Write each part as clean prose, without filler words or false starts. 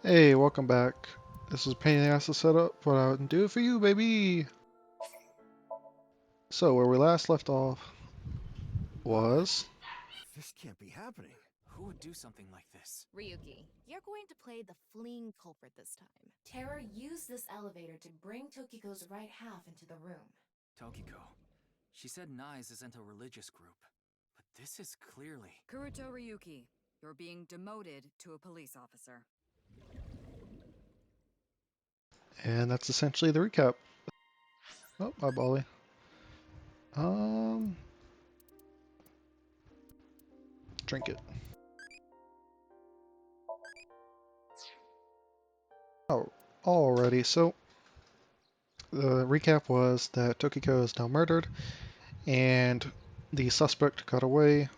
Hey, welcome back. This is a pain in the ass to set up, but I can do it for you, baby. So, where we last left off was... This can't be happening. Who would do something like this? Ryuki, you're going to play the fleeing culprit this time. Terror used this elevator to bring Tokiko's right half into the room. Tokiko. She said Nais isn't a religious group. But this is clearly... Kuruto Ryuki, you're being demoted to a police officer. And that's essentially the recap. Oh, bye, Bolly. Drink it. Oh, alrighty, so... The recap was that Tokiko is now murdered, and the suspect got away,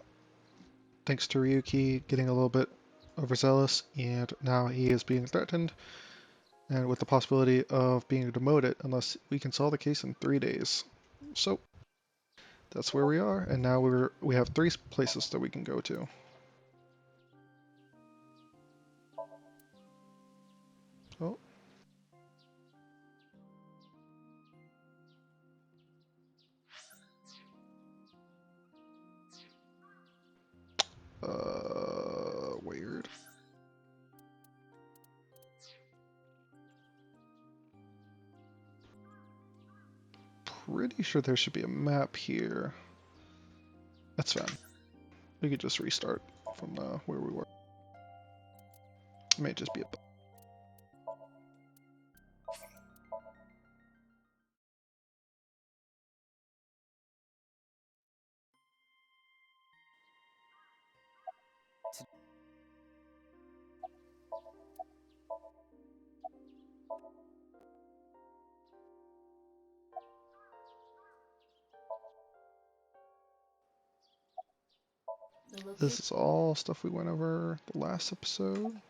thanks to Ryuki getting a little bit overzealous, and now he is being threatened, and with the possibility of being demoted unless we can solve the case in 3 days. So that's where we are, and now we have 3 places that we can go to. Oh. Weird. Pretty sure there should be a map here. That's fine. We could just restart from where we were. It may just be a... This is all stuff we went over the last episode.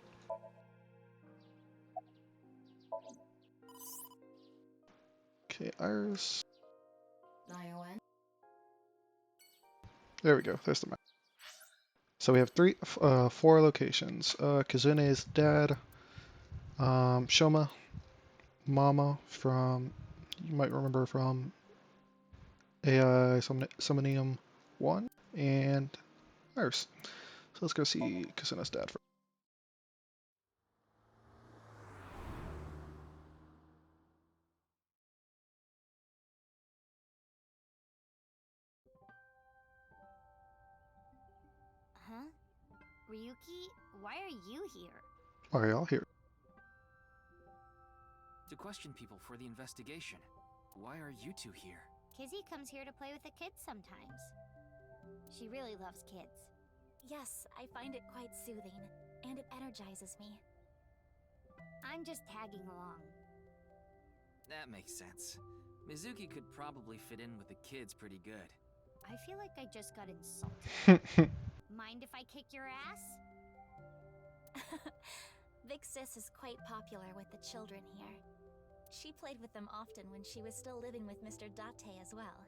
Okay, Iris. Nioen? There we go. There's the map. So we have 4 locations. Kazune's dad, Shoma, Mama from, you might remember from AI Somnium 1, and Iris. So let's go see Kazune's dad first. Huh? Ryuki, why are you here? Why are y'all here? To question people for the investigation. Why are you two here? Kizzy comes here to play with the kids sometimes. She really loves kids. Yes, I find it quite soothing, and it energizes me. I'm just tagging along. That makes sense. Mizuki could probably fit in with the kids pretty good. I feel like I just got insulted. Mind if I kick your ass? Big Sis is quite popular with the children here. She played with them often when she was still living with Mr. Date as well.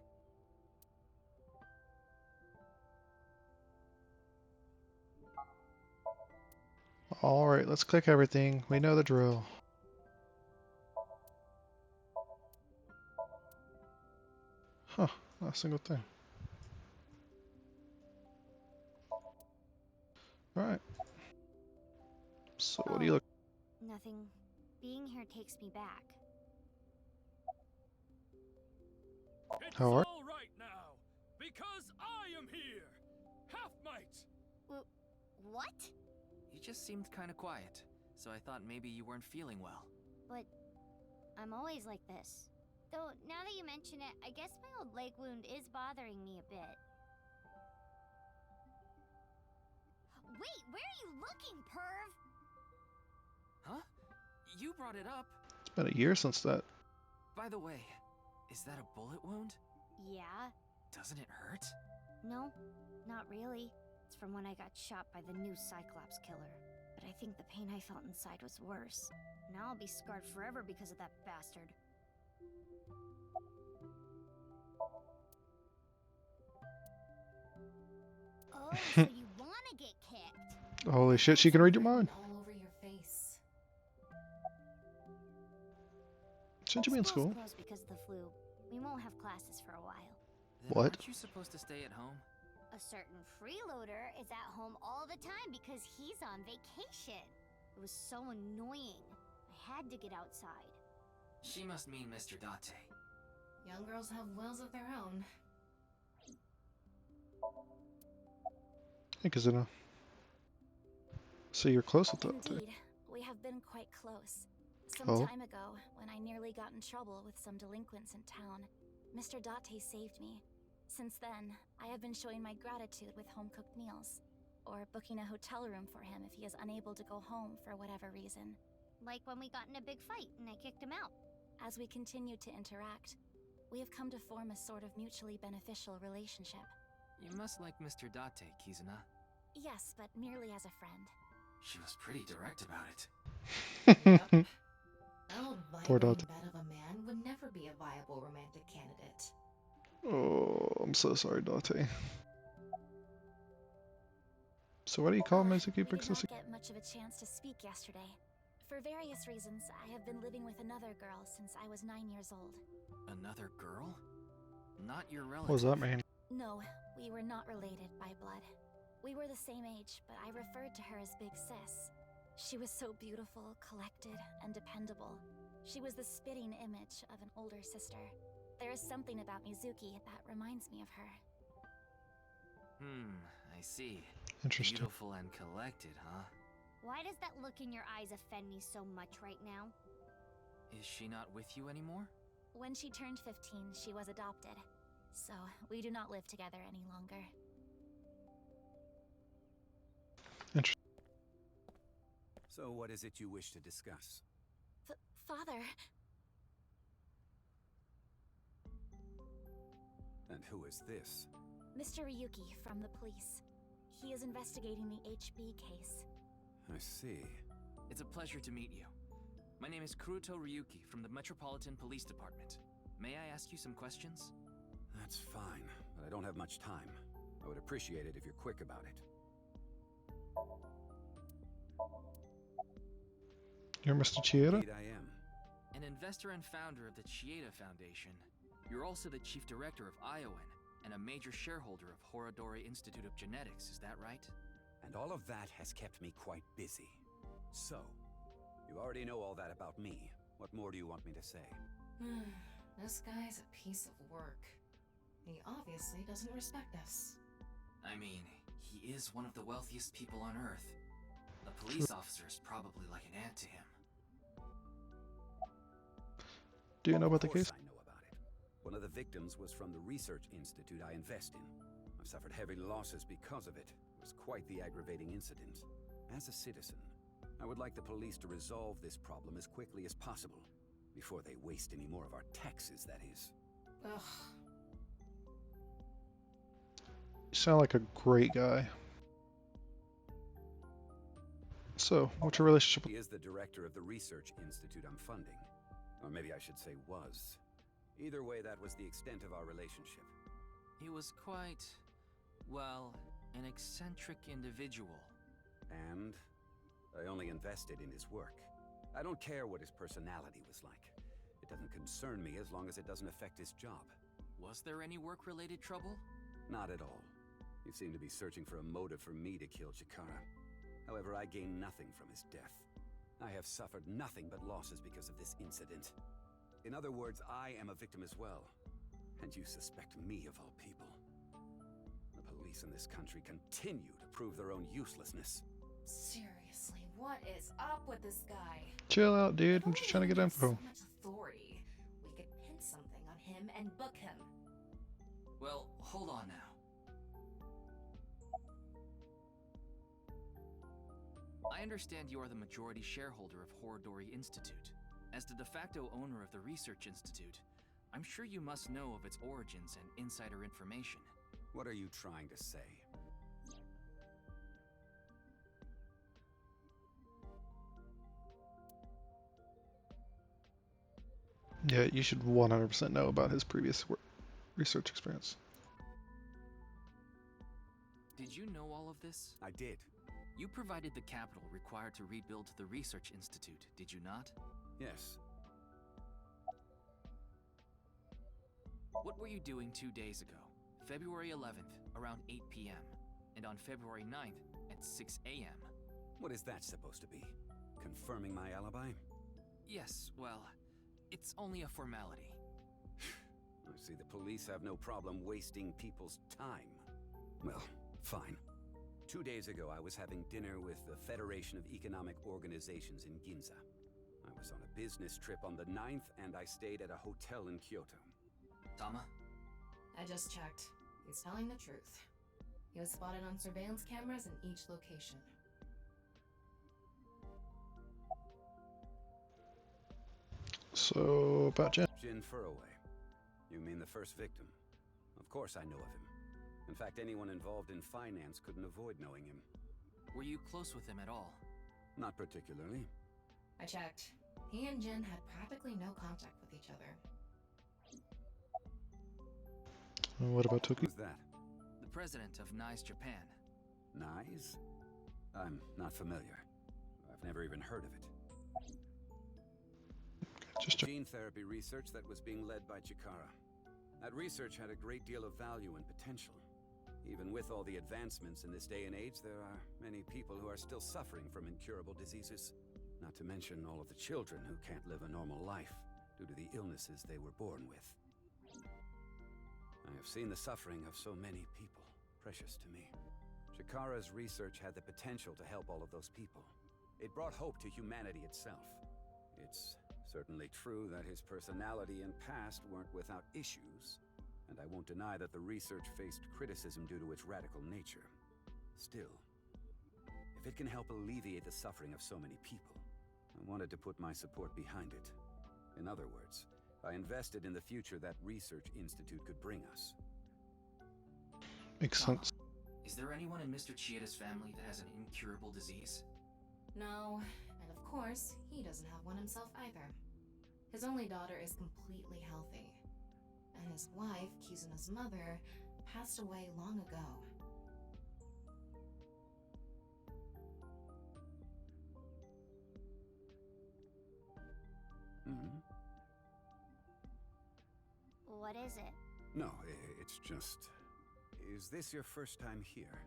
Alright, let's click everything. We know the drill. Huh, not a single thing. Alright. So what do you look... Nothing. Being here takes me back. It's How are... all right now, because I am here, Half-Mite. What? You just seemed kind of quiet, so I thought maybe you weren't feeling well. But I'm always like this. Though, now that you mention it, I guess my old leg wound is bothering me a bit. Wait, where are you looking, perv? Huh? You brought it up. It's been a year since that. By the way, is that a bullet wound? Yeah. Doesn't it hurt? No, not really. It's from when I got shot by the new Cyclops killer. But I think the pain I felt inside was worse. Now I'll be scarred forever because of that bastard. Oh, so you wanna get kicked? Holy shit, she can read your mind. All over your face. Shouldn't you be in School's school? closed because of the flu. We won't have classes for a while. Then What? aren't you supposed to stay at home? A certain freeloader is at home all the time because he's on vacation. It was so annoying. I had to get outside. She must mean Mr. Date. Young girls have wills of their own. Hey, Kazuna. So you're close with that. Indeed, we have been quite close. Some Oh. time ago, when I nearly got in trouble with some delinquents in town, Mr. Date saved me. Since then, I have been showing my gratitude with home-cooked meals, or booking a hotel room for him if he is unable to go home for whatever reason. Like when we got in a big fight and I kicked him out. As we continue to interact, we have come to form a sort of mutually beneficial relationship. You must like Mr. Date, Kizuna. Yes, but merely as a friend. She was pretty direct about it. Yep. Old Poor vibrating Date. bed of a man would never be a viable romantic candidate. Oh, I'm so sorry, Date. So why do you call Well, Mizuki we did Princess? not get much of a chance to speak yesterday. For various reasons, I have been living with another girl since I was 9 years old. Another girl? Not your relative. What does that mean? No, we were not related by blood. We were the same age, but I referred to her as Big Sis. She was so beautiful, collected, and dependable. She was the spitting image of an older sister. There is something about Mizuki that reminds me of her. I see. Interesting. Beautiful and collected, huh? Why does that look in your eyes offend me so much right now? Is she not with you anymore? When she turned 15, she was adopted. So, we do not live together any longer. Interesting. So what is it you wish to discuss? Father, And who is this? Mr. Ryuki from the police. He is investigating the HB case. I see. It's a pleasure to meet you. My name is Kuruto Ryuki from the Metropolitan Police Department. May I ask you some questions? That's fine, but I don't have much time. I would appreciate it if you're quick about it. You're Mr. Chieda? Indeed I am. An investor and founder of the Chieda Foundation. You're also the chief director of ION and a major shareholder of Horodori Institute of Genetics, is that right? And all of that has kept me quite busy. So, you already know all that about me. What more do you want me to say? This guy's a piece of work. He obviously doesn't respect us. I mean, he is one of the wealthiest people on Earth. A police officer is probably like an ant to him. Do you know about the Of course case? I know about it. One of the victims was from the research institute I invest in. I've suffered heavy losses because of it. It was quite the aggravating incident. As a citizen, I would like the police to resolve this problem as quickly as possible. Before they waste any more of our taxes, that is. Ugh. You sound like a great guy. So, what's your relationship with... He is the director of the research institute I'm funding. Or maybe I should say was. Either way, that was the extent of our relationship. He was quite, well, an eccentric individual. And I only invested in his work. I don't care what his personality was like. It doesn't concern me as long as it doesn't affect his job. Was there any work-related trouble? Not at all. You seem to be searching for a motive for me to kill Chikara. However, I gain nothing from his death. I have suffered nothing but losses because of this incident. In other words, I am a victim as well. And you suspect me of all people. The police in this country continue to prove their own uselessness. Seriously, what is up with this guy? Chill out, dude. I'm If just trying to only get he had info. So much authority. We could pin something on him and book him. Well, hold on now. I understand you are the majority shareholder of Horodori Institute. As the de facto owner of the Research Institute, I'm sure you must know of its origins and insider information. What are you trying to say? Yeah, you should 100% know about his previous research experience. Did you know all of this? I did. You provided the capital required to rebuild the Research Institute, did you not? Yes. What were you doing 2 days ago? February 11th, around 8 p.m. And on February 9th, at 6 a.m. What is that supposed to be? Confirming my alibi? Yes, well, it's only a formality. I see the police have no problem wasting people's time. Well, fine. 2 days ago, I was having dinner with the Federation of Economic Organizations in Ginza. I was on a business trip on the 9th, and I stayed at a hotel in Kyoto. Tama? I just checked. He's telling the truth. He was spotted on surveillance cameras in each location. So, about Jen. Jin Furroway. You mean the first victim? Of course I know of him. In fact, anyone involved in finance couldn't avoid knowing him. Were you close with him at all? Not particularly. I checked. He and Jin had practically no contact with each other. And what about Toki? Who's that? The president of NICE Japan. NICE? I'm not familiar. I've never even heard of it. Just check. Gene therapy research that was being led by Chikara. That research had a great deal of value and potential. Even with all the advancements in this day and age, there are many people who are still suffering from incurable diseases. Not to mention all of the children who can't live a normal life due to the illnesses they were born with. I have seen the suffering of so many people, precious to me. Chikara's research had the potential to help all of those people. It brought hope to humanity itself. It's certainly true that his personality and past weren't without issues, and I won't deny that the research faced criticism due to its radical nature. Still, if it can help alleviate the suffering of so many people, I wanted to put my support behind it. In other words, I invested in the future that research institute could bring us. Makes Tama, sense. is there anyone in Mr. Chieda's family that has an incurable disease? No, and of course, he doesn't have one himself either. His only daughter is completely healthy. And his wife, Kizuna's mother, passed away long ago. Mm-hmm. What is it? No, it's just... Is this your first time here?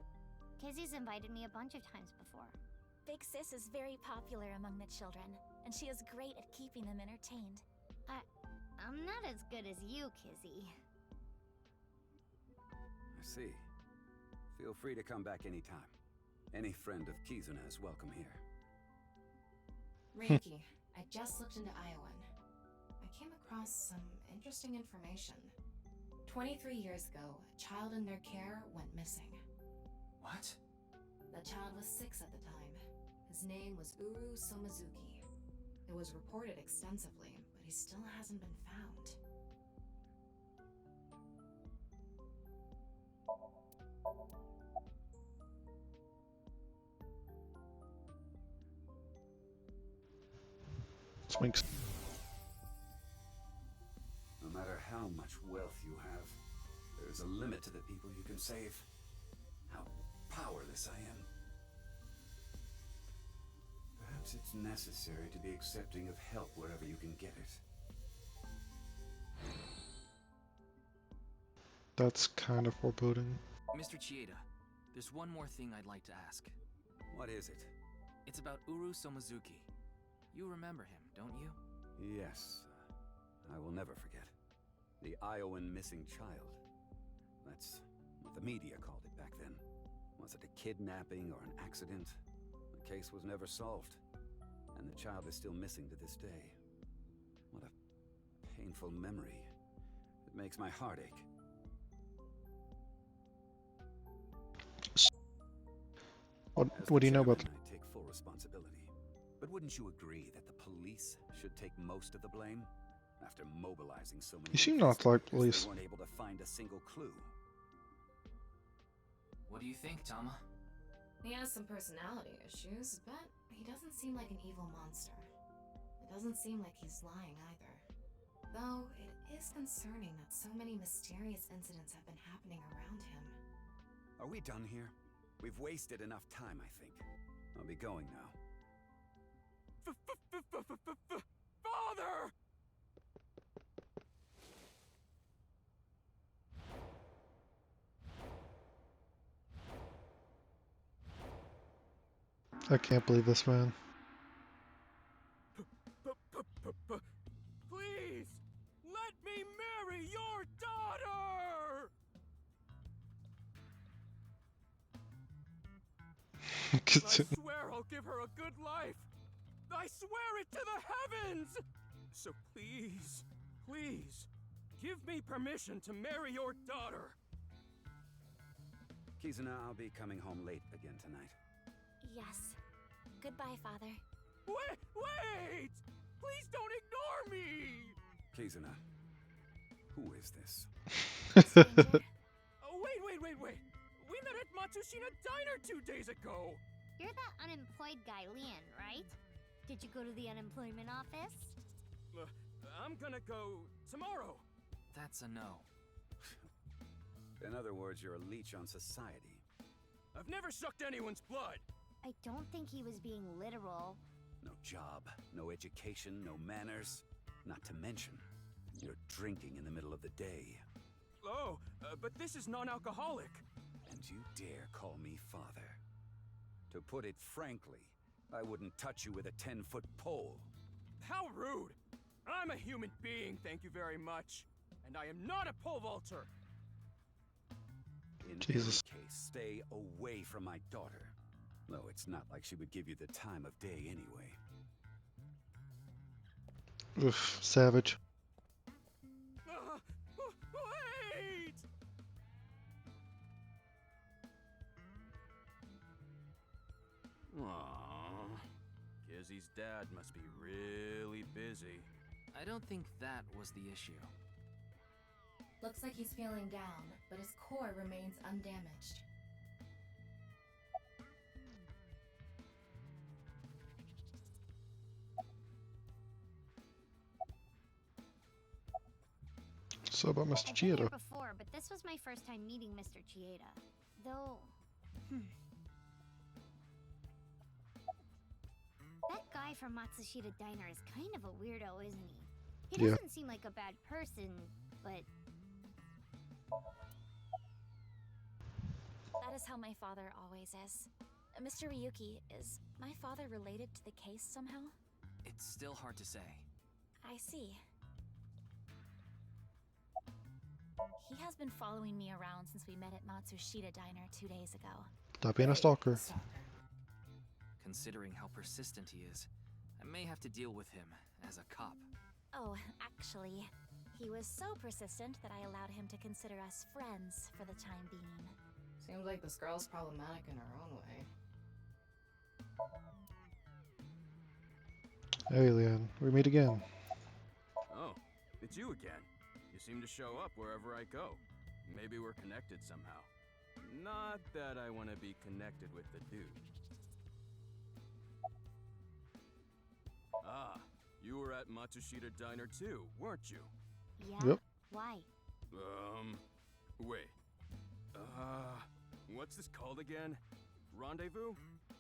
Kizzy's invited me a bunch of times before. Big Sis is very popular among the children, and she is great at keeping them entertained. I'm not as good as you, Kizzy. I see. Feel free to come back anytime. Any friend of Kizuna is welcome here. Reiki, I just looked into Iowan. I came across some interesting information. 23 years ago, a child in their care went missing. What? The child was 6 at the time. His name was Uru Somazuki. It was reported extensively, but he still hasn't been found. This makes No matter how much wealth you have, there's a limit to the people you can save. How powerless I am. Perhaps it's necessary to be accepting of help wherever you can get it. That's kind of foreboding. Mr. Chieda, there's one more thing I'd like to ask. What is it? It's about Uru Somazuki. You remember him, don't you? Yes, I will never forget. The Iowan missing child. That's what the media called it back then. Was it a kidnapping or an accident? The case was never solved. And the child is still missing to this day. What a painful memory. It makes my heart ache. What do you know about Chairman, I take full responsibility. But wouldn't you agree that the police should take most of the blame? After mobilizing so many You seem not like investigators, police. they weren't able to find a single clue. What do you think, Tama? He has some personality issues, but he doesn't seem like an evil monster. It doesn't seem like he's lying either. Though, it is concerning that so many mysterious incidents have been happening around him. Are we done here? We've wasted enough time, I think. I'll be going now. Father! I can't believe this, man. Please, let me marry your daughter! I swear I'll give her a good life! I swear it to the heavens! So please, please, give me permission to marry your daughter! Kizuna, I'll be coming home late again tonight. Yes. Goodbye, Father. Wait! Please don't ignore me! Kizuna, who is this? Stranger. Oh, wait! We met at Matsushita Diner 2 days ago! You're that unemployed guy, Leon, right? Did you go to the unemployment office? I'm gonna go tomorrow. That's a no. In other words, you're a leech on society. I've never sucked anyone's blood. I don't think he was being literal. No job, no education, no manners. Not to mention, you're drinking in the middle of the day. Oh, but this is non-alcoholic. And you dare call me father. To put it frankly, I wouldn't touch you with a 10-foot pole. How rude! I'm a human being, thank you very much. And I am not a pole vaulter. In Jesus. any case, stay away from my daughter. Though it's not like she would give you the time of day anyway. Oof, savage. Wait! Aww. Kizzy's dad must be really busy. I don't think that was the issue. Looks like he's feeling down, but his core remains undamaged. So about Mr. I've been here Chieta. before, but this was my first time meeting Mr. Chieta. Though... That guy from Matsushita Diner is kind of a weirdo, isn't he? He Yeah. doesn't seem like a bad person, but... That is how my father always is. Mr. Ryuki, is my father related to the case somehow? It's still hard to say. I see. He has been following me around since we met at Matsushita Diner 2 days ago. Stop being a stalker. Considering how persistent he is, I may have to deal with him as a cop. Oh, actually, he was so persistent that I allowed him to consider us friends for the time being. Seems like this girl's problematic in her own way. Hey, Leon. We meet again. Oh, it's you again. You seem to show up wherever I go. Maybe we're connected somehow. Not that I want to be connected with the dude. Ah, you were at Matsushita Diner too, weren't you? Yeah? Yep. Why? Wait. What's this called again? Rendezvous?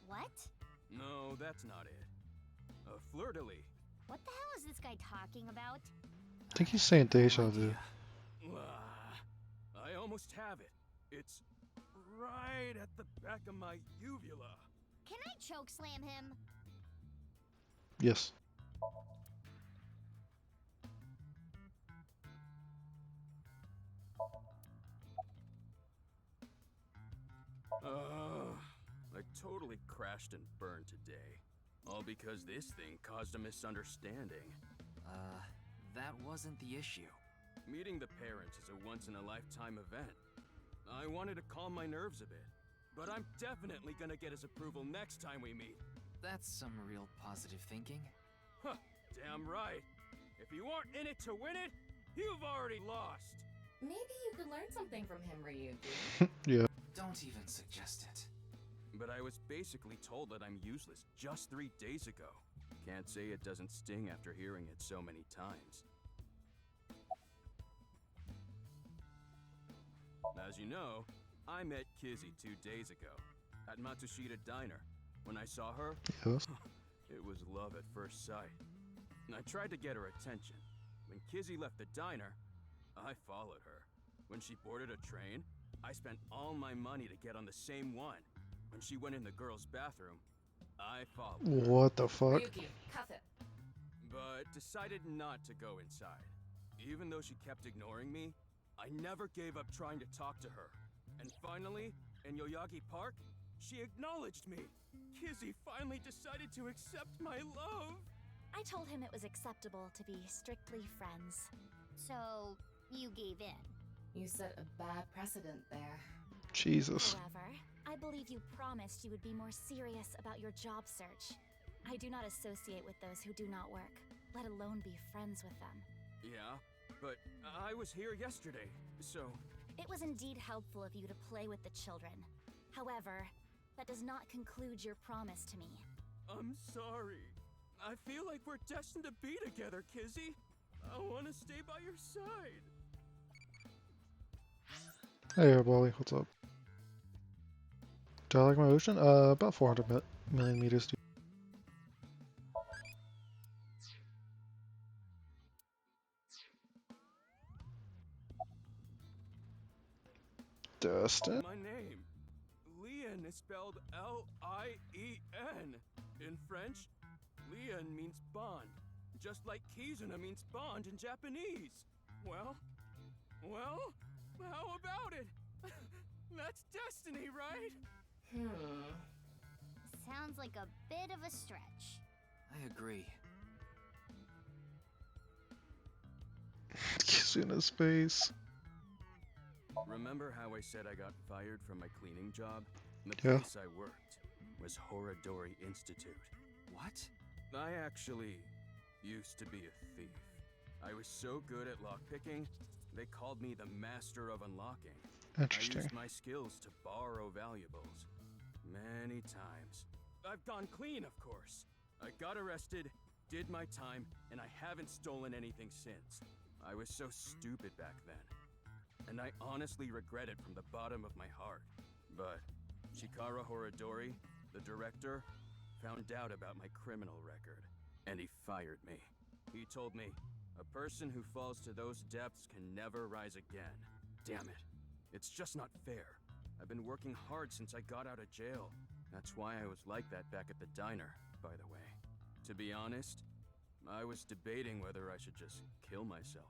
What? No, that's not it. Fleur-de-lis. What the hell is this guy talking about? I think he's saying deja vu. I almost have it. It's right at the back of my uvula. Can I choke slam him? Yes. I totally crashed and burned today. All because this thing caused a misunderstanding. That wasn't the issue. Meeting the parents is a once-in-a-lifetime event. I wanted to calm my nerves a bit, but I'm definitely gonna get his approval next time we meet. That's some real positive thinking. Huh, damn right. If you aren't in it to win it, you've already lost. Maybe you could learn something from him, Ryuki. Yeah. Don't even suggest it. But I was basically told that I'm useless just 3 days ago. Can't say it doesn't sting after hearing it so many times. As you know, I met Kizzy 2 days ago at Matsushita Diner. When I saw her, Yes. it was love at first sight. I tried to get her attention. When Kizzy left the diner, I followed her. When she boarded a train, I spent all my money to get on the same one. When she went in the girls' bathroom, I followed. What the fuck? Ryuki, cuff it. But decided not to go inside. Even though she kept ignoring me, I never gave up trying to talk to her. And finally, in Yoyagi Park, she acknowledged me. Kizzy finally decided to accept my love. I told him it was acceptable to be strictly friends. So, you gave in. You set a bad precedent there. Jesus. However, I believe you promised you would be more serious about your job search. I do not associate with those who do not work, let alone be friends with them. Yeah, but I was here yesterday, so... It was indeed helpful of you to play with the children. However, that does not conclude your promise to me. I'm sorry. I feel like we're destined to be together, Kizzy. I want to stay by your side. Hey everybody, what's up? Do I like my ocean? About 400 million meters. Dustin? My name. Lien is spelled L-I-E-N. In French, Lien means bond, just like Kizuna means bond in Japanese. Well, how about it? That's destiny, right? Sounds like a bit of a stretch. I agree. Kisuna's face. Remember how I said I got fired from my cleaning job? The Yeah. place I worked was Horadori Institute. What? I actually used to be a thief. I was so good at lockpicking, they called me the master of unlocking. I Interesting. used my skills to borrow valuables. Many times. I've gone clean, of course. I got arrested, did my time, and I haven't stolen anything since. I was so stupid back then. And I honestly regret it from the bottom of my heart. But Chikara Horadori, the director, found out about my criminal record, and he fired me. He told me, a person who falls to those depths can never rise again. Damn it. It's just not fair. I've been working hard since I got out of jail. That's why I was like that back at the diner, by the way. To be honest, I was debating whether I should just kill myself.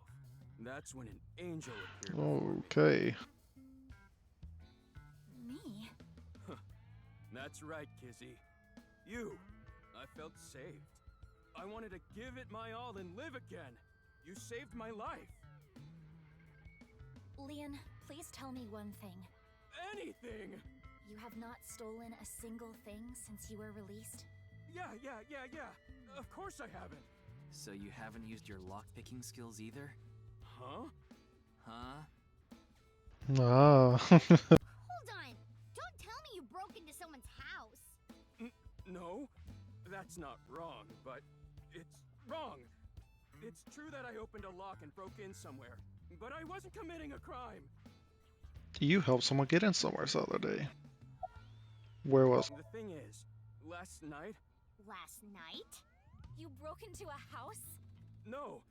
That's when an angel appeared before me. Okay. Me? That's right, Kizzy. You. I felt saved. I wanted to give it my all and live again. You saved my life. Lien, please tell me one thing. Anything! You have not stolen a single thing since you were released? Yeah. Of course I haven't. So you haven't used your lockpicking skills either? Huh? Huh? Ah. Hold on! Don't tell me you broke into someone's house! No, that's not wrong, but it's wrong. It's true that I opened a lock and broke in somewhere, but I wasn't committing a crime. You helped someone get in somewhere the other day. Where was? The thing is, last night... Last night? You broke into a house? No,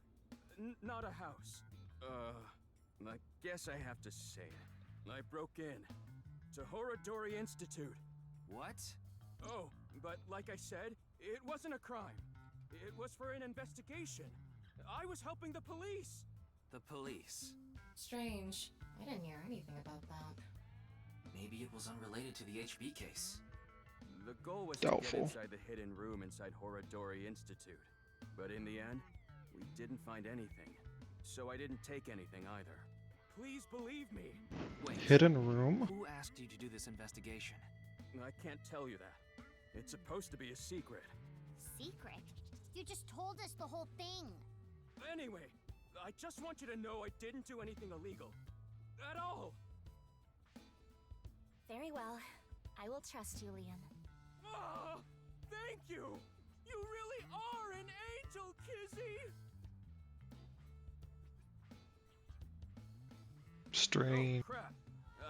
not a house. I guess I have to say it. I broke in to Horadori Institute. What? Oh, but like I said, it wasn't a crime. It was for an investigation. I was helping the police. The police. Strange. I didn't hear anything about that. Maybe it was unrelated to the HB case. The goal was Doubtful. to get inside the hidden room inside Horadori Institute. But in the end, we didn't find anything. So I didn't take anything either. Please believe me. Wait. Hidden room? Who asked you to do this investigation? I can't tell you that. It's supposed to be a secret. Secret? You just told us the whole thing! Anyway, I just want you to know I didn't do anything illegal. At all! Very well. I will trust you, Lien. Oh, thank you! You really are an angel, Kizzy! Strange. Oh, crap.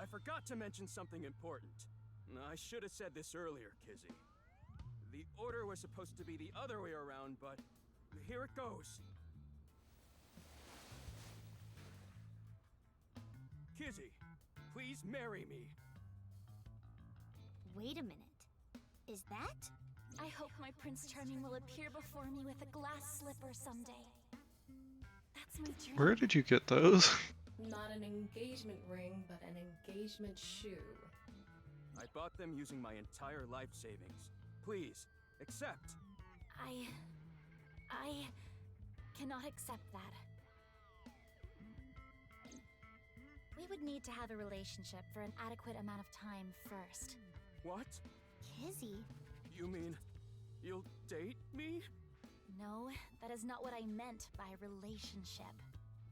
I forgot to mention something important. I should have said this earlier, Kizzy. The order was supposed to be the other way around, but here it goes. Kizzy, please marry me. Wait a minute. Is that? I hope my Prince Charming will appear before me with a glass slipper someday. That's my dream. Where did you get those? Not an engagement ring, but an engagement shoe. I bought them using my entire life savings. Please, accept. I cannot accept that. We would need to have a relationship for an adequate amount of time first. What? Kizzy? You mean you'll date me? No, that is not what I meant by relationship.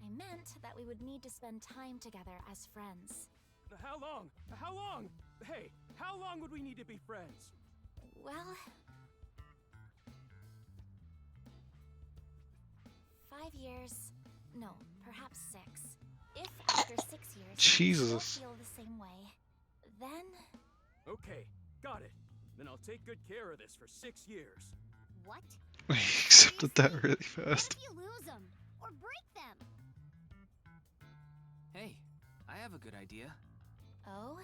I meant that we would need to spend time together as friends. How long? How long? Hey, how long would we need to be friends? Well, 5 years. No, perhaps 6. If after 6 years you Jesus. still feel the same way, then Okay, got it. Then I'll take good care of this for 6 years. What? I accepted that really What fast. if you lose them? Or break them? Hey, I have a good idea. oh,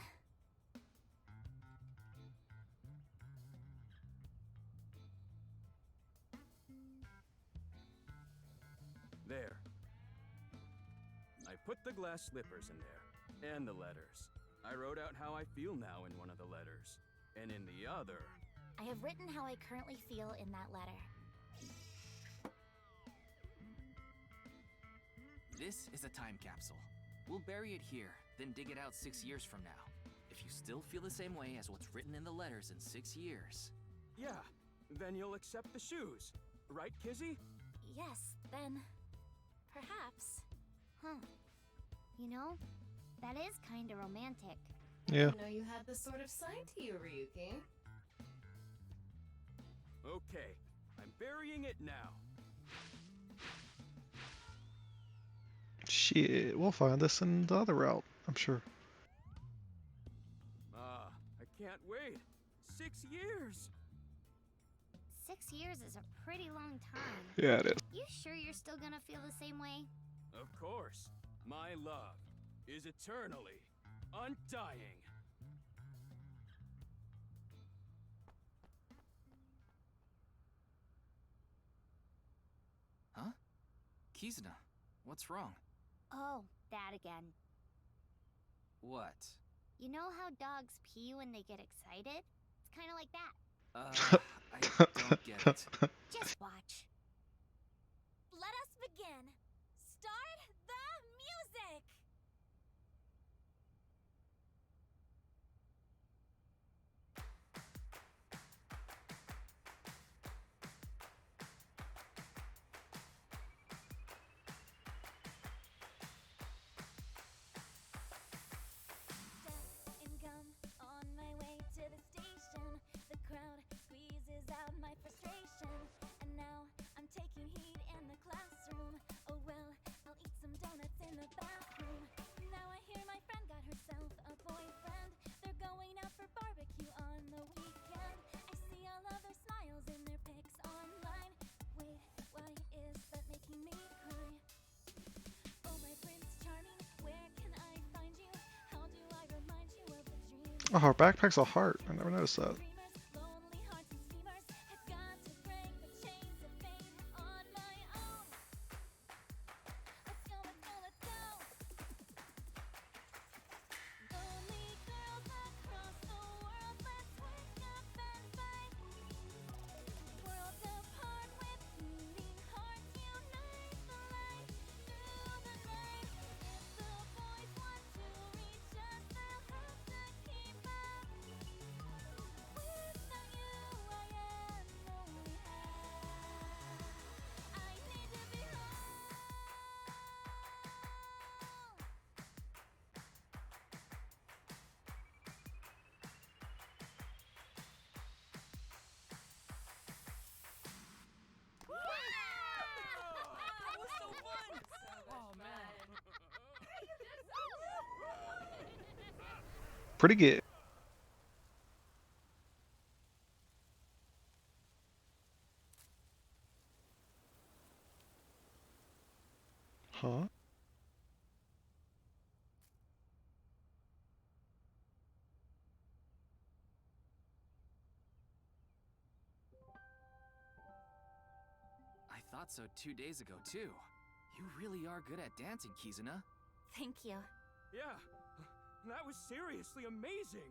There. I put the glass slippers in there, and the letters. I wrote out how I feel now in one of the letters, and in the other... I have written how I currently feel in that letter. This is a time capsule. We'll bury it here, then dig it out 6 years from now. If you still feel the same way as what's written in the letters in 6 years. Yeah, then you'll accept the shoes. Right, Kizzy? Yes, then perhaps. Huh. You know, that is kinda romantic. Yeah. I know you had this sort of side to you, Ryuki. Okay, I'm burying it now. Shit, we'll find this in the other route, I'm sure. I can't wait. 6 years! 6 years is a pretty long time. Yeah, it is. You sure you're still gonna feel the same way? Of course, my love is eternally undying. Huh? Kizuna, what's wrong? Oh, that again. What? You know how dogs pee when they get excited? It's kinda like that. I don't get it. Just watch. Let us begin. Start the music. Death and gum on my way to the station. The crowd squeezes out my frustration, and now I'm taking heat in the classroom. Oh well, I'll eat some donuts in the bathroom. Now I hear my friend got herself a boyfriend. They're going out for barbecue on the weekend. I see all of their smiles in their pics online. Wait, why is that making me cry? Oh my Prince Charming, where can I find you? How do I remind you of the dream? Oh, her backpack's a heart. I never noticed that. Lonely hearts and schemers have got to break the chains of fate on my own. Let's go, let's go, let's go. Lonely girls across the world, let's wake up and fight. Worlds apart with beating hearts, unite the light through the night. If the boys want to reach us, they'll have to keep up. Without you, I am lonely. I need to be home. That was so fun! Oh man. Pretty good. Huh? thought so 2 days ago, too. You really are good at dancing, Kizuna. Thank you. Yeah, that was seriously amazing.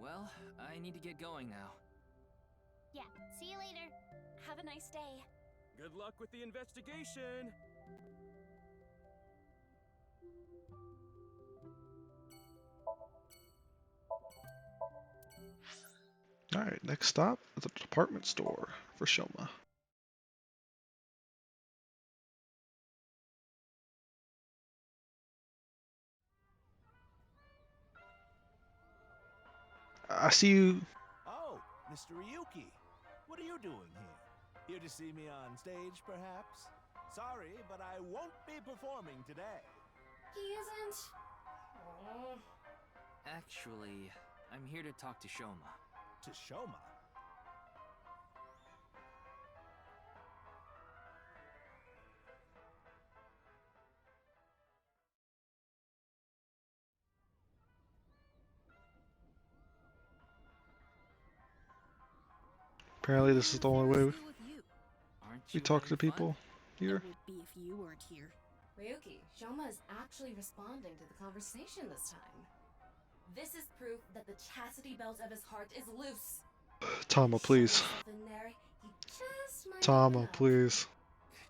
Well, I need to get going now. Yeah, see you later. Have a nice day. Good luck with the investigation. Alright, next stop is a department store for Shoma. I see you. Oh, Mr. Ryuki. What are you doing here? Here to see me on stage, perhaps? Sorry, but I won't be performing today. He isn't. Oh. Actually, I'm here to talk to Shoma. To Shoma? Apparently, this is the only way Aren't we you talk having to people here. It would be if you weren't here. Ryuki, Shoma is actually responding to the conversation this time. This is proof that the chastity belt of his heart is loose. Tama, please. Shove yourself in there, you just might open Tama, up. please.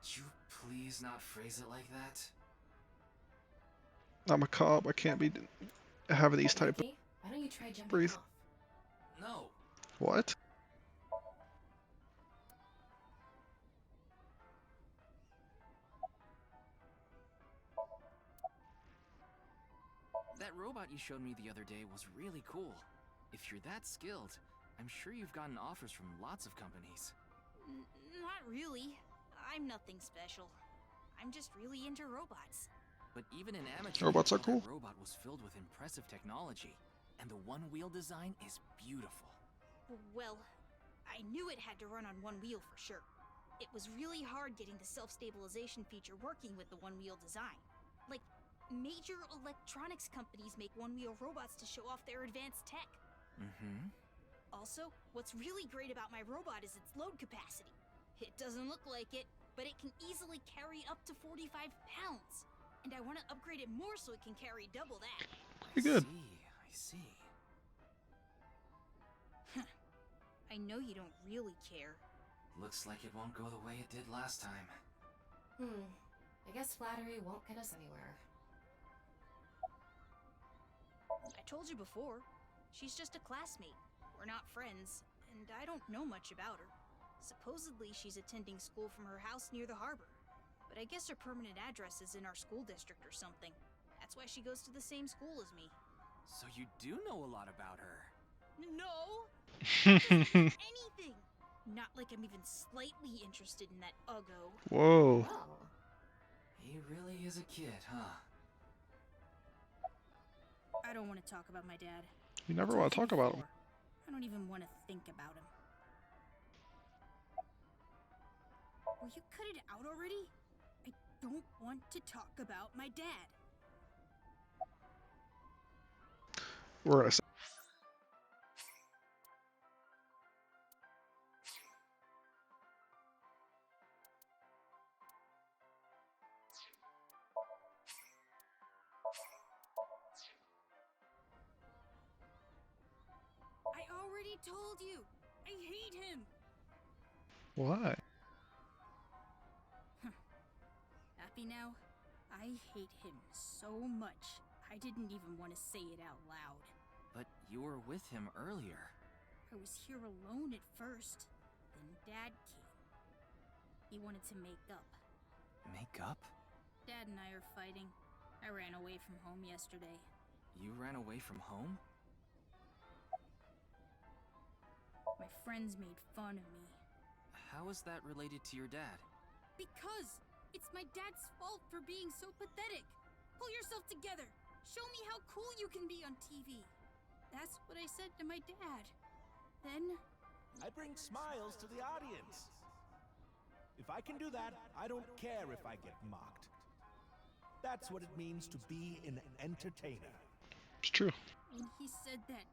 Could you please not phrase it like that? I'm a cop. I can't be having these type of Ryuki, why don't you try jumping breathe. off? No. What? That robot you showed me the other day was really cool. If you're that skilled, I'm sure you've gotten offers from lots of companies. Not really. I'm nothing special. I'm just really into robots. But even an amateur Robots can are tell cool. that robot was filled with impressive technology, and the one-wheel design is beautiful. Well, I knew it had to run on one wheel for sure. It was really hard getting the self-stabilization feature working with the one-wheel design. Like, major electronics companies make one-wheel robots to show off their advanced tech. Mm-hmm. Also, what's really great about my robot is its load capacity. It doesn't look like it, but it can easily carry up to 45 pounds. And I want to upgrade it more so it can carry double that. Pretty good. I see. I know you don't really care. Looks like it won't go the way it did last time. I guess flattery won't get us anywhere. I told you before, she's just a classmate. We're not friends, and I don't know much about her. Supposedly, she's attending school from her house near the harbor. But I guess her permanent address is in our school district or something. That's why she goes to the same school as me. So you do know a lot about her. No! Anything! Not like I'm even slightly interested in that Uggo. Whoa. Whoa. He really is a kid, huh? I don't want to talk about my dad. You never I want to told talk you about him. before, I don't even want to think about him. Will you cut it out already? I don't want to talk about my dad. We're gonna say. I already told you! I hate him! Why? Happy now? I hate him so much, I didn't even want to say it out loud. But you were with him earlier. I was here alone at first, then Dad came. He wanted to make up. Make up? Dad and I are fighting. I ran away from home yesterday. You ran away from home? My friends made fun of me. How is that related to your dad? Because it's my dad's fault for being so pathetic. Pull yourself together. Show me how cool you can be on TV. That's what I said to my dad. Then I bring smiles to the audience. If I can do that, I don't care if I get mocked. That's what it means to be an entertainer. It's true. when he said that,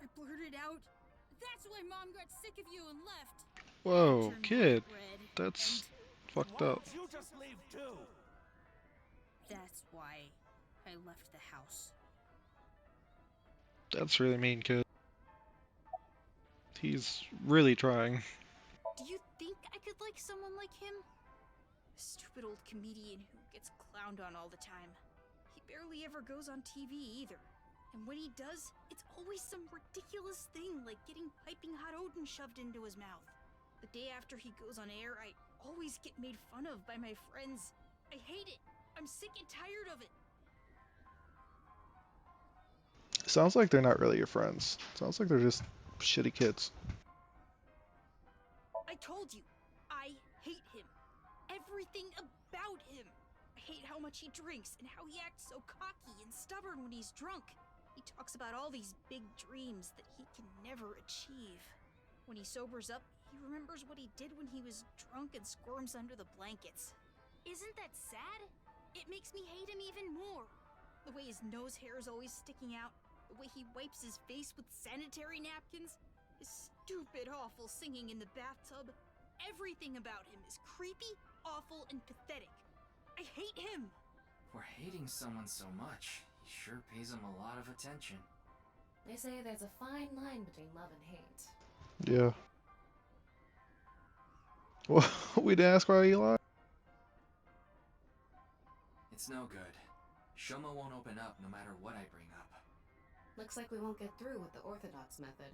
I blurted out, That's why Mom got sick of you and left. Whoa, Turned kid. red, That's Then fucked why up. don't you just leave too? That's why I left the house. That's really mean, kid. He's really trying. Do you think I could like someone like him? A stupid old comedian who gets clowned on all the time. He barely ever goes on TV either. And when he does, it's always some ridiculous thing like getting piping hot Odin shoved into his mouth. The day after he goes on air, I always get made fun of by my friends. I hate it. I'm sick and tired of it. Sounds like they're not really your friends. Sounds like they're just shitty kids. I told you, I hate him. Everything about him. I hate how much he drinks and how he acts so cocky and stubborn when he's drunk. He talks about all these big dreams that he can never achieve. When he sobers up, he remembers what he did when he was drunk and squirms under the blankets. Isn't that sad? It makes me hate him even more. The way his nose hair is always sticking out, the way he wipes his face with sanitary napkins, his stupid, awful singing in the bathtub. Everything about him is creepy, awful, and pathetic. I hate him! For hating someone so much, he sure pays him a lot of attention. They say there's a fine line between love and hate. Yeah. Well, we didn't ask why he lied. It's no good. Shoma won't open up no matter what I bring up. Looks like we won't get through with the orthodox method.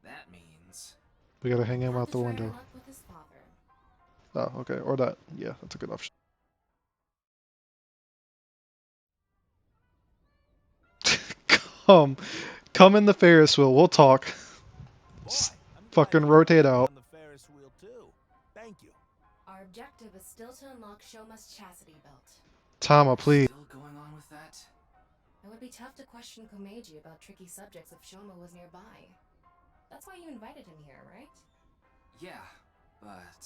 That means... We gotta hang him We'll out have the to try our window. luck with his father. Oh, okay. Or that. Yeah, that's a good option. Come in the Ferris wheel. We'll talk. Boy, Just I'm glad fucking you rotate wanted me out. on the Ferris wheel too. Thank you. Our objective is still to unlock Shoma's chastity belt. Tama, please. Still going on with that? It would be tough to question Komeiji about tricky subjects if Shoma was nearby. That's why you invited him here, right? Yeah, but...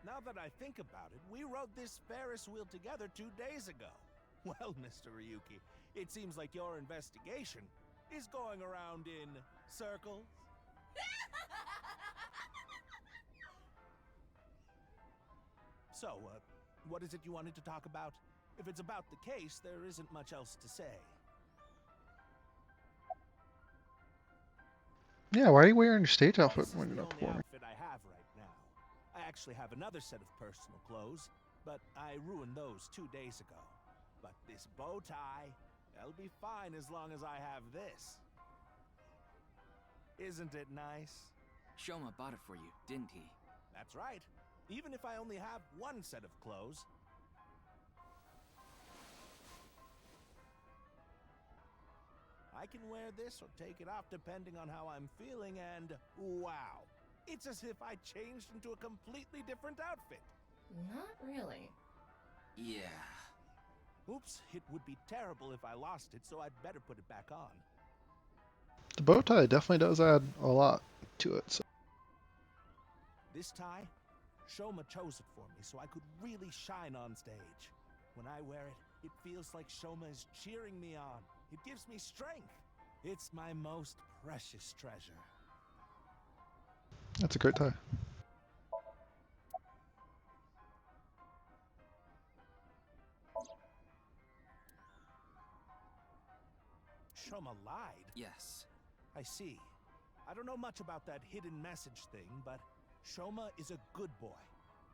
Now that I think about it, we rode this Ferris wheel together 2 days ago. Well, Mr. Ryuki, it seems like your investigation is going around in circles. So, what is it you wanted to talk about? If it's about the case, there isn't much else to say. Yeah, why are you wearing your stage outfit This is when the you're not only performing? outfit I have right now. I actually have another set of personal clothes, but I ruined those 2 days ago. But this bow tie, that'll be fine as long as I have this. Isn't it nice? Shoma bought it for you, didn't he? That's right. Even if I only have one set of clothes. I can wear this or take it off depending on how I'm feeling, and wow! It's as if I changed into a completely different outfit. Not really. Yeah. Oops, it would be terrible if I lost it, so I'd better put it back on. The bow tie definitely does add a lot to it. So. This tie, Shoma chose it for me so I could really shine on stage. When I wear it, it feels like Shoma is cheering me on. It gives me strength. It's my most precious treasure. That's a great tie. Shoma lied? Yes. I see. I don't know much about that hidden message thing, but Shoma is a good boy.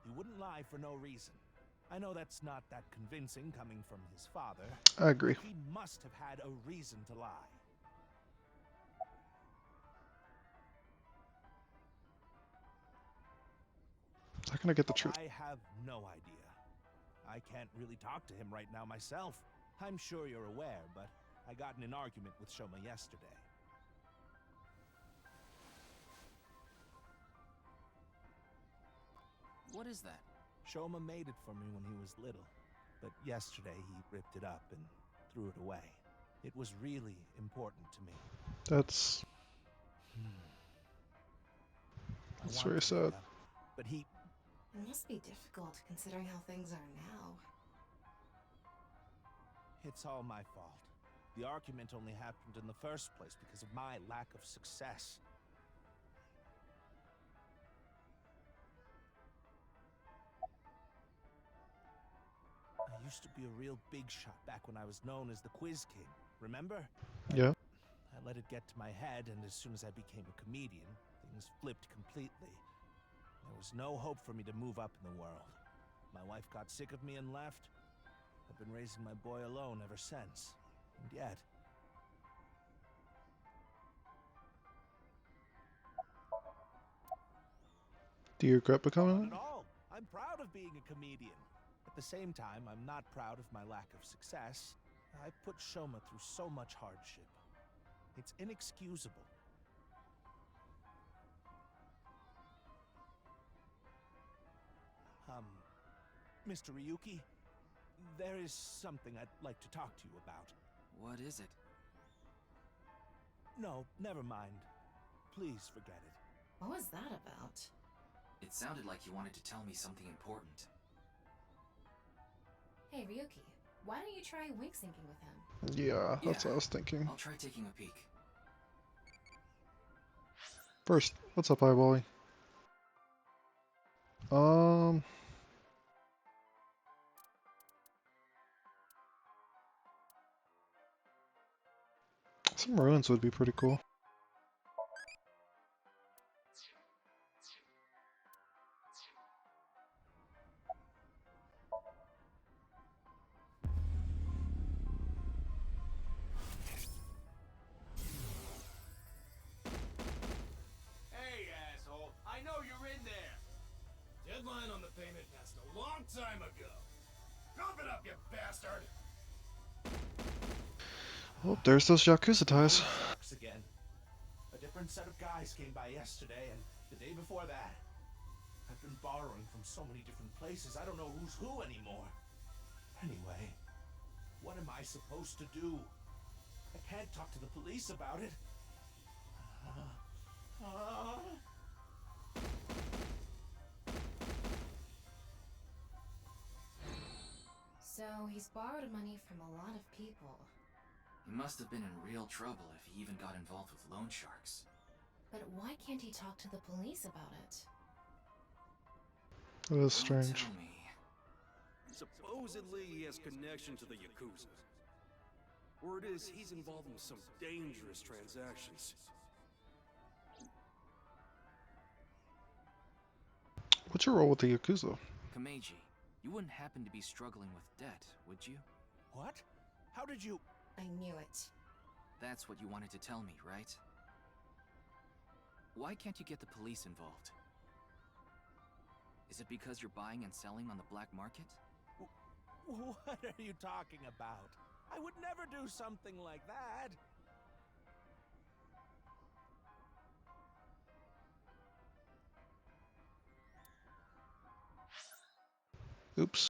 He wouldn't lie for no reason. I know that's not that convincing coming from his father. I agree. He must have had a reason to lie. How can I get the truth? I have no idea. I can't really talk to him right now myself. I'm sure you're aware, but I got in an argument with Shoma yesterday. What is that? Shoma made it for me when he was little, but yesterday he ripped it up and threw it away. It was really important to me. That's I want very to sad. make up, but he... It must be difficult considering how things are now. It's all my fault. The argument only happened in the first place because of my lack of success. used to be a real big shot back when I was known as the Quiz King, remember? Yeah. I let it get to my head, and as soon as I became a comedian, things flipped completely. There was no hope for me to move up in the world. My wife got sick of me and left. I've been raising my boy alone ever since. And yet... Do you regret Not becoming at all. I'm proud of being a comedian. At the same time, I'm not proud of my lack of success. I've put Shoma through so much hardship. It's inexcusable. Mr. Ryuki, there is something I'd like to talk to you about. What is it? No, never mind. Please forget it. What was that about? It sounded like you wanted to tell me something important. Hey, Ryuki, why don't you try wink syncing with him? Yeah, that's what I was thinking. I'll try taking a peek. First, what's up, Eyebally? Some ruins would be pretty cool. Hey, asshole! I know you're in there! Deadline on the payment passed a long time ago. Drop it up, you bastard! Oh, there's those Yakuza ties. Sharks again. A different set of guys came by yesterday and the day before that. I've been borrowing from so many different places, I don't know who's who anymore. Anyway, what am I supposed to do? I can't talk to the police about it. So, he's borrowed money from a lot of people. He must have been in real trouble if he even got involved with loan sharks. But why can't he talk to the police about it? That is strange. Don't tell me. Supposedly he has connection to the Yakuza. Word is he's involved in some dangerous transactions. What's your role with the Yakuza? Kameji, you wouldn't happen to be struggling with debt, would you? What? How did you... I knew it. That's what you wanted to tell me, right? Why can't you get the police involved? Is it because you're buying and selling on the black market? What are you talking about? I would never do something like that. Oops.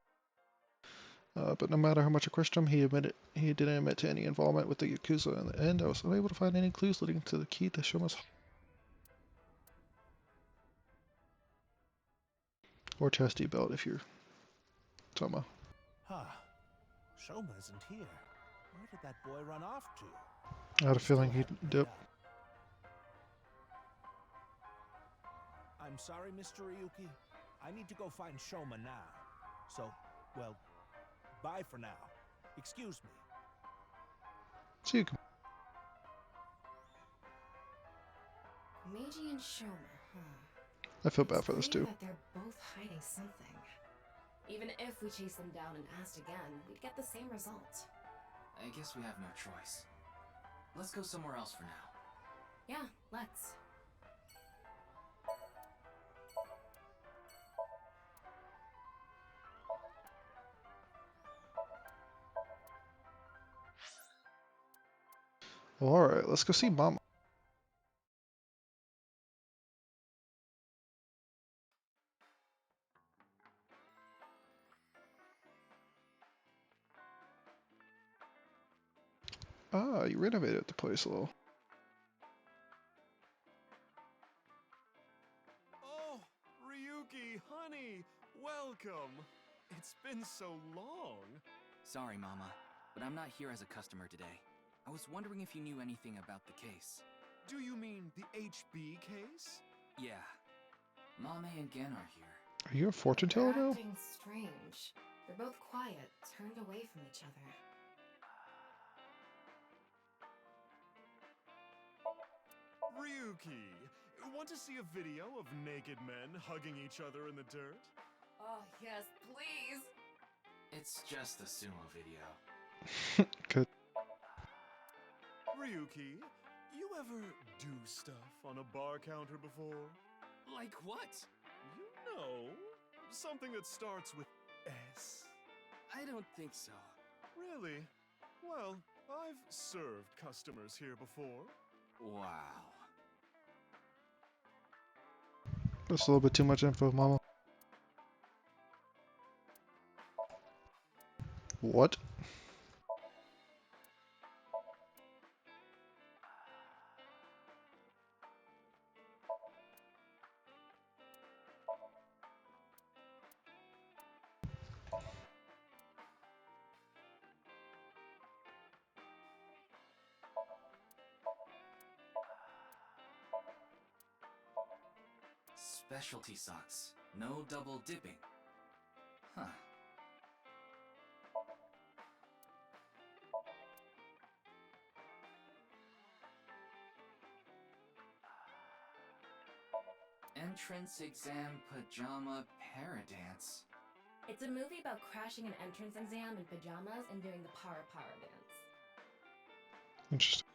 But no matter how much I questioned him, he didn't admit to any involvement with the Yakuza. In the end, I was unable to find any clues leading to the key to Shoma's or chastity belt, if you're talking about. Huh. Shoma isn't here. Where did that boy run off to? I had a feeling he'd dip. I'm sorry, Mr. Ryuki. I need to go find Shoma now. So, well, bye for now. Excuse me. See you. Meiji and Shoma, huh? I feel bad for this too. That they're both hiding something. Even if we chase them down and asked again, we'd get the same result. I guess we have no choice. Let's go somewhere else for now. Yeah, let's. Alright, let's go see Mama. Ah, you renovated the place a little. Oh, Ryuki, honey, welcome. It's been so long. Sorry, Mama, but I'm not here as a customer today. I was wondering if you knew anything about the case. Do you mean the HB case? Yeah. Mame and Gen are here. Are you a fortune teller They're now? acting strange. They're both quiet, turned away from each other. Ryuki, want to see a video of naked men hugging each other in the dirt? Oh, yes, please! It's just a sumo video. Good. Ryuki, you ever do stuff on a bar counter before? Like what? You know, something that starts with S. I don't think so. Really? Well, I've served customers here before. Wow. That's a little bit too much info, Mama. What? Specialty socks. No double dipping. Huh. Entrance exam pajama paradance. It's a movie about crashing an entrance exam in pajamas and doing the para dance. Interesting.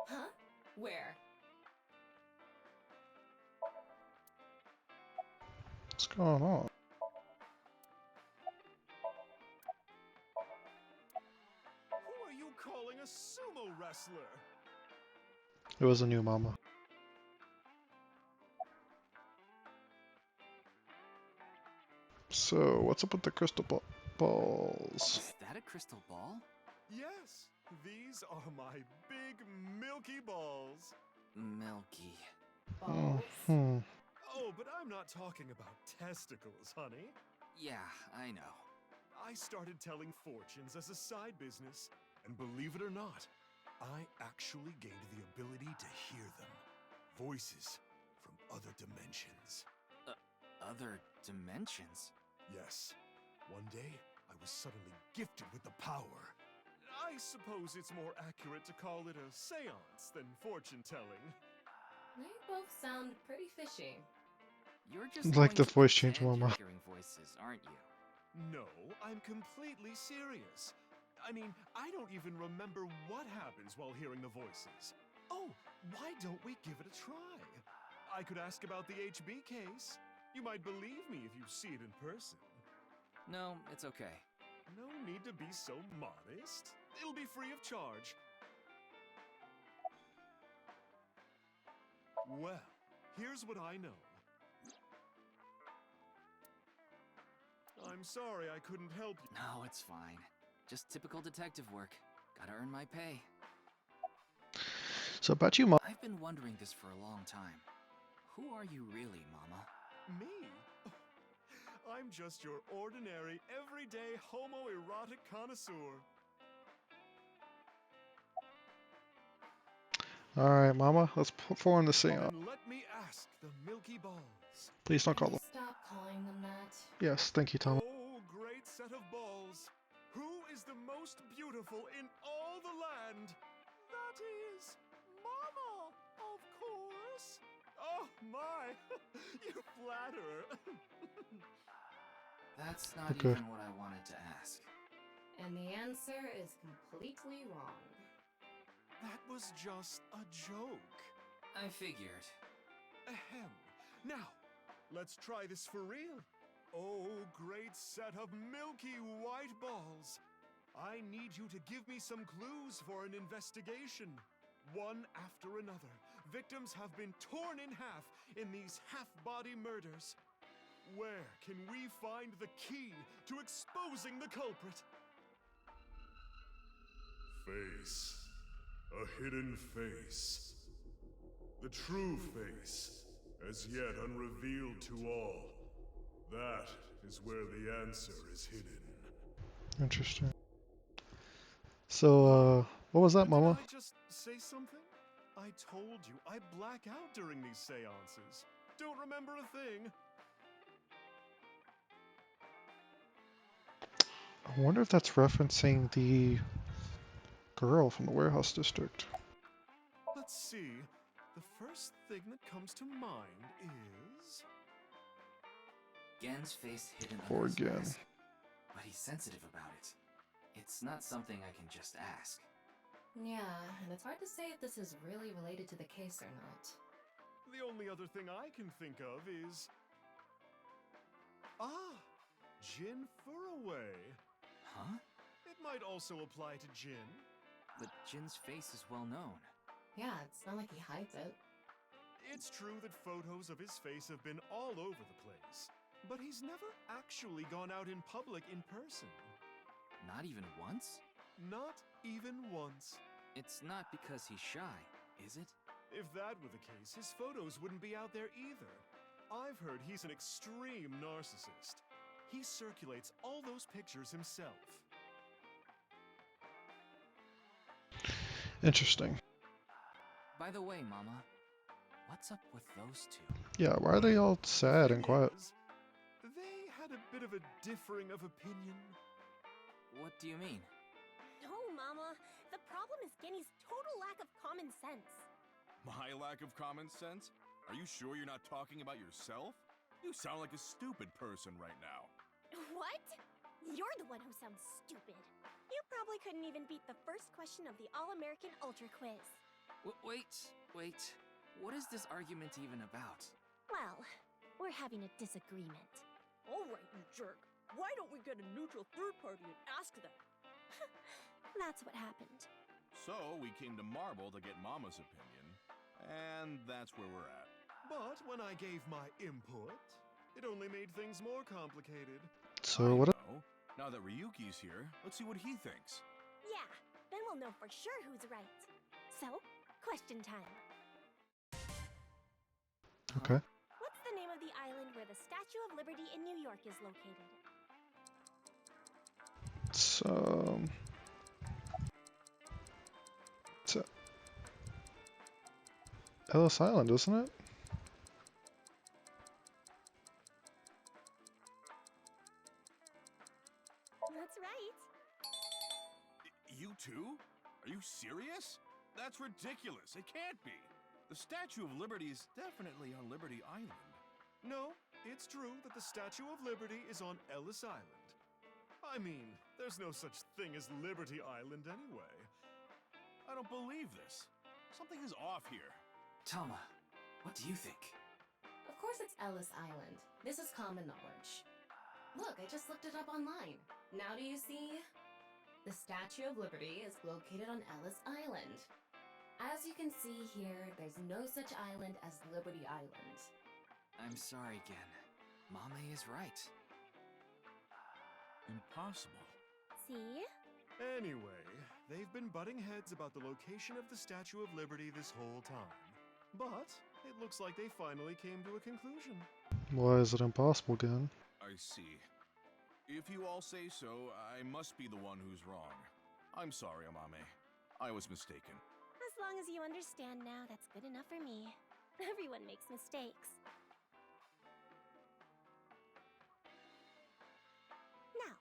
Huh? Where? What's going on? Who are you calling a sumo wrestler? It was a new Mama. So, what's up with the crystal balls? Is that a crystal ball? Yes, these are my big milky balls. Milky. Balls? Hmm. Oh, but I'm not talking about testicles, honey. Yeah, I know. I started telling fortunes as a side business, and believe it or not, I actually gained the ability to hear them. Voices from other dimensions. Other dimensions? Yes. One day, I was suddenly gifted with the power. I suppose it's more accurate to call it a seance than fortune-telling. They both sound pretty fishy. You're just Like going the to voice change, pretend Mama. you're hearing voices, aren't you? No, I'm completely serious. I mean, I don't even remember what happens while hearing the voices. Oh, why don't we give it a try? I could ask about the HB case. You might believe me if you see it in person. No, it's okay. No need to be so modest. It'll be free of charge. Well, here's what I know. I'm sorry I couldn't help you. No, it's fine. Just typical detective work. Gotta earn my pay. So about you, Mama. I've been wondering this for a long time. Who are you really, Mama? Me? I'm just your ordinary, everyday homoerotic connoisseur. Alright, Mama, let's perform the seance. Then let me ask the Milky Balls. Please don't call Can you them. stop calling them that? Yes, thank you, Tom. Oh, great set of balls. Who is the most beautiful in all the land? That is Mama, of course. Oh, my. You flatter. That's not Okay. even what I wanted to ask. And the answer is completely wrong. That was just a joke. I figured. Ahem. Now, let's try this for real. Oh, great set of milky white balls. I need you to give me some clues for an investigation. One after another. victims have been torn in half in these half-body murders. Where can we find the key to exposing the culprit? Face. A hidden face. The true face, as yet unrevealed to all. That is where the answer is hidden. Interesting. So, what was that, Mama? Did I just say something? I told you, I black out during these seances. Don't remember a thing. I wonder if that's referencing the girl from the warehouse district. Let's see. The first thing that comes to mind is... Gen's face hidden Or under his Gen. mask, but he's sensitive about it. It's not something I can just ask. Yeah, and it's hard to say if this is really related to the case or not. The only other thing I can think of is... Ah! Jin Furaway. Huh? It might also apply to Jin. But Jin's face is well known. Yeah, it's not like he hides it. It's true that photos of his face have been all over the place, but he's never actually gone out in public in person. Not even once? Not even once. It's not because he's shy, is it? If that were the case, his photos wouldn't be out there either. I've heard he's an extreme narcissist. He circulates all those pictures himself. Interesting. By the way, Mama, what's up with those two? Yeah, why are they all sad and quiet? They had a bit of a differing of opinion. What do you mean? No, Mama. The problem is Genny's total lack of common sense. My lack of common sense? Are you sure you're not talking about yourself? You sound like a stupid person right now. What? You're the one who sounds stupid. You probably couldn't even beat the first question of the All-American Ultra Quiz. Wait. What is this argument even about? Well, we're having a disagreement. All right, you jerk. Why don't we get a neutral third party and ask them? That's what happened. So, we came to Marble to get Mama's opinion, and that's where we're at. But when I gave my input, it only made things more complicated. So what? Now that Ryuki's here, let's see what he thinks. Yeah, then we'll know for sure who's right. So, question time. Okay. What's the name of the island where the Statue of Liberty in New York is located? It's Ellis Island, isn't it? That's right. You too? Are you serious? That's ridiculous. It can't be. The Statue of Liberty is definitely on Liberty Island. No, it's true that the Statue of Liberty is on Ellis Island. I mean, there's no such thing as Liberty Island anyway. I don't believe this. Something is off here. Tama, what do you think? Of course it's Ellis Island. This is common knowledge. Look, I just looked it up online. Now do you see? The Statue of Liberty is located on Ellis Island. As you can see here, there's no such island as Liberty Island. I'm sorry, Gen. Mame is right. Impossible. See? Anyway, they've been butting heads about the location of the Statue of Liberty this whole time. But it looks like they finally came to a conclusion. Why is it impossible again? I see. If you all say so, I must be the one who's wrong. I'm sorry, Amame. I was mistaken. As long as you understand now, that's good enough for me. Everyone makes mistakes. Now,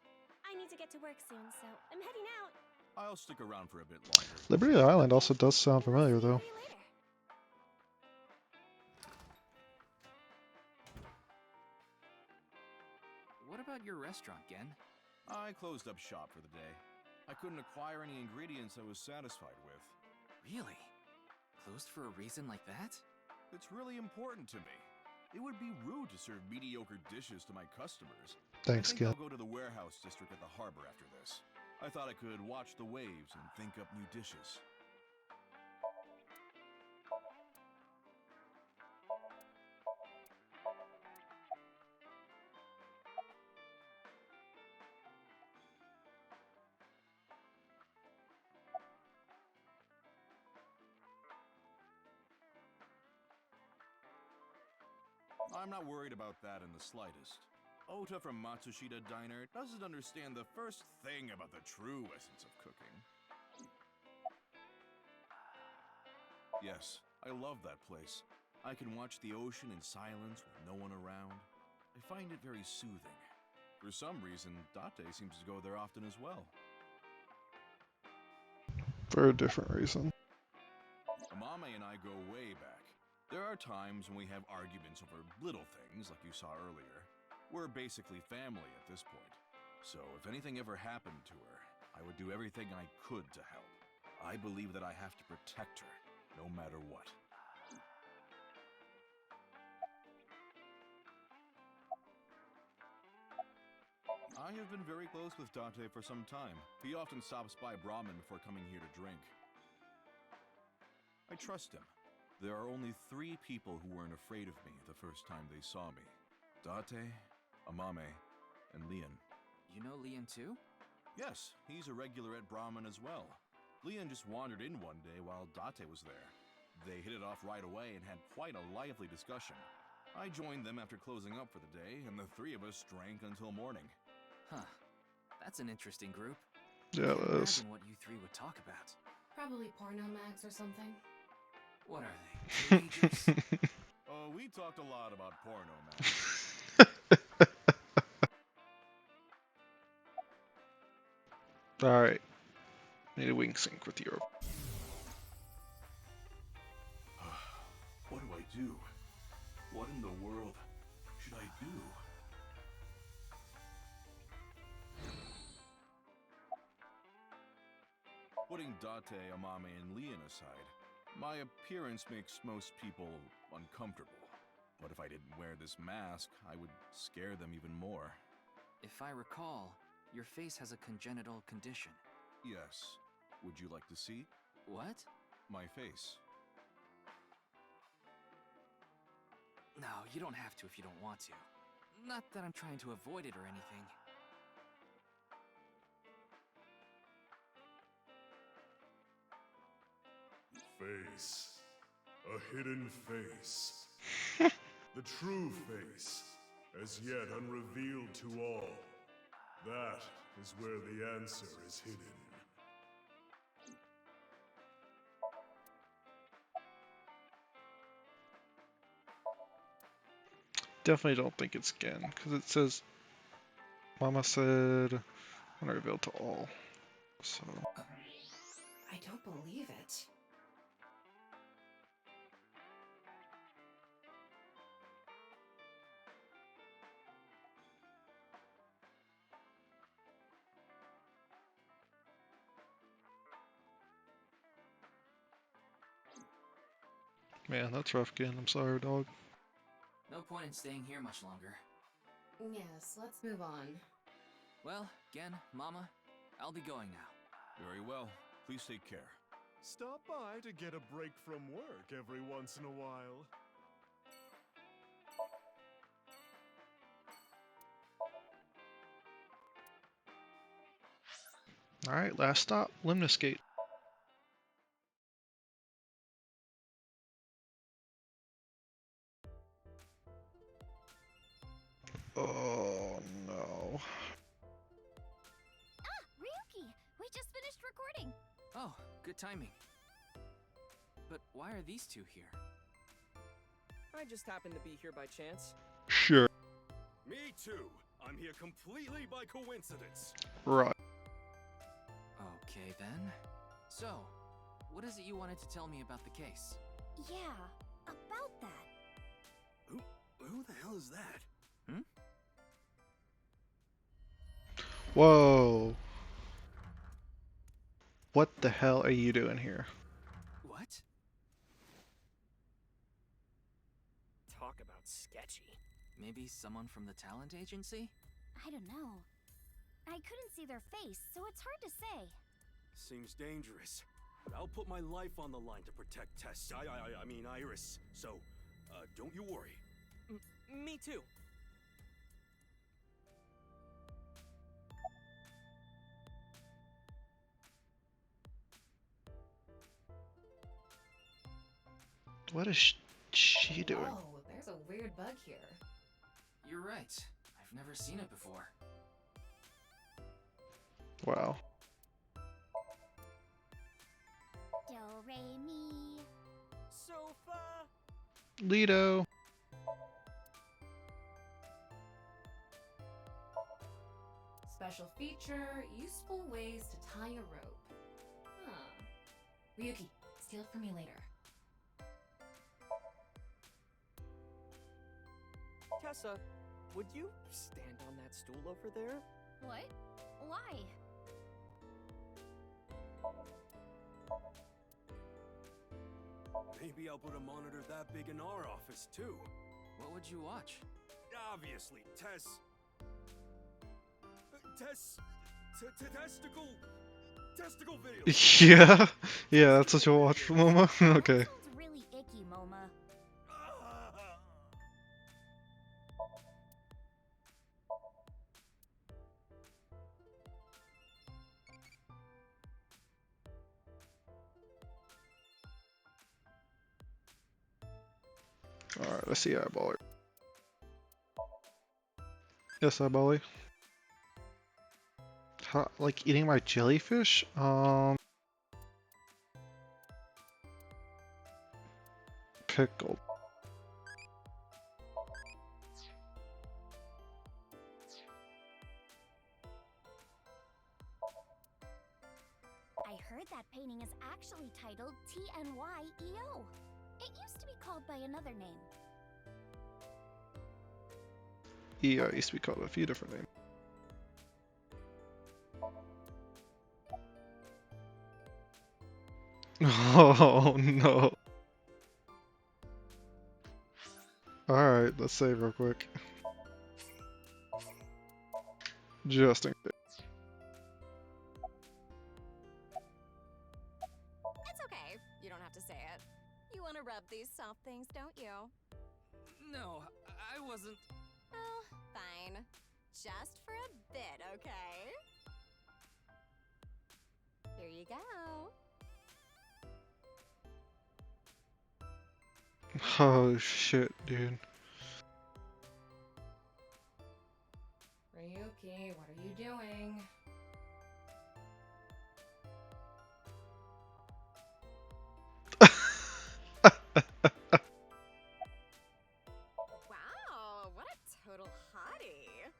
I need to get to work soon, so I'm heading out. I'll stick around for a bit longer. Liberty Island also does sound familiar, though. What about your restaurant, Gen? I closed up shop for the day. I couldn't acquire any ingredients I was satisfied with. Really? Closed for a reason like that? It's really important to me. It would be rude to serve mediocre dishes to my customers. Thanks, I think Gen. I'll go to the warehouse district at the harbor after this. I thought I could watch the waves and think up new dishes. I'm not worried about that in the slightest. Ota from Matsushita Diner doesn't understand the first thing about the true essence of cooking. Yes, I love that place. I can watch the ocean in silence with no one around. I find it very soothing. For some reason, Date seems to go there often as well. For a different reason. Amame and I go way back. There are times when we have arguments over little things, like you saw earlier. We're basically family at this point. So if anything ever happened to her, I would do everything I could to help. I believe that I have to protect her, no matter what. I have been very close with Date for some time. He often stops by Brahmin before coming here to drink. I trust him. There are only 3 people who weren't afraid of me the first time they saw me. Date, Amame, and Leon. You know Leon too? Yes, he's a regular at Brahmin as well. Leon just wandered in one day while Date was there. They hit it off right away and had quite a lively discussion. I joined them after closing up for the day, and the 3 of us drank until morning. Huh. That's an interesting group. Yeah, I can't it is. imagine what you 3 would talk about. Probably porno mags or something. What are they, teenagers? Oh, we talked a lot about porno, man. Alright. Need a wing sync with Europe. What do I do? What in the world should I do? Putting Date, Amame, and Leon aside, my appearance makes most people uncomfortable. But if I didn't wear this mask, I would scare them even more. If I recall, your face has a congenital condition. Yes. Would you like to see? What? My face. No, you don't have to if you don't want to. Not that I'm trying to avoid it or anything. Face. A hidden face. The true face, as yet unrevealed to all. That is where the answer is hidden. Definitely don't think it's Gen, because it says Mama said unrevealed to all. So I don't believe it. man, that's rough, Gen. I'm sorry, dog. No point in staying here much longer. Yes, let's move on. Well, Gen, Mama, I'll be going now. Very well. Please take care. Stop by to get a break from work every once in a while. Alright, last stop, Limnus Gate. Oh no. Ah, Ryuki! We just finished recording! Oh, good timing. But why are these 2 here? I just happened to be here by chance. Sure. Me too. I'm here completely by coincidence. Right. Okay then. So, what is it you wanted to tell me about the case? Yeah, about that. Who the hell is that? Whoa. What the hell are you doing here? What? Talk about sketchy. Maybe someone from the talent agency? I don't know. I couldn't see their face, so it's hard to say. Seems dangerous. But I'll put my life on the line to protect Tess. I mean Iris. So, don't you worry. Me too. What is she doing? Oh, there's a weird weird bug here. You're right. I've never seen it before. Wow. Do, re, mi. Sofa. Lido. Special feature, useful ways to tie a rope. Huh. Ryuki, steal it from me later. Tessa, would you stand on that stool over there? What? Why? Maybe I'll put a monitor that big in our office, too. What would you watch? Obviously, testicle videos. Yeah. Yeah, that's what you'll watch, Mama. Okay. That sounds really icky, Moma. Alright, let's see Eyeballer. Yes, Eyeballer. Like eating my jellyfish? Pickled. I heard that painting is actually titled TNYEO. It used to be called by another name. Yeah, it used to be called a few different names. Oh no. Alright, let's save real quick. Just in case. It's okay. You don't have to say it. You want to rub these soft things, don't you? No, I wasn't. Oh, fine. Just for a bit, okay? Here you go. Oh shit, dude. Ryuki, what are you doing? Wow, what a total hottie.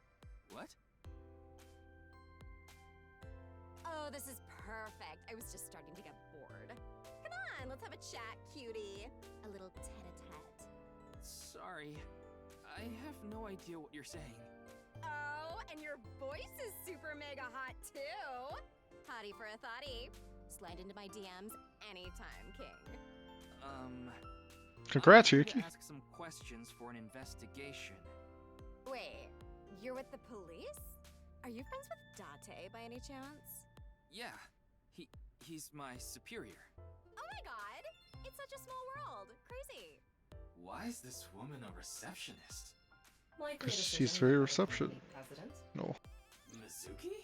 What? Oh, this is perfect. I was just starting to get bored. Come on, let's have a chat, cutie. A little tete-a-tete. Sorry. I have no idea what you're saying. Oh, and your voice is super mega hot, too. Hottie for a thottie. Slide into my DMs anytime, king. Congrats, I'm here Yuki. to ask some questions for an investigation. Wait, you're with the police? Are you friends with Date by any chance? Yeah, he's my superior. Oh my god! It's such a small world. Crazy. Why is this woman a receptionist? Likely a Because decision she's very made by the reception. company president. No. Mizuki?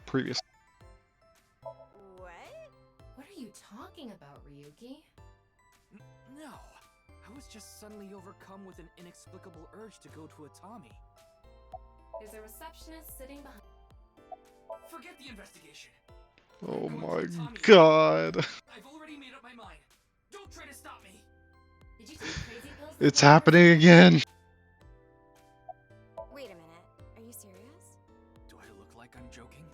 Previous. What? What are you talking about, Ryuki? No. I was just suddenly overcome with an inexplicable urge to go to Atami. There's a receptionist sitting behind. Forget the investigation. Oh I'm going my to Atami. god. I've already made up my mind. Don't try to stop me. Did you take crazy pills? It's happening again. Wait a minute. Are you serious? Do I look like I'm joking?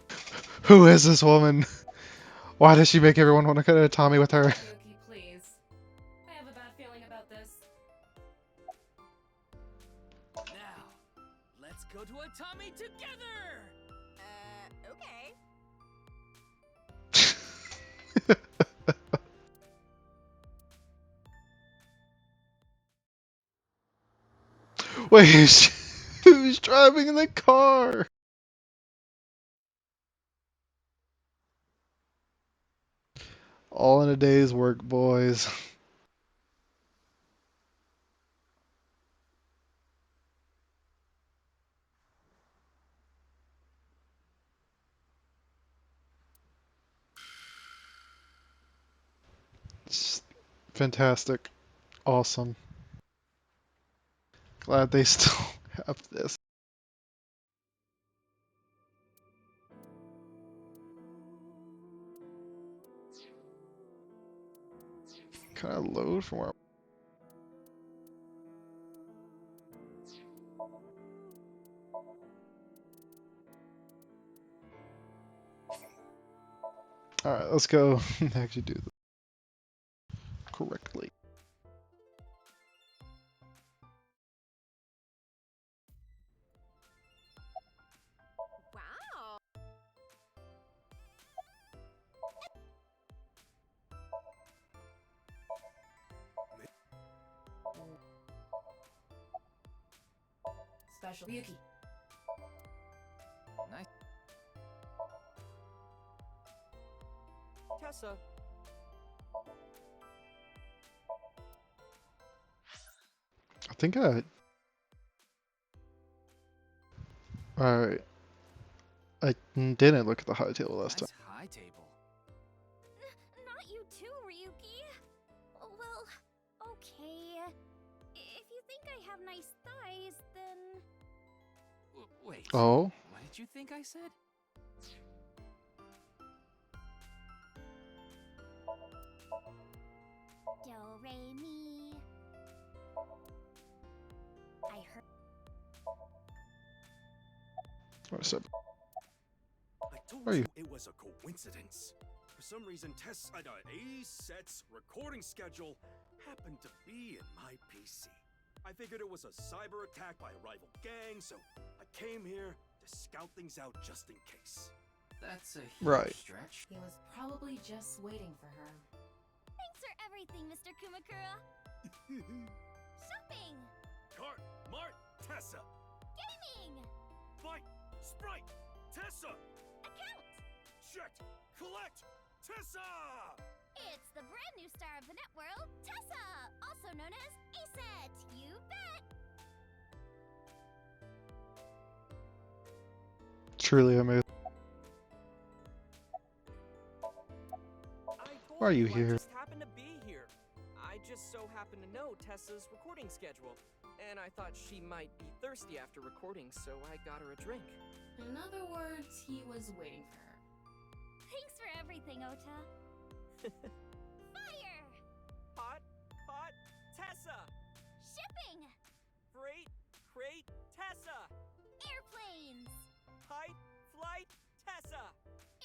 Who is this woman? Why does she make everyone want to go to Tommy with her? Ryuki, please. I have a bad feeling about this. Now, let's go to Atami together! Okay. Wait, who's driving in the car? All in a day's work, boys. It's fantastic. Awesome. Glad they still have this. Kind of load from where. Alright, let's go actually do this correctly. Wow. Special Yuki. Nice. Tessa. I think Alright. I didn't look at the high table last time. Nice high table. Not you too, Ryuki. Well, okay. If you think I have nice thighs, then... Wait. Oh? What did you think I said? Do, re, mi. I heard... What's up? I told Are you? you it was a coincidence. For some reason, ABIS recording schedule happened to be in my PC. I figured it was a cyber attack by a rival gang, so I came here to scout things out just in case. That's a huge Right. stretch. He was probably just waiting for her. Thanks for everything, Mr. Kumakura. Shopping! Cart, Mart, Tessa! Gaming! Fight, Sprite, Tessa! Account! Check, collect, Tessa! It's the brand new star of the networld, Tessa! Also known as ASET! You bet! Truly amazing. Why are you I here? just happened to be here. I just so happen to know Tessa's recording schedule, and I thought she might be thirsty after recording, so I got her a drink. In other words, he was waiting for her. Thanks for everything, Ota. Fire! Hot, Tessa! Shipping! Freight, crate, Tessa! Airplanes! Height, flight, Tessa!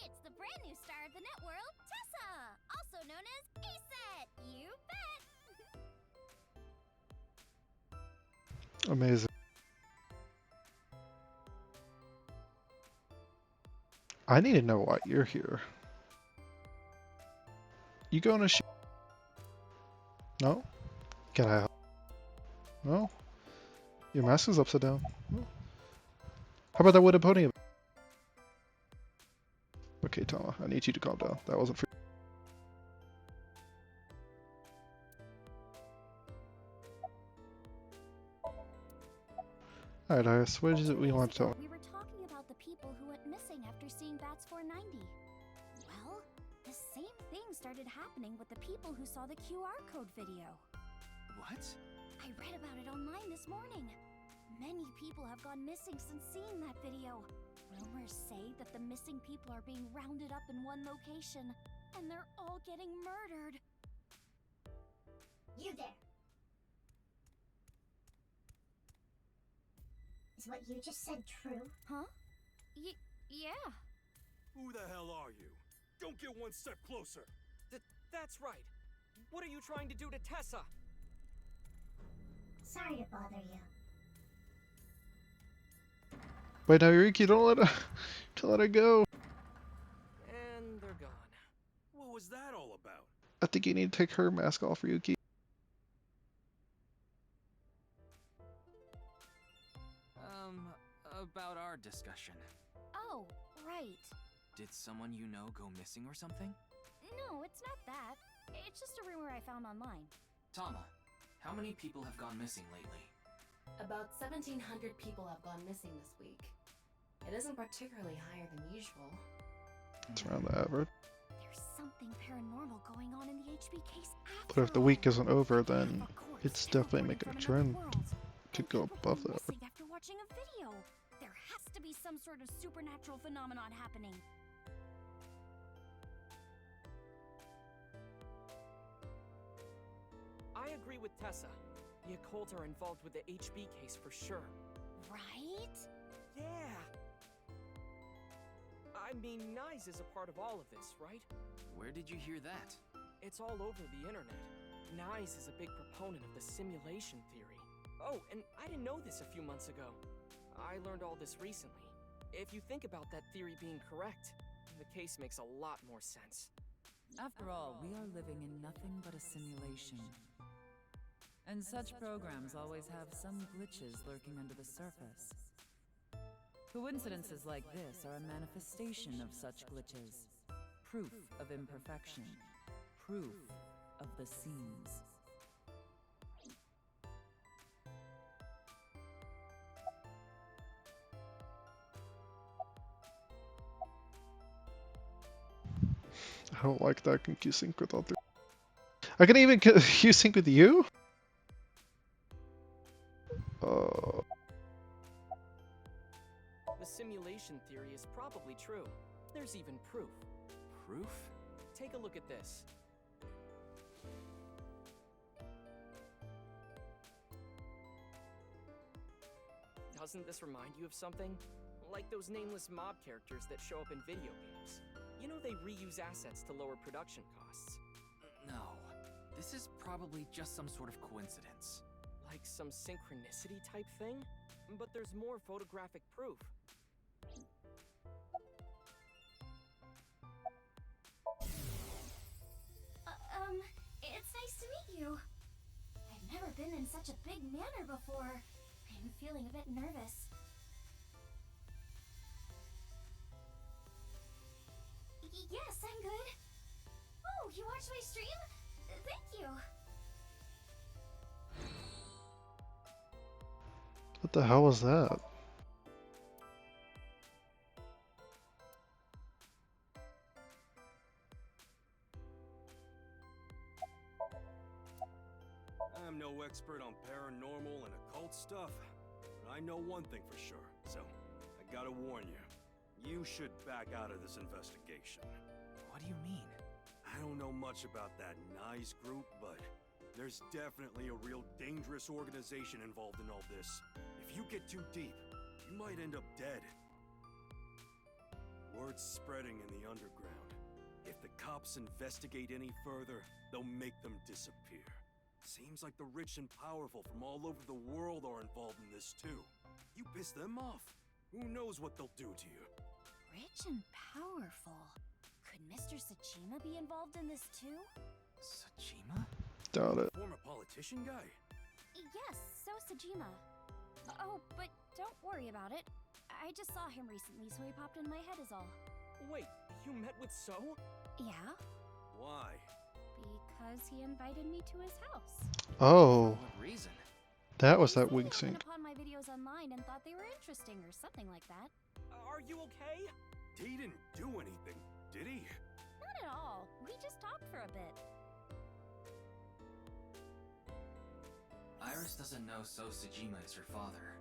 It's the brand new star of the networld, Tessa! Also known as ASET! You bet! Amazing. I need to know why you're here. You going to shoot? No? Can I help? No? Your mask is upside down. No. How about that wooden podium? Okay, Tama, I need you to calm down. That wasn't for Alright, Iris, what is it we want to tell me? We were talking about the people who went missing after seeing Bats 490. Well, the same thing started happening with the people who saw the QR code video. What? I read about it online this morning. Many people have gone missing since seeing that video. Rumors say that the missing people are being rounded up in one location, and they're all getting murdered. You there. Is what you just said true? Huh? Yeah. Who the hell are you? Don't get one step closer! That's right. What are you trying to do to Tessa? Sorry to bother you. Wait, now Yuriki, don't let her go. And they're gone. What was that all about? I think you need to take her mask off, Ryuki. About our discussion. Oh, right. Did someone you know go missing or something? No, it's not that. It's just a rumor I found online. Tama, how many people have gone missing lately? About 1,700 people have gone missing this week. It isn't particularly higher than usual. It's around the average. There's something paranormal going on in the HB case But if the week isn't over, then it's definitely making a trend to go above that. missing after watching a video. There has to be some sort of supernatural phenomenon happening. I agree with Tessa. The occult are involved with the HB case for sure. Right? Yeah. I mean, Nyes is a part of all of this, right? Where did you hear that? It's all over the internet. Nyes is a big proponent of the simulation theory. Oh, and I didn't know this a few months ago. I learned all this recently. If you think about that theory being correct, the case makes a lot more sense. After all, we are living in nothing but a simulation. And such programs always have some glitches lurking under the surface. Coincidences like this are a manifestation of such glitches. Proof of imperfection. Proof of the seams. I don't like that. Can Q-Sync with other. I can even Q-Sync with you? The simulation theory is probably true. There's even proof. Proof? Take a look at this. Doesn't this remind you of something? Like those nameless mob characters that show up in video games. You know they reuse assets to lower production costs. No. This is probably just some sort of coincidence. Like some synchronicity type thing? But there's more photographic proof. It's nice to meet you. I've never been in such a big manor before. I'm feeling a bit nervous. Yes, I'm good. Oh, you watched my stream? Thank you. What the hell was that? I'm no expert on paranormal and occult stuff, but I know one thing for sure, so I gotta warn you. You should back out of this investigation. What do you mean? I don't know much about that Nyes group, but there's definitely a real dangerous organization involved in all this. If you get too deep, you might end up dead. Word's spreading in the underground. If the cops investigate any further, they'll make them disappear. Seems like the rich and powerful from all over the world are involved in this too. You piss them off, who knows what they'll do to you? Rich and powerful. Could Mr. Sajima be involved in this too? Sajima? Doubt it. Former politician guy? Yes, so Sajima. Oh, but don't worry about it. I just saw him recently, so he popped in my head is all. Wait, you met with So? Yeah? Why? Because he invited me to his house. Oh. What reason? That was that He wing stumbled sync. upon my videos online and thought they were interesting or something like that. Are you okay? He didn't do anything, did he? Not at all. We just talked for a bit. Iris doesn't know So Sajima is her father.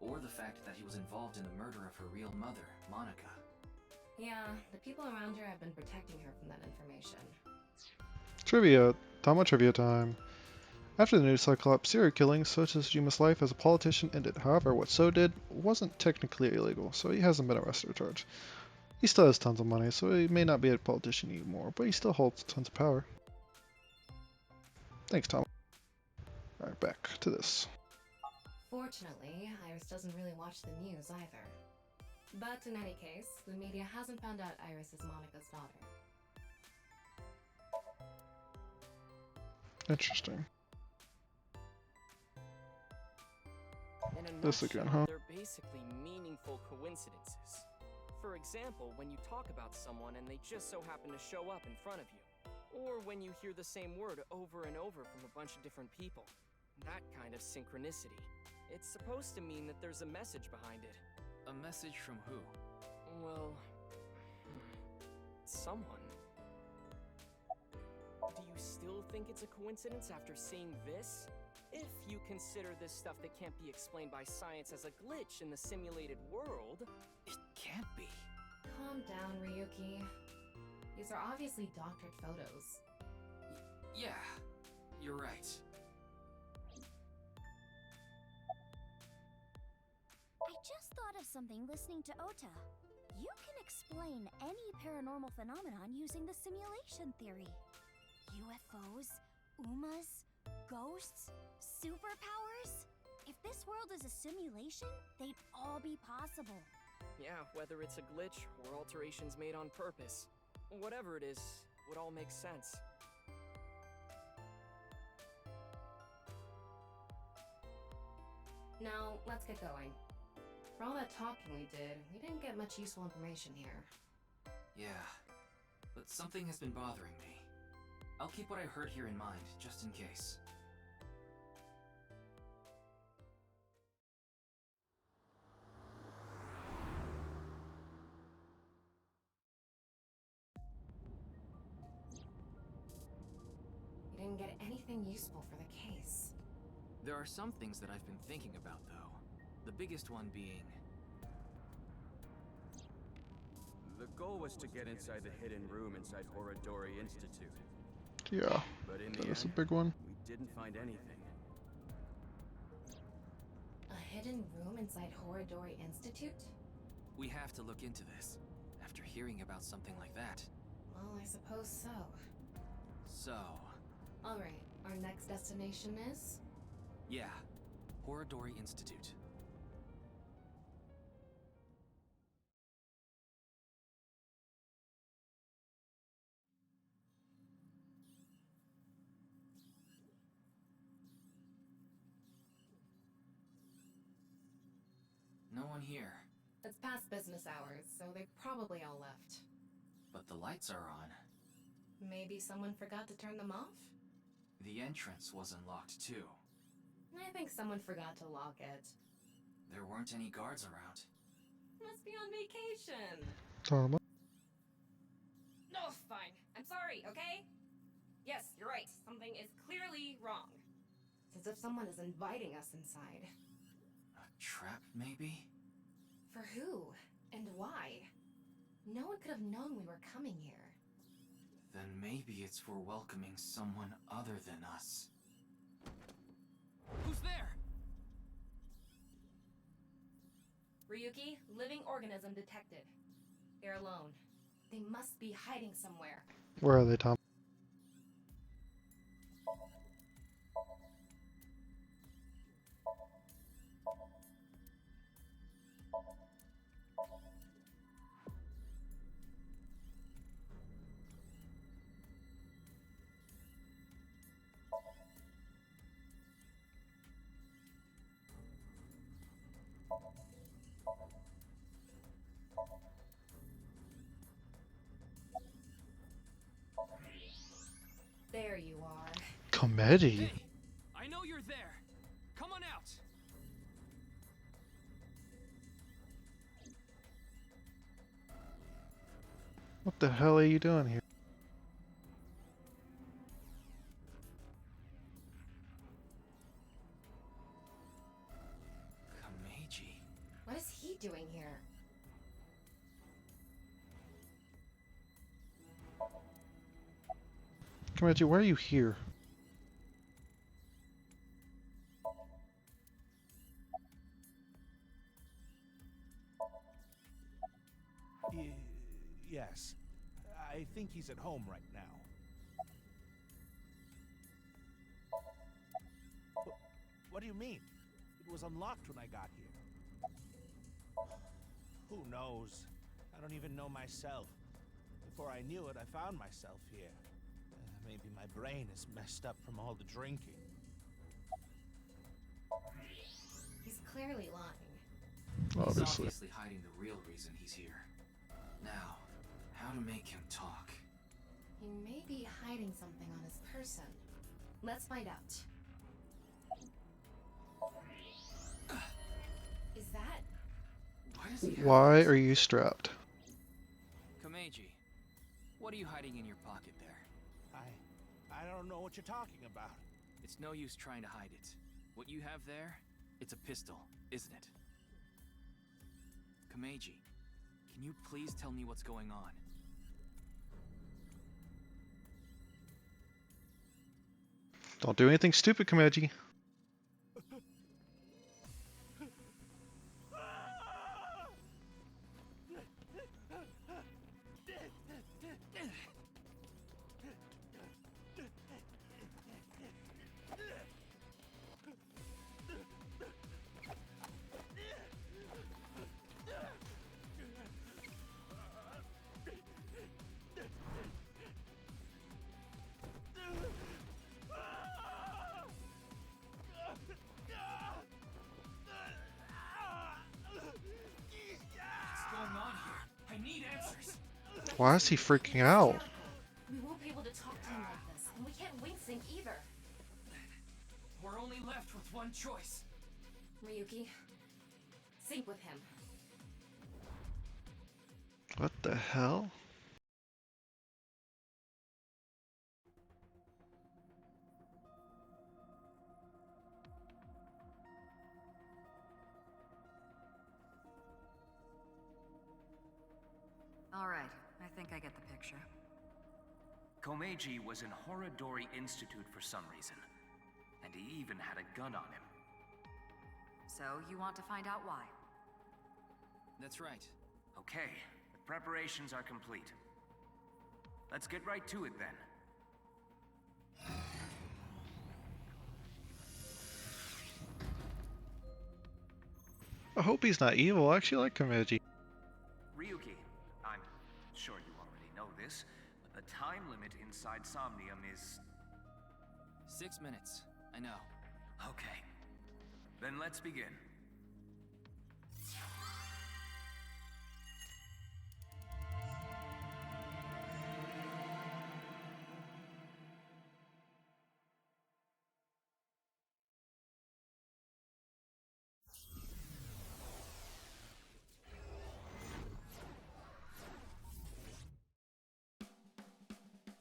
Or the fact that he was involved in the murder of her real mother, Monica. Yeah, the people around her have been protecting her from that information. Trivia. Tama trivia time. After the news Cyclops serial killing, So Tsujima's life as a politician ended. However, what So did wasn't technically illegal, so he hasn't been arrested or charged. He still has tons of money, so he may not be a politician anymore, but he still holds tons of power. Thanks, Tom. Alright, back to this. Fortunately, Iris doesn't really watch the news either. But in any case, the media hasn't found out Iris is Monica's daughter. Interesting. In a This again, nutshell, huh? they're basically meaningful coincidences. For example, when you talk about someone and they just so happen to show up in front of you. Or when you hear the same word over and over from a bunch of different people. That kind of synchronicity. It's supposed to mean that there's a message behind it. A message from who? Well... someone. think it's a coincidence after seeing this? If you consider this stuff that can't be explained by science as a glitch in the simulated world, it can't be. Calm down, Ryuki. These are obviously doctored photos. Yeah, you're right. I just thought of something listening to Ota. You can explain any paranormal phenomenon using the simulation theory. UFOs, UMAs, ghosts, superpowers. If this world is a simulation, they'd all be possible. Yeah, whether it's a glitch or alterations made on purpose. Whatever it is, would all make sense. Now, let's get going. For all that talking we didn't get much useful information here. Yeah, but something has been bothering me. I'll keep what I heard here in mind, just in case. We didn't get anything useful for the case. There are some things that I've been thinking about, though. The biggest one being... The goal was to get inside the hidden room inside Horodori Institute. Yeah, But in that the is a end, big one. we didn't find anything. A hidden room inside Horodori Institute? We have to look into this, after hearing about something like that. Well, I suppose so. So... Alright, our next destination is? Yeah, Horodori Institute. No one here. It's past business hours, so they probably all left. But the lights are on. Maybe someone forgot to turn them off? The entrance was unlocked too. I think someone forgot to lock it. There weren't any guards around. Must be on vacation. Tama. No, fine. I'm sorry, okay? Yes, you're right. Something is clearly wrong. It's as if someone is inviting us inside. A trap, maybe? For who? And why? No one could have known we were coming here. Then maybe it's for welcoming someone other than us. Who's there? Ryuki, living organism detected. They're alone. They must be hiding somewhere. Where are they, Tom? There you are. Comedy. Hey, I know you're there. Come on out. What the hell are you doing here? Kameji. What is he doing here? Komachi, why are you here? Yes. I think he's at home right now. What do you mean? It was unlocked when I got here. Who knows? I don't even know myself. Before I knew it, I found myself here. Maybe my brain is messed up from all the drinking. He's clearly lying. He's Obviously. obviously hiding the real reason he's here. Now, how to make him talk? He may be hiding something on his person. Let's find out. Is that... Why does he have Why this? are you strapped? Kameji, what are you hiding in your pocket there? I don't know what you're talking about. It's no use trying to hide it. What you have there, it's a pistol, isn't it? Komeiji, can you please tell me what's going on? Don't do anything stupid, Komeiji. Why is he freaking out? We won't be able to talk to him like this, and we can't wing sync either. We're only left with one choice. Ryuki, sync with him. What the hell? All right, I think I get the picture. Komeiji was in Horodori Institute for some reason, and he even had a gun on him. So, you want to find out why? That's right. Okay, the preparations are complete. Let's get right to it then. I hope he's not evil. I actually like Komeiji. Ryuki, I'm sure you already know this, but the time limit inside Somnium is... 6 minutes. I know. Okay. Then let's begin.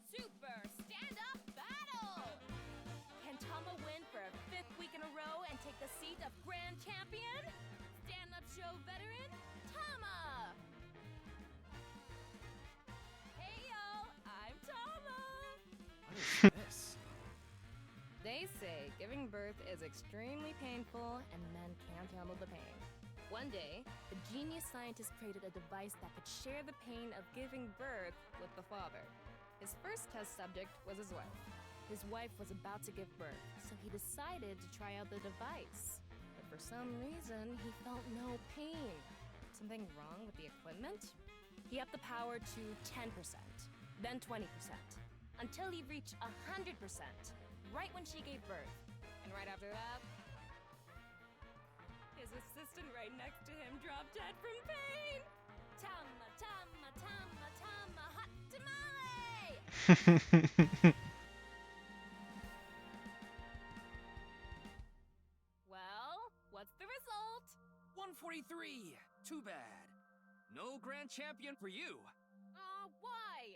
Super stand-up battle! Can Tama win for a 5th week in a row and take the seat of Grand Champion? Stand-up show veteran, Tama! Hey y'all, I'm Tama! What is this? They say giving birth is extremely painful and men can't handle the pain. One day, a genius scientist created a device that could share the pain of giving birth with the father. His first test subject was his wife. His wife was about to give birth, so he decided to try out the device. But for some reason, he felt no pain. Something wrong with the equipment? He upped the power to 10%, then 20%, until he reached 100%, right when she gave birth. And right after that, his assistant right next to him dropped dead from pain. Tama, Tama, Tama, Tama, hot tamale! Well, what's the result? 143! Too bad. No grand champion for you. Why?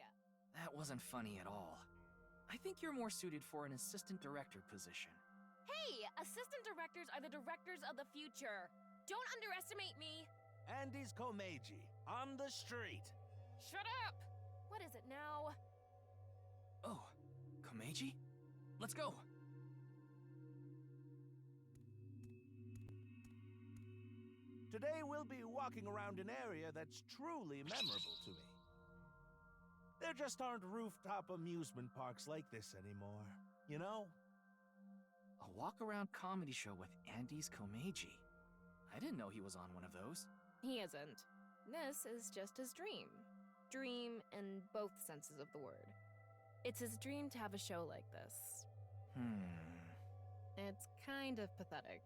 That wasn't funny at all. I think you're more suited for an assistant director position. Hey, assistant directors are the directors of the future. Don't underestimate me. And is Komeiji on the street. Shut up! What is it now? Oh, Komeiji? Let's go! Today we'll be walking around an area that's truly memorable to me. There just aren't rooftop amusement parks like this anymore, you know? A walk-around comedy show with Andy's Komeiji. I didn't know he was on one of those. He isn't. This is just his dream. Dream in both senses of the word. It's his dream to have a show like this. It's kind of pathetic.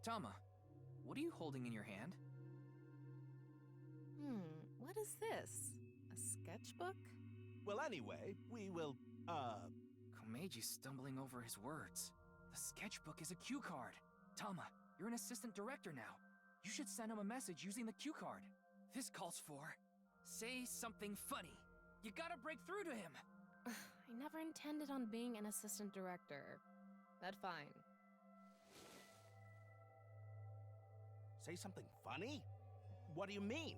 Tama, what are you holding in your hand? What is this? A sketchbook? Well, anyway, we will, Komeiji's stumbling over his words. The sketchbook is a cue card. Tama, you're an assistant director now. You should send him a message using the cue card. This calls for... say something funny. You gotta break through to him. I never intended on being an assistant director. But fine. Say something funny? What do you mean?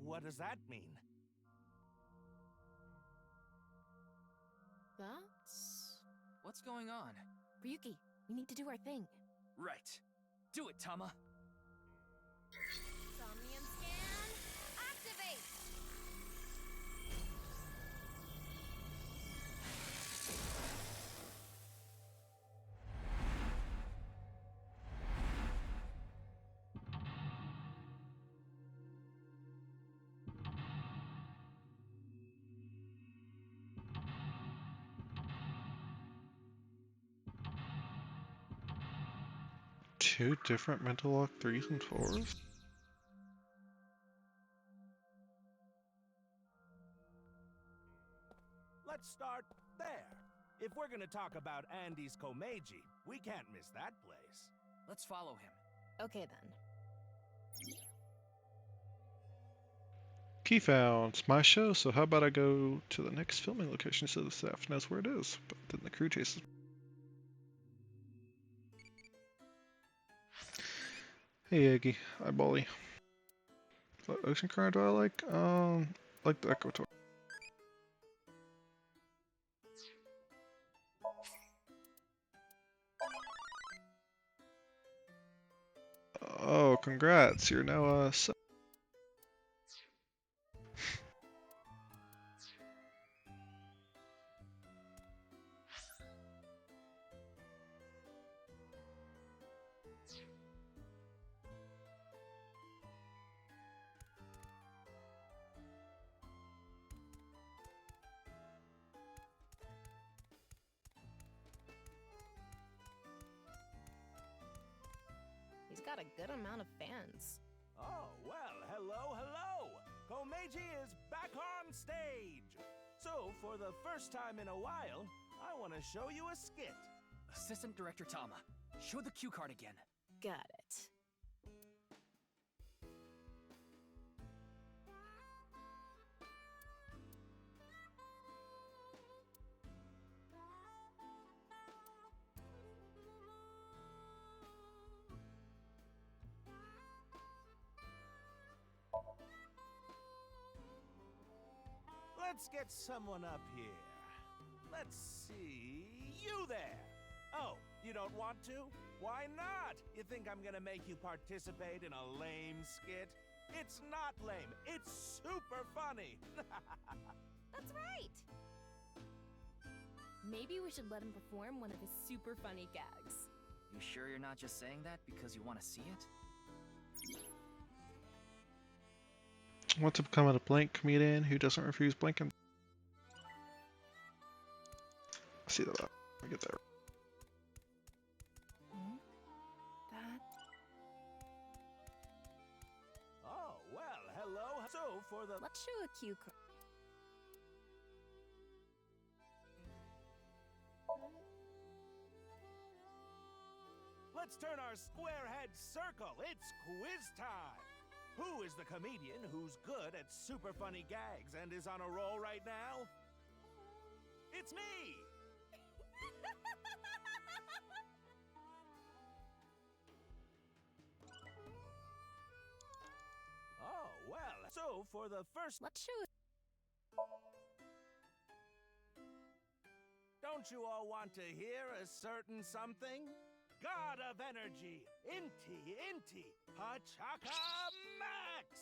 What does that mean? That's... What's going on? Ryuki, we need to do our thing. Right. Do it, Tama. Somnium scan, activate! Two different mental lock 3s and 4s? Let's start there. If we're gonna talk about Andy's Komeiji, we can't miss that place. Let's follow him. Okay then. Key found. It's my show, so how about I go to the next filming location so the staff knows where it is, but then the crew chases. Hey Eggy, hi Bolly. What ocean current do I like? Like the Echo Tour. Oh, congrats! You're now He's got a good amount of fans. Oh, well, hello, hello! Komeiji is back on stage! So, for the first time in a while, I want to show you a skit. Assistant Director Tama, show the cue card again. Got it. Let's get someone up here. Let's see. You there! Oh, you don't want to? Why not? You think I'm gonna make you participate in a lame skit? It's not lame. It's super funny. That's right! Maybe we should let him perform one of his super funny gags. You sure you're not just saying that because you want to see it? want to become a blank comedian who doesn't refuse blanking. See that? Let me get there. That... Oh, well, hello. So, for the... Let's show a cue card. Let's turn our square head circle. It's quiz time. Who is the comedian who's good at super funny gags and is on a roll right now? It's me! Oh, well, so for the first... Let's show... Don't you all want to hear a certain something? God of energy, Inti, Hachaka Max!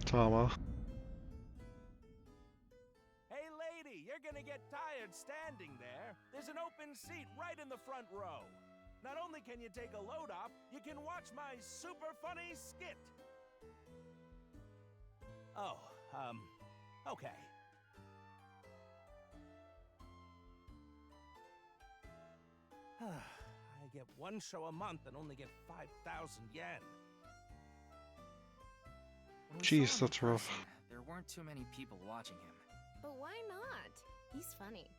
Tama. Hey lady, you're gonna get tired standing there. There's an open seat right in the front row. Not only can you take a load off, you can watch my super funny skit. Oh, okay. I get one show a month and only get 5,000 yen. When we Jeez, saw him in that's rough. person, there weren't too many people watching him. But why not? He's funny.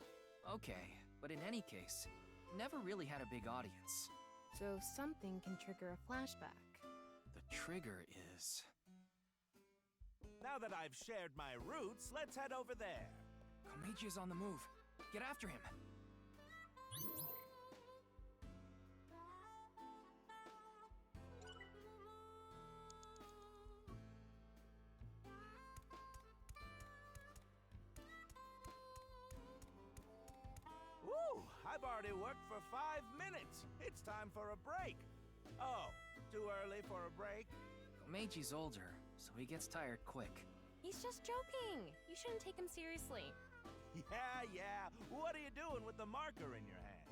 Okay, but in any case, never really had a big audience. So something can trigger a flashback. The trigger is... Now that I've shared my roots, let's head over there. Komeiji is on the move. Get after him. Woo! I've already worked for 5 minutes. It's time for a break. Oh, too early for a break? Komeiji's older, so he gets tired quick. He's just joking. You shouldn't take him seriously. Yeah. What are you doing with the marker in your hand?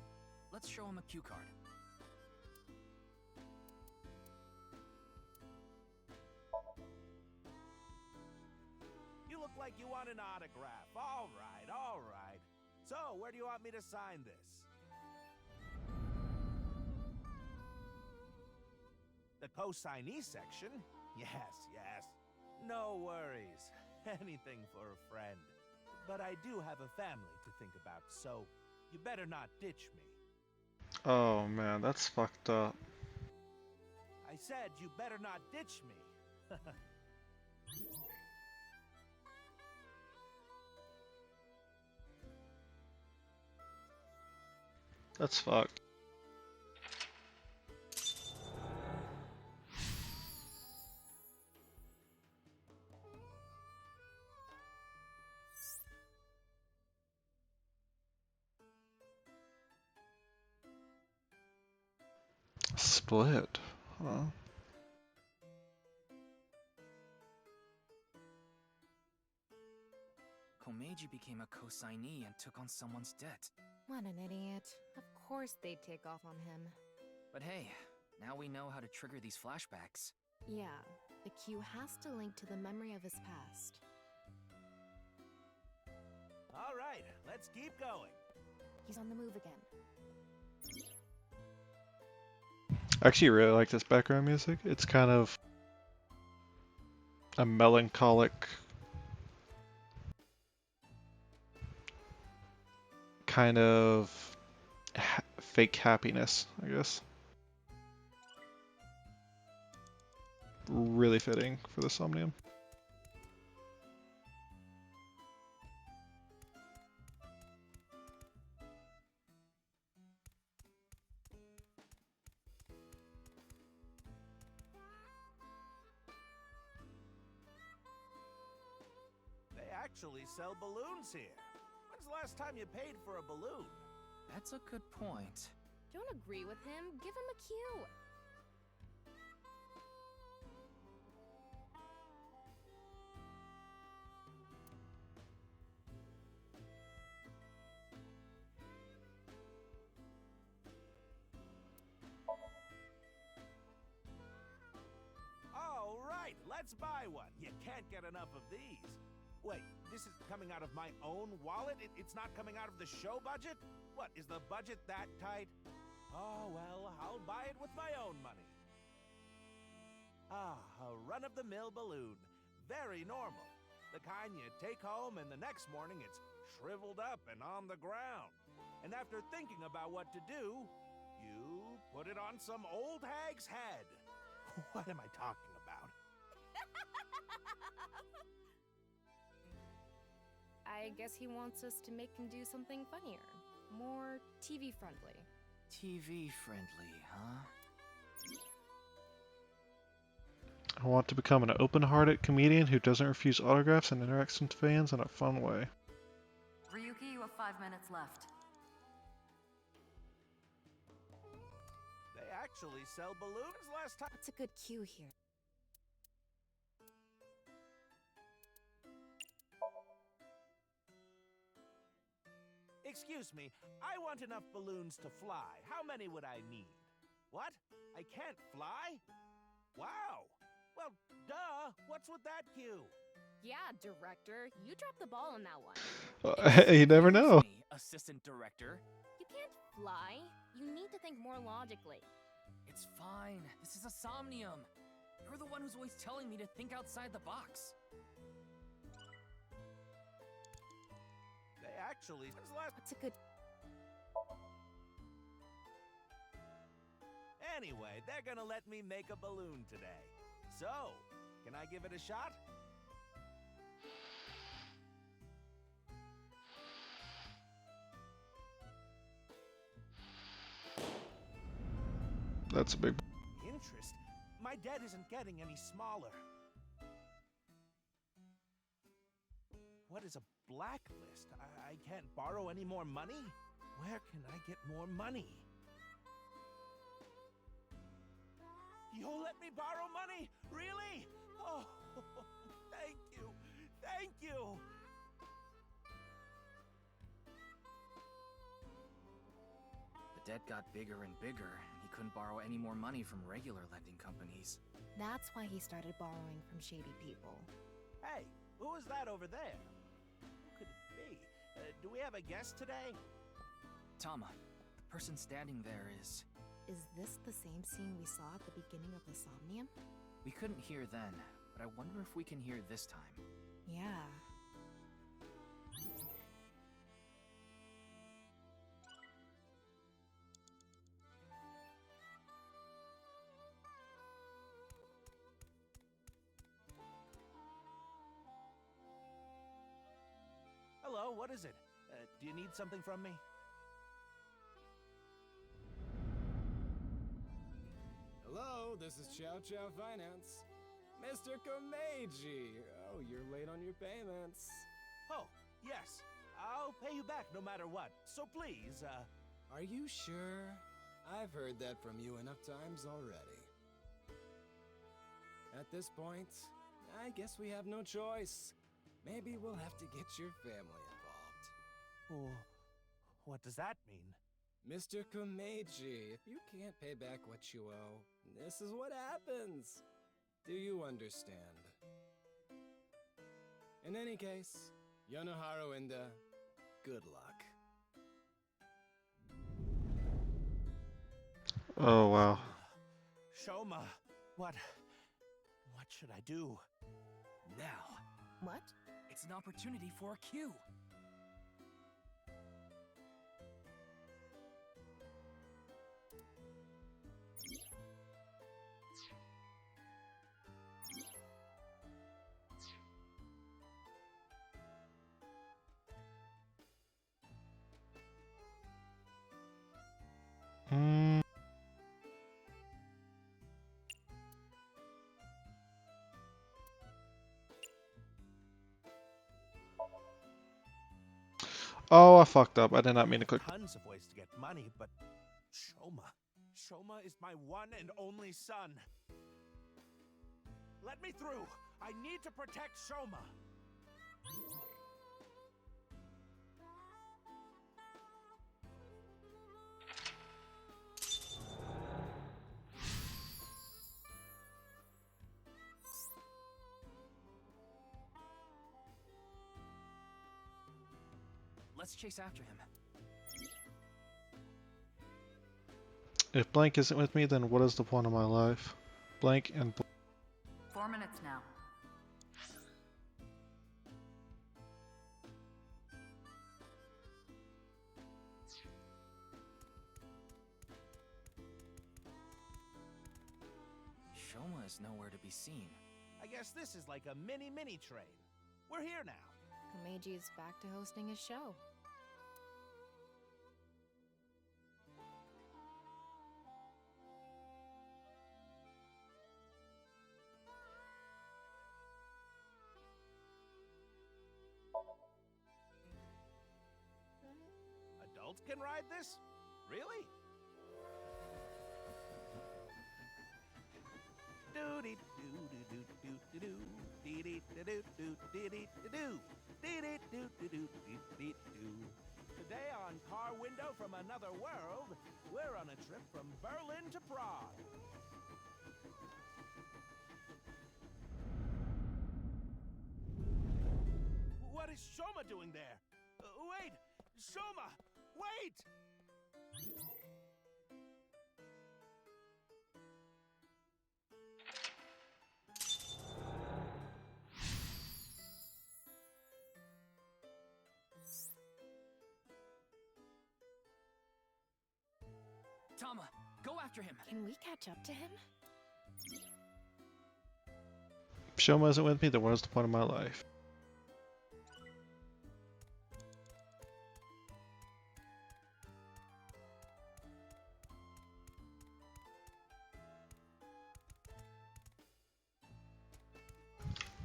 Let's show him a cue card. You look like you want an autograph. All right. So, where do you want me to sign this? The co-signee section? Yes. No worries. Anything for a friend. But I do have a family to think about, so you better not ditch me. Oh man, that's fucked up. I said you better not ditch me. That's fucked. Split, huh? Komeiji became a co-signee and took on someone's debt. What an idiot. Of course they'd take off on him. But hey, now we know how to trigger these flashbacks. Yeah, the cue has to link to the memory of his past. All right, let's keep going. He's on the move again. I actually really like this background music. It's kind of a melancholic kind of fake happiness, I guess. Really fitting for the Somnium. They actually sell balloons here. When's the last time you paid for a balloon? That's a good point. Don't agree with him. Give him a cue. All right, let's buy one. You can't get enough of these. Wait, this is coming out of my own wallet? It's not coming out of the show budget? What, is the budget that tight? Oh, well, I'll buy it with my own money. Ah, a run-of-the-mill balloon. Very normal. The kind you take home and the next morning it's shriveled up and on the ground. And after thinking about what to do, you put it on some old hag's head. What am I talking about? I guess he wants us to make him do something funnier. More TV-friendly. TV-friendly, huh? I want to become an open-hearted comedian who doesn't refuse autographs and interacts with fans in a fun way. Ryuki, you have 5 minutes left. They actually sell balloons last time. That's a good cue here. Excuse me, I want enough balloons to fly. How many would I need? What? I can't fly? Wow! Well, duh! What's with that cue? Yeah, director, you dropped the ball on that one. You never know. Me, assistant director. You can't fly. You need to think more logically. It's fine. This is a Somnium. You're the one who's always telling me to think outside the box. actually, when's the last... What's a good... Anyway, they're gonna let me make a balloon today. So, can I give it a shot? That's a big... Interest? My debt isn't getting any smaller. What is a blacklist? I can't borrow any more money? Where can I get more money? You'll let me borrow money? Really? Oh, thank you. Thank you. The debt got bigger and bigger, and he couldn't borrow any more money from regular lending companies. That's why he started borrowing from shady people. Hey, who is that over there? Who could it be? Do we have a guest today? Tama, the person standing there is... Is this the same scene we saw at the beginning of the Somnium? We couldn't hear then, but I wonder if we can hear this time. Yeah. Hello, what is it? Do you need something from me? Hello, this is Chow Chow Finance. Mr. Komeiji! Oh, you're late on your payments. Oh, yes. I'll pay you back no matter what. So please, Are you sure? I've heard that from you enough times already. At this point, I guess we have no choice. Maybe we'll have to get your family involved. Oh, what does that mean? Mr. Komeiji, if you can't pay back what you owe, this is what happens. Do you understand? In any case, Yonoharu and, good luck. Oh, wow. Shoma, what should I do? Now. What? It's an opportunity for a cue. Hmm. Oh, I fucked up. I did not mean to click. Tons of ways to get money, but Shoma is my one and only son. Let me through. I need to protect Shoma. Let's chase after him. If Blank isn't with me, then what is the point of my life? Blank and 4 minutes now. Shoma is nowhere to be seen. I guess this is like a mini train. We're here now. Komeiji's back to hosting his show. Adults can ride this? Really? Today on Car Window from Another World, we're on a trip from Berlin to Prague. What is Shoma doing there? Wait! Shoma! Wait! Tama, go after him. Can we catch up to him? If Shoma isn't with me, then what is the point of my life?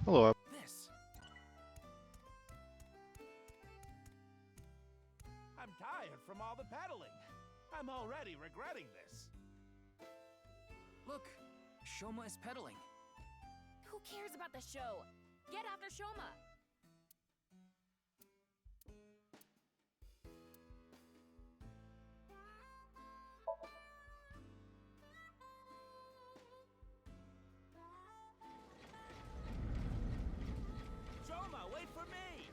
Hello. This. I'm tired from all the pedaling. I'm already regretting this. Look, Shoma is pedaling. Who cares about the show? Get after Shoma! Shoma, wait for me!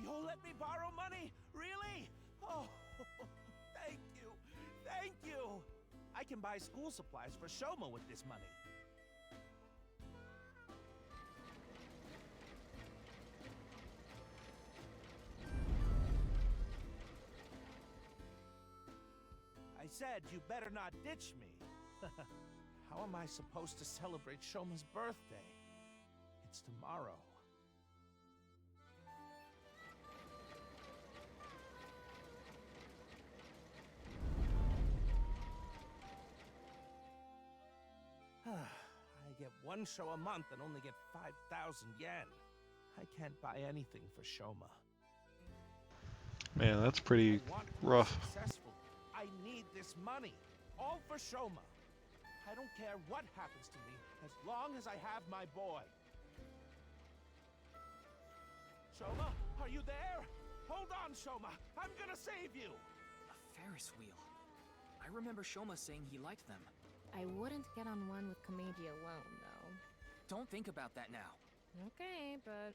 You'll let me borrow money? Really? Oh, thank you. Thank you. I can buy school supplies for Shoma with this money. I said you better not ditch me. How am I supposed to celebrate Shoma's birthday? It's tomorrow. I get one show a month and only get 5,000 yen. I can't buy anything for Shoma. Man, that's pretty rough. Successful. I need this money. All for Shoma. I don't care what happens to me as long as I have my boy. Shoma, are you there? Hold on, Shoma. I'm gonna save you. A Ferris wheel. I remember Shoma saying he liked them. I wouldn't get on one with Komeiji alone, though. Don't think about that now. Okay, but...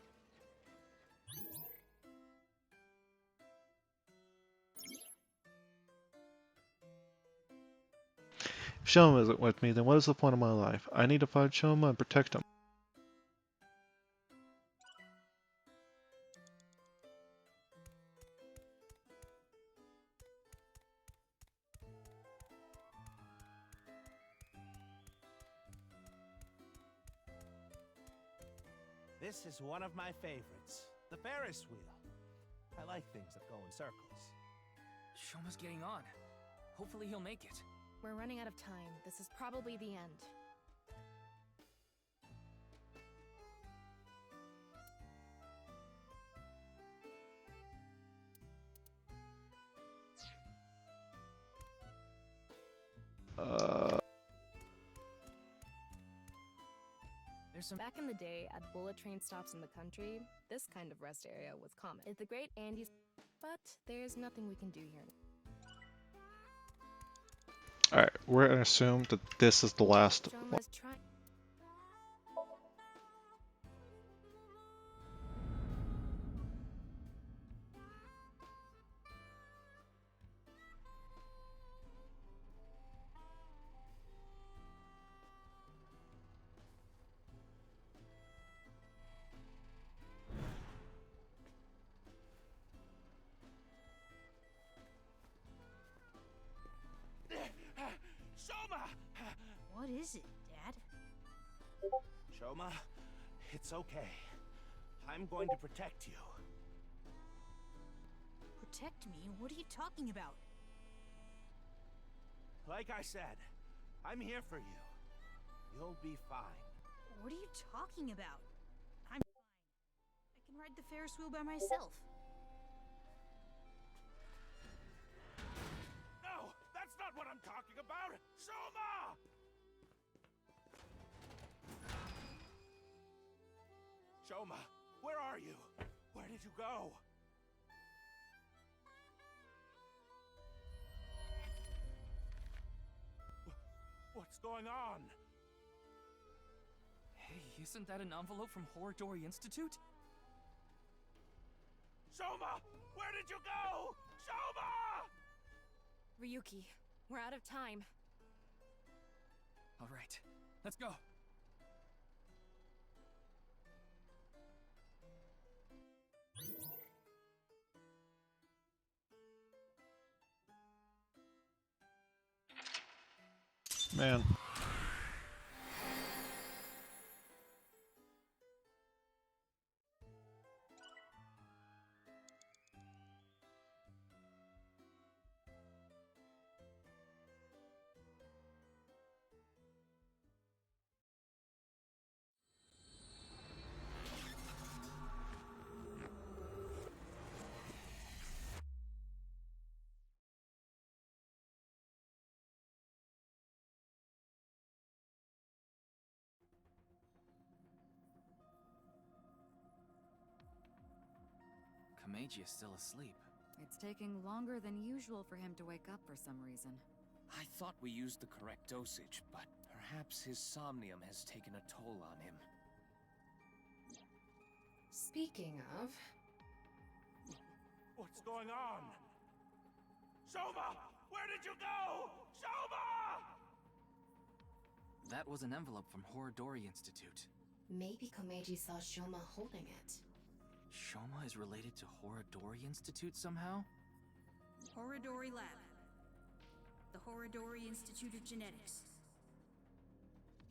If Shoma isn't with me, then what is the point of my life? I need to find Shoma and protect him. This is one of my favorites. The Ferris wheel. I like things that go in circles. Shoma's getting on. Hopefully he'll make it. We're running out of time. This is probably the end. There's some... Back in the day, at bullet train stops in the country, this kind of rest area was common. It's the Great Andes, but there's nothing we can do here. Alright, we're gonna assume that this is the last one. Shoma's trying. Shoma! What is it, Dad? Shoma, it's okay. I'm going to protect you. Protect me? What are you talking about? Like I said, I'm here for you. You'll be fine. What are you talking about? I'm fine. I can ride the Ferris wheel by myself. No, that's not what I'm talking about! Shoma! Shoma, where are you? Where did you go? What's going on? Hey, isn't that an envelope from Horodori Institute? Shoma! Where did you go? Shoma! Ryuki, we're out of time. All right, let's go. Man. Komeiji is still asleep. It's taking longer than usual for him to wake up for some reason. I thought we used the correct dosage, but perhaps his somnium has taken a toll on him. Speaking of... What's going on? Shoma! Where did you go? Shoma! That was an envelope from Horodori Institute. Maybe Komeiji saw Shoma holding it. Shoma is related to Horodori Institute somehow? Horodori Lab. The Horodori Institute of Genetics.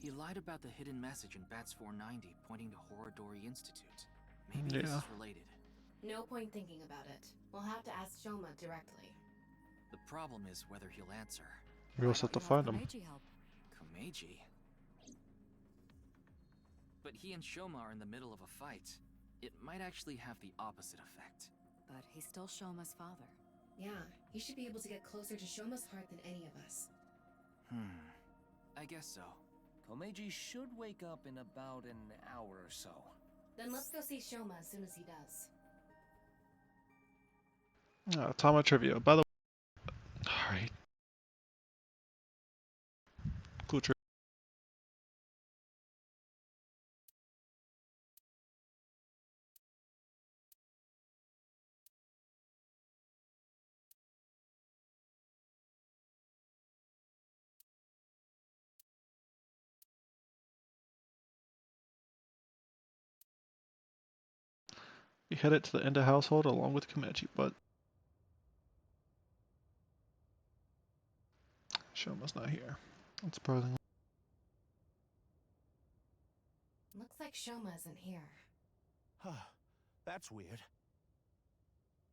He lied about the hidden message in Bats 490 pointing to Horodori Institute. Maybe this is related. No point thinking about it. We'll have to ask Shoma directly. The problem is whether he'll answer. We also have to find him. Komeiji help. Komeiji? But he and Shoma are in the middle of a fight. It might actually have the opposite effect. But he's still Shoma's father. Yeah, he should be able to get closer to Shoma's heart than any of us. I guess so. Komeiji should wake up in about an hour or so. Then let's go see Shoma as soon as he does. Tama trivia. By the way, alright. Cool trivia. We headed to the Enda household along with Komeiji, but Shoma's not here. Unsurprisingly. Looks like Shoma isn't here. Huh. That's weird.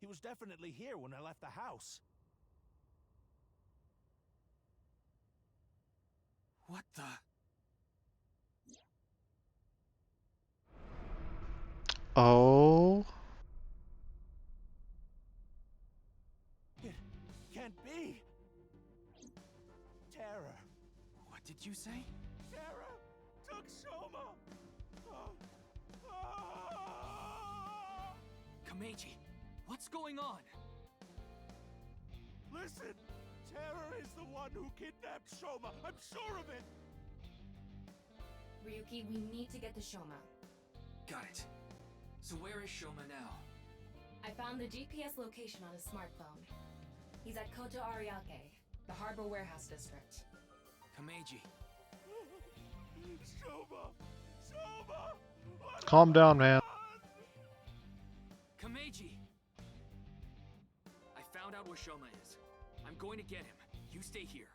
He was definitely here when I left the house. What the? Oh. It can't be. Terror. What did you say? Terror took Shoma. Komeiji, what's going on? Listen, Terror is the one who kidnapped Shoma. I'm sure of it. Ryuki, we need to get to Shoma. Got it. So where is Shoma now? I found the GPS location on his smartphone. He's at Koto Ariake, the harbor warehouse district. Komeiji. Shoma! Shoma! Calm down, man. Komeiji! I found out where Shoma is. I'm going to get him. You stay here.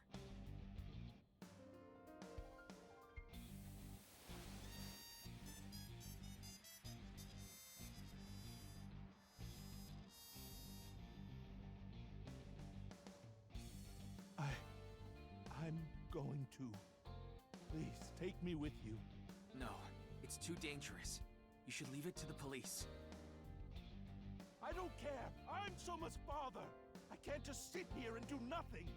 I'm going to. Please, take me with you. No, it's too dangerous. You should leave it to the police. I don't care. I'm Shoma's father. I can't just sit here and do nothing.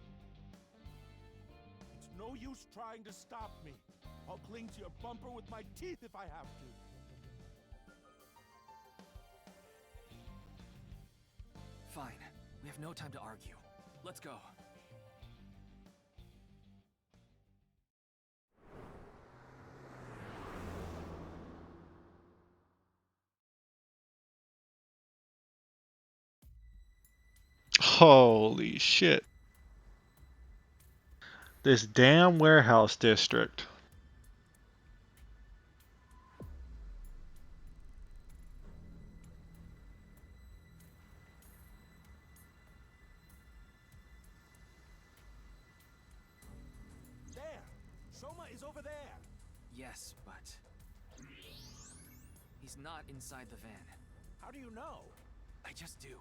It's no use trying to stop me. I'll cling to your bumper with my teeth if I have to. Fine. We have no time to argue. Let's go. Holy shit. This damn warehouse district. There! is over there. Yes, but... he's not inside the van. How do you know? I just do.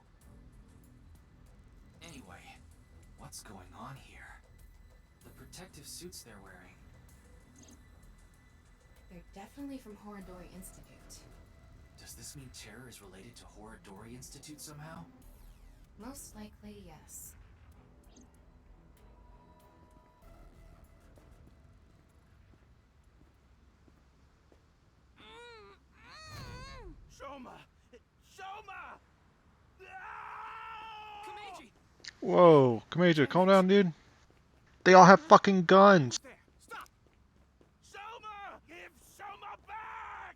Anyway, what's going on here? The protective suits they're wearing. They're definitely from Horadori Institute. Does this mean terror is related to Horadori Institute somehow? Most likely, yes. Shoma! Shoma! Komeiji! Whoa, Kamaja, calm down, dude. They all have fucking guns. Stop! Shoma! Give Shoma back!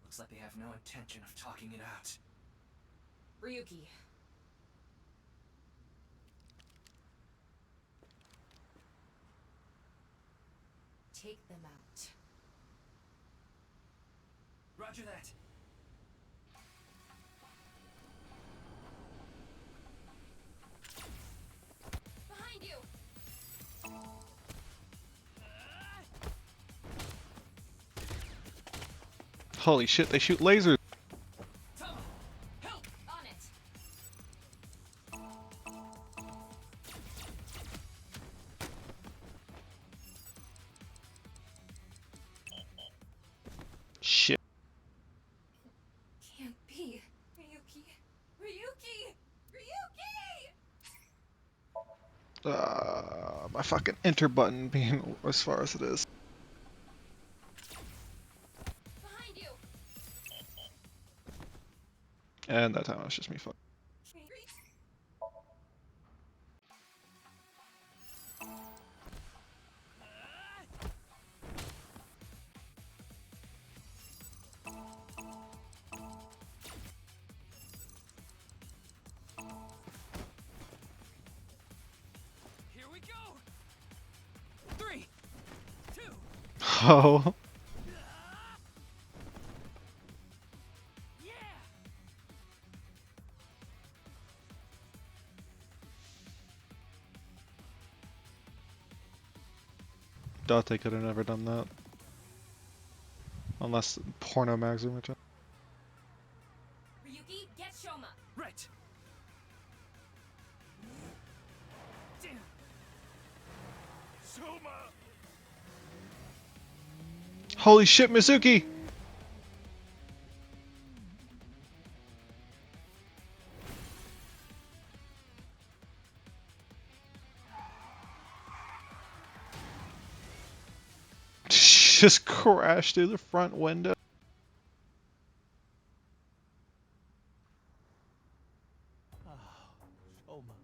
Looks like they have no intention of talking it out. Ryuki. Take them out. Roger that. Behind you! Holy shit, they shoot lasers. Help! On it! Shit. Can't be. Ryuki. Ryuki! Ryuki! My fucking enter button being as far as it is. Behind you! And that time it was just me fucking. Here we go! 3, 2, Oh. yeah! Date could have never done that. Unless porno mags are mentioned. Ryuki, get Shoma! Right! Damn! Shoma! Holy shit, Mizuki! Just crashed through the front window. Shoma.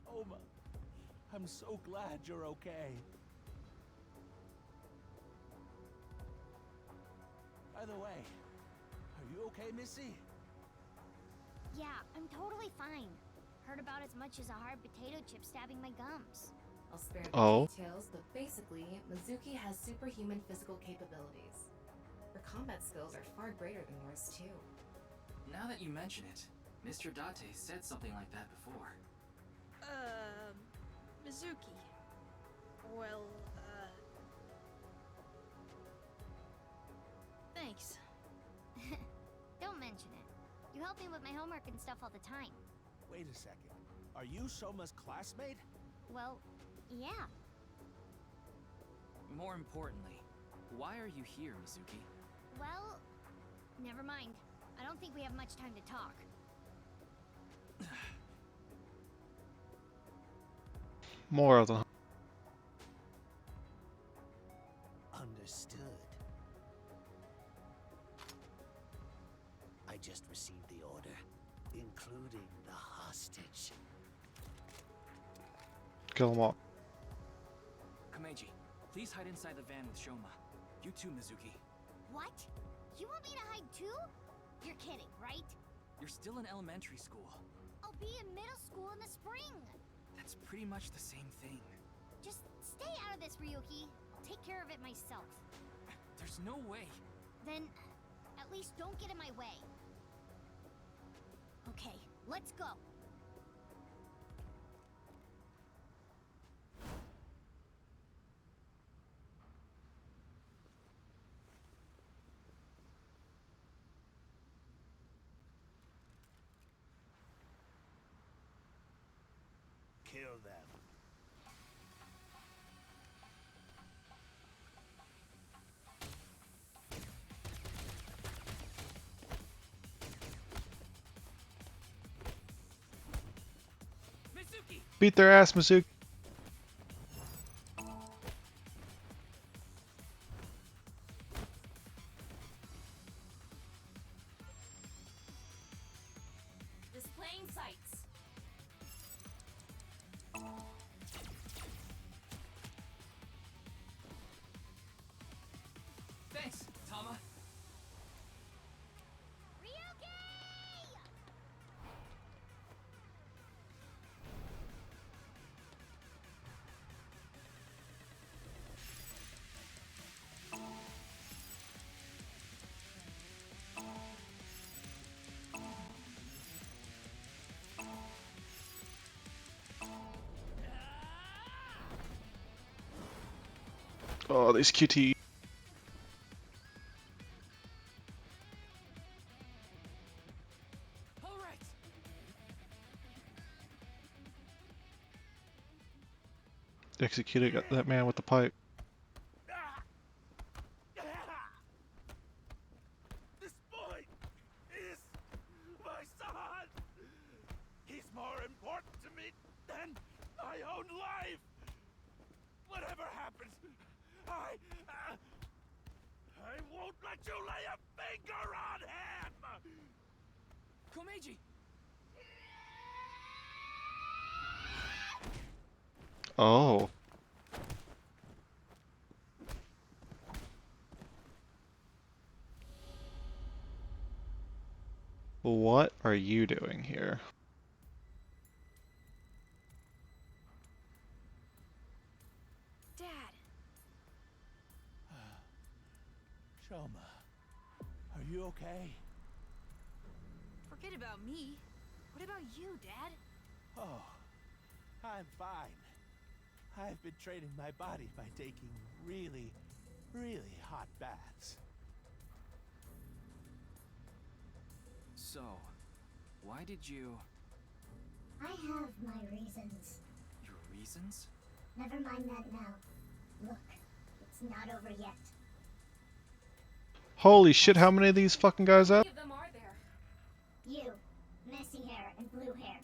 Shoma. I'm so glad you're okay. By the way, are you okay, Missy? Yeah, I'm totally fine. Heard about as much as a hard potato chip stabbing my gums. I'll spare the Oh. details, but basically, Mizuki has superhuman physical capabilities. Her combat skills are far greater than yours, too. Now that you mention it, Mr. Date said something like that before. Mizuki. Well, thanks. Don't mention it. You help me with my homework and stuff all the time. Wait a second. Are you Shoma's classmate? Well, yeah. More importantly, why are you here, Mizuki? Well, never mind. I don't think we have much time to talk. More of them. Understood. I just received the order, including the hostage. Kill them all. Komeiji, please hide inside the van with Shoma. You too, Mizuki. What? You want me to hide too? You're kidding, right? You're still in elementary school. I'll be in middle school in the spring. That's pretty much the same thing. Just stay out of this, Ryuki. I'll take care of it myself. There's no way. Then, at least don't get in my way. Okay, let's go. Kill them. Mitsuki! Beat their ass, Masuki. Displaying sights. Thanks, Tama. Oh, these QT. All right. Executed that man with the pipe. This boy is my son. He's more important to me than my own life. Whatever happens, I won't let you lay a finger on him. Komeiji! Oh. What are you doing here? Dad. Shoma, are you okay? Forget about me. What about you, Dad? Oh, I'm fine. I've been training my body by taking really, really hot baths. So, why did you... I have my reasons. Your reasons? Never mind that now. Look, it's not over yet. Holy shit, how many of these fucking guys out? How many of them are there? You, messy hair and blue hair.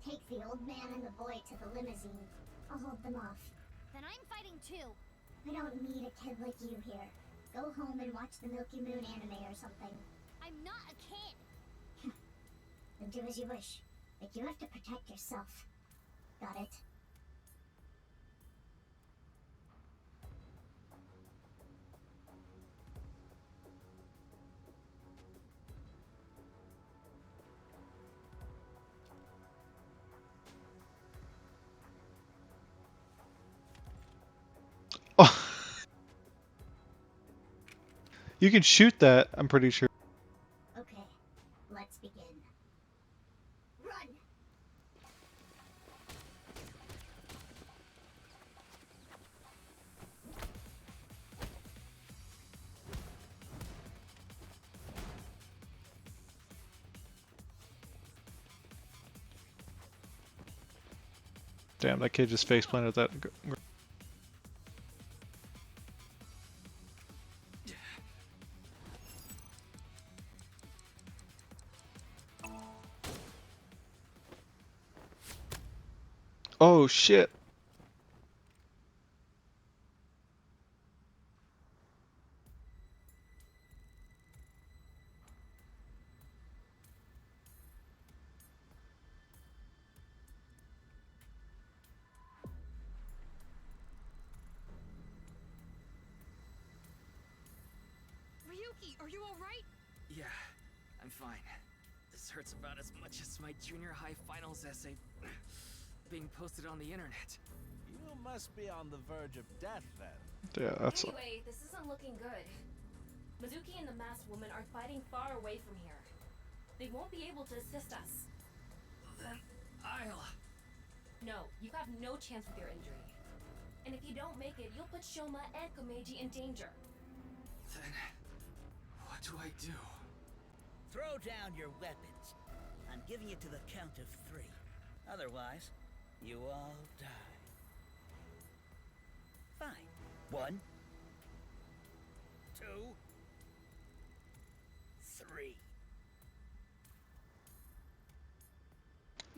Take the old man and the boy to the limousine. I'll hold them off. Then I'm fighting too. I don't need a kid like you here. Go home and watch the Milky Moon anime or something. I'm not a kid. Then do as you wish. But you have to protect yourself. Got it? Oh. You can shoot that, I'm pretty sure. Okay, let's begin. Run! Damn, that kid just face planted that. Oh shit. Yuki, are you alright? Yeah, I'm fine. This hurts about as much as my junior high finals essay being posted on the internet. You must be on the verge of death then. Yeah, that's. Anyway, this isn't looking good. Mizuki and the masked woman are fighting far away from here. They won't be able to assist us. Then I'll... No, you have no chance with your injury. And if you don't make it, you'll put Shoma and Komeiji in danger. Then what do I do? Throw down your weapons. I'm giving it to the count of 3. Otherwise, you all die. Fine. 1, 2, 3.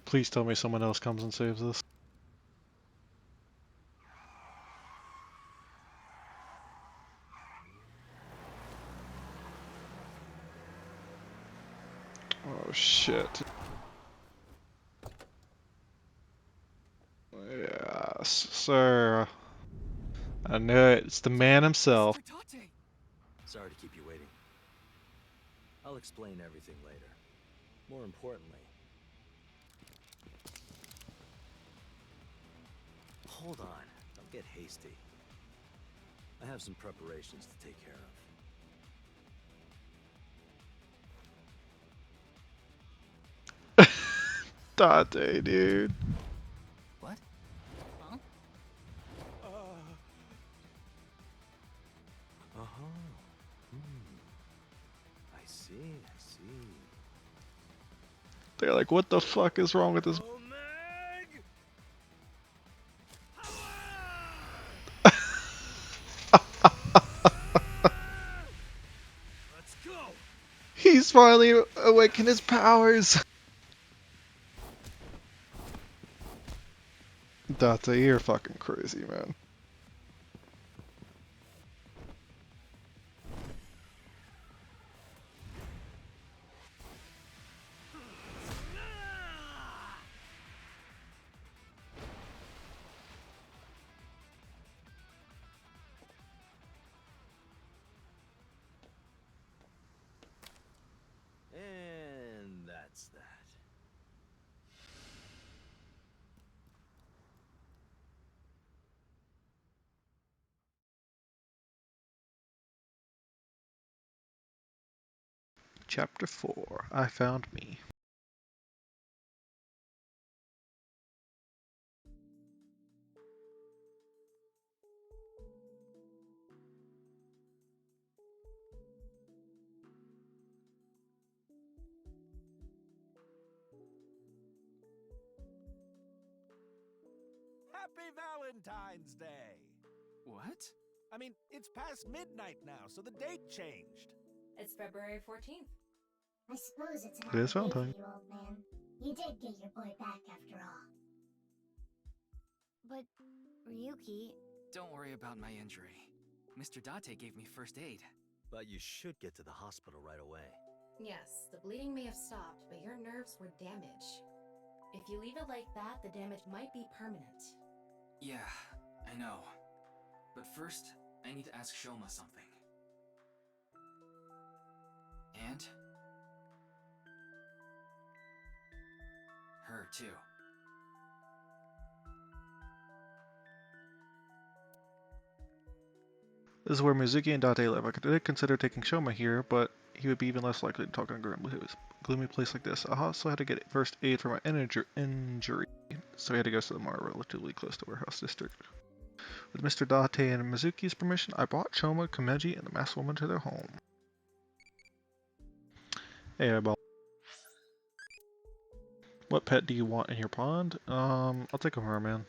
Please tell me someone else comes and saves this. Oh shit. Yes, sir. I knew it. It's the man himself. Sorry to keep you waiting. I'll explain everything later. More importantly... Hold on. Don't get hasty. I have some preparations to take care of. Date, dude. What? Huh? Uh-huh. I see. They're like, what the fuck is wrong with this? Let's go. He's finally awakened his powers. Date, you're fucking crazy, man. And that's that. Chapter 4. I Found Me. Happy Valentine's Day! What? I mean, it's past midnight now, so the date changed. It's February 14th. I suppose it's a It is happy day for Valentine. you, old man. You did get your boy back after all. But, Ryuki... Don't worry about my injury. Mr. Date gave me first aid. But you should get to the hospital right away. Yes, the bleeding may have stopped, but your nerves were damaged. If you leave it like that, the damage might be permanent. Yeah, I know. But first, I need to ask Shoma something. And? Her, too. This is where Mizuki and Date live. I did consider taking Shoma here, but he would be even less likely to talk in a gloomy place like this. I also had to get first aid for my injury, so we had to go somewhere relatively close to warehouse district. With Mr. Date and Mizuki's permission, I brought Shoma, Komeiji, and the masked woman to their home. Hey, eyeball. What pet do you want in your pond? I'll take a merman.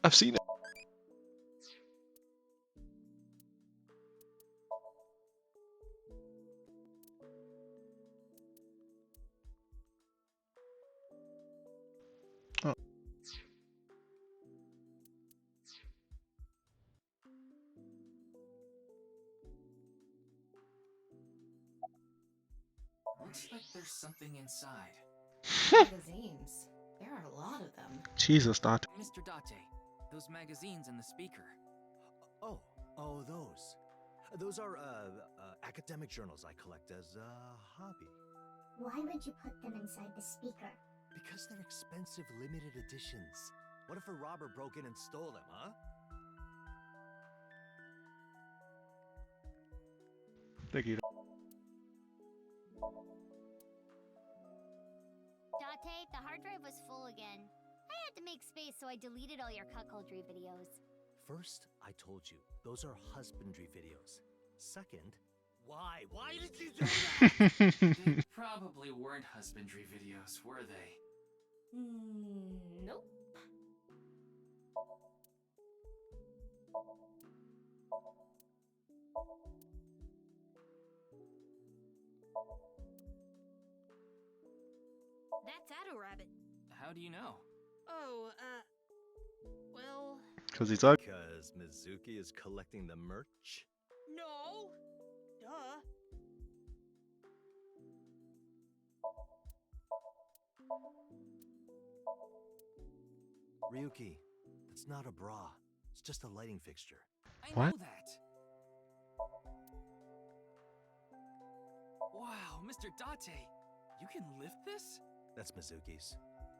I've seen it. Oh. Looks like there's something inside. Magazines. There are a lot of them. Jesus, Date. Mr. Date, Those magazines and the speaker. Oh, those. Those are, academic journals I collect as a hobby. Why would you put them inside the speaker? Because they're expensive limited editions. What if a robber broke in and stole them, huh? Thank you. Date, the hard drive was full again. I had to make space, so I deleted all your cuckoldry videos. First, I told you, those are husbandry videos. Second, why? Why did you do that? They probably weren't husbandry videos, were they? Nope. That's Addo Rabbit. How do you know? Oh, well... Because he's ugly. Because Mizuki is collecting the merch? No! Duh. Ryuki, that's not a bra. It's just a lighting fixture. I know that! Wow, Mr. Date! You can lift this? That's Mizuki's.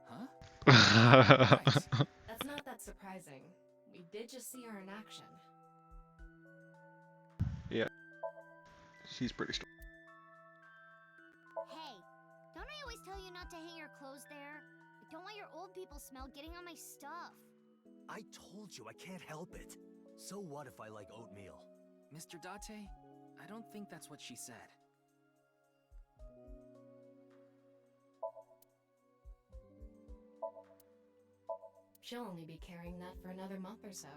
Huh? That's not that surprising. We did just see her in action. Yeah. She's pretty strong. Hey, don't I always tell you not to hang your clothes there? I don't want your old people smell getting on my stuff. I told you I can't help it. So what if I like oatmeal? Mr. Date, I don't think that's what she said. She'll only be carrying that for another month or so.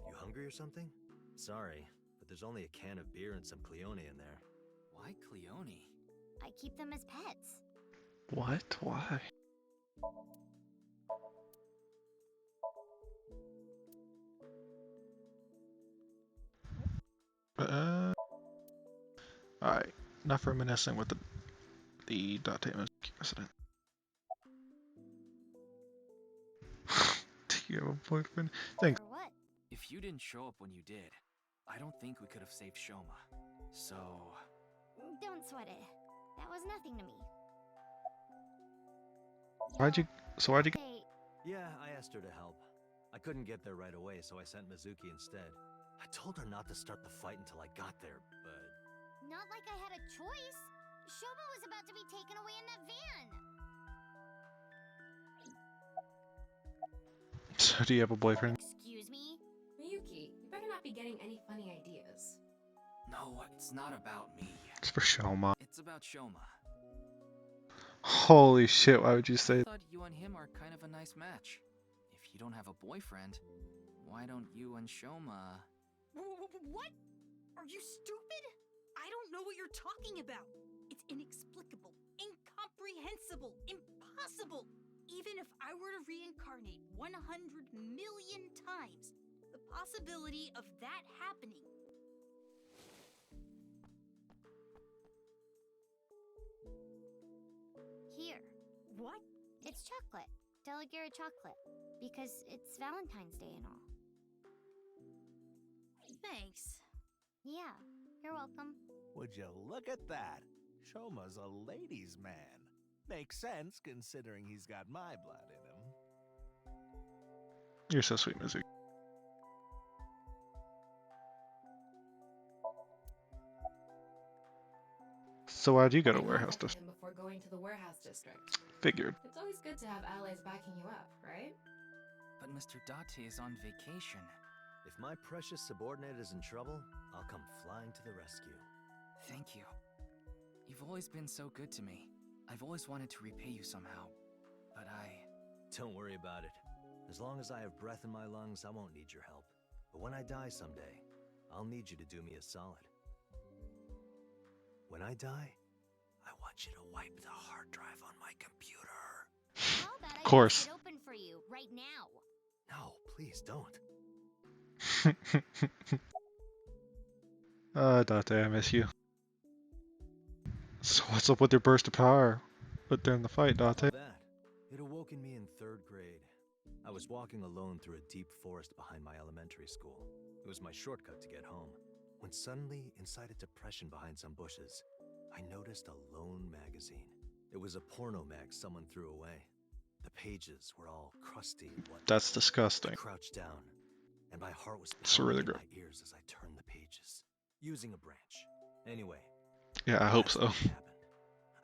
You hungry or something? Sorry, but there's only a can of beer and some Cleone in there. Why Cleone? I keep them as pets. What? Why? Alright. Enough reminiscing with the Date Mizuki president. Do you have a boyfriend? Thanks. For what? If you didn't show up when you did, I don't think we could have saved Shoma. So... Don't sweat it. That was nothing to me. Why'd you... Hey, Yeah, I asked her to help. I couldn't get there right away, so I sent Mizuki instead. I told her not to start the fight until I got there, but... not like I had a choice. Shoma was about to be taken away in that van. So do you have a boyfriend? Excuse me? Miyuki, you better not be getting any funny ideas. No, it's not about me. It's for Shoma. It's about Shoma. Holy shit, why would you say I that? thought you and him are kind of a nice match. If you don't have a boyfriend, why don't you and Shoma... What? Are you stupid? I don't know what you're talking about. It's inexplicable, incomprehensible, impossible. Even if I were to reincarnate 100 million times, the possibility of that happening... Here. What? It's chocolate. Delegura chocolate. Because it's Valentine's Day and all. Thanks. Yeah, you're welcome. Would you look at that? Shoma's a ladies' man. Makes sense considering he's got my blood in him. You're so sweet, Mizuki. So why'd you go to warehouse Contact district? him before going to the warehouse district. Figured. It's always good to have allies backing you up, right? But Mr. Date is on vacation. If my precious subordinate is in trouble, I'll come flying to the rescue. Thank you. You've always been so good to me. I've always wanted to repay you somehow, but Don't worry about it. As long as I have breath in my lungs, I won't need your help. But when I die someday, I'll need you to do me a solid. When I die, I want you to wipe the hard drive on my computer. How about Of course. I get open for you right now? No, please don't. Date, I miss you. So what's up with your burst of power? But during the fight, Date? That. It awoke in me in 3rd grade. I was walking alone through a deep forest behind my elementary school. It was my shortcut to get home. When suddenly, inside a depression behind some bushes, I noticed a lone magazine. It was a porno mag someone threw away. The pages were all crusty and whatnot. That's disgusting. I crouched down, and my heart was It's pounding really in gross. my ears as I turned the pages, using a branch. Anyway. Yeah, I hope that's so. when it happened.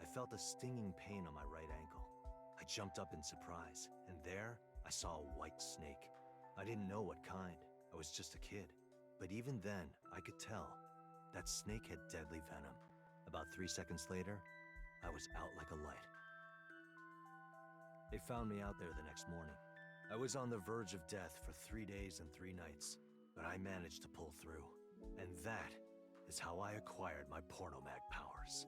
I felt a stinging pain on my right ankle. I jumped up in surprise, and there I saw a white snake. I didn't know what kind. I was just a kid. But even then, I could tell that snake had deadly venom. About 3 seconds later, I was out like a light. They found me out there the next morning. I was on the verge of death for 3 days and 3 nights, but I managed to pull through. And that is how I acquired my pornomag powers.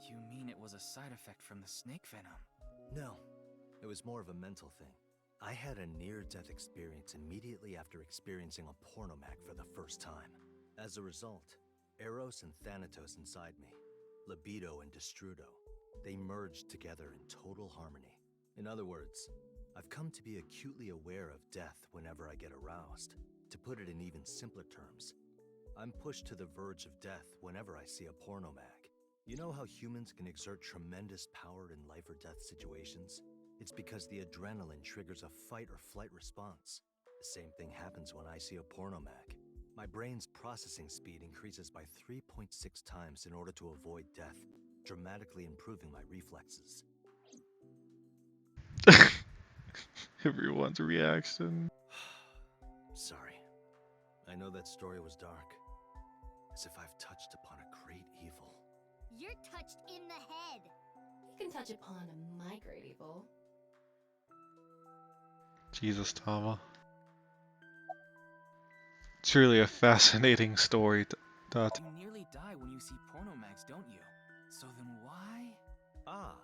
You mean it was a side effect from the snake venom? No, it was more of a mental thing. I had a near-death experience immediately after experiencing a pornomag for the first time. As a result, Eros and Thanatos inside me, libido and destrudo, they merged together in total harmony. In other words, I've come to be acutely aware of death whenever I get aroused. To put it in even simpler terms, I'm pushed to the verge of death whenever I see a pornomag. You know how humans can exert tremendous power in life or death situations? It's because the adrenaline triggers a fight or flight response. The same thing happens when I see a pornomag. My brain's processing speed increases by 3.6 times in order to avoid death, dramatically improving my reflexes. Everyone's reaction. Sorry. I know that story was dark. As if I've touched upon a great evil. You're touched in the head. You can touch upon my great evil. Jesus, Tama. It's really a fascinating story, Date. You nearly die when you see pornomags, don't you? So then why? Ah,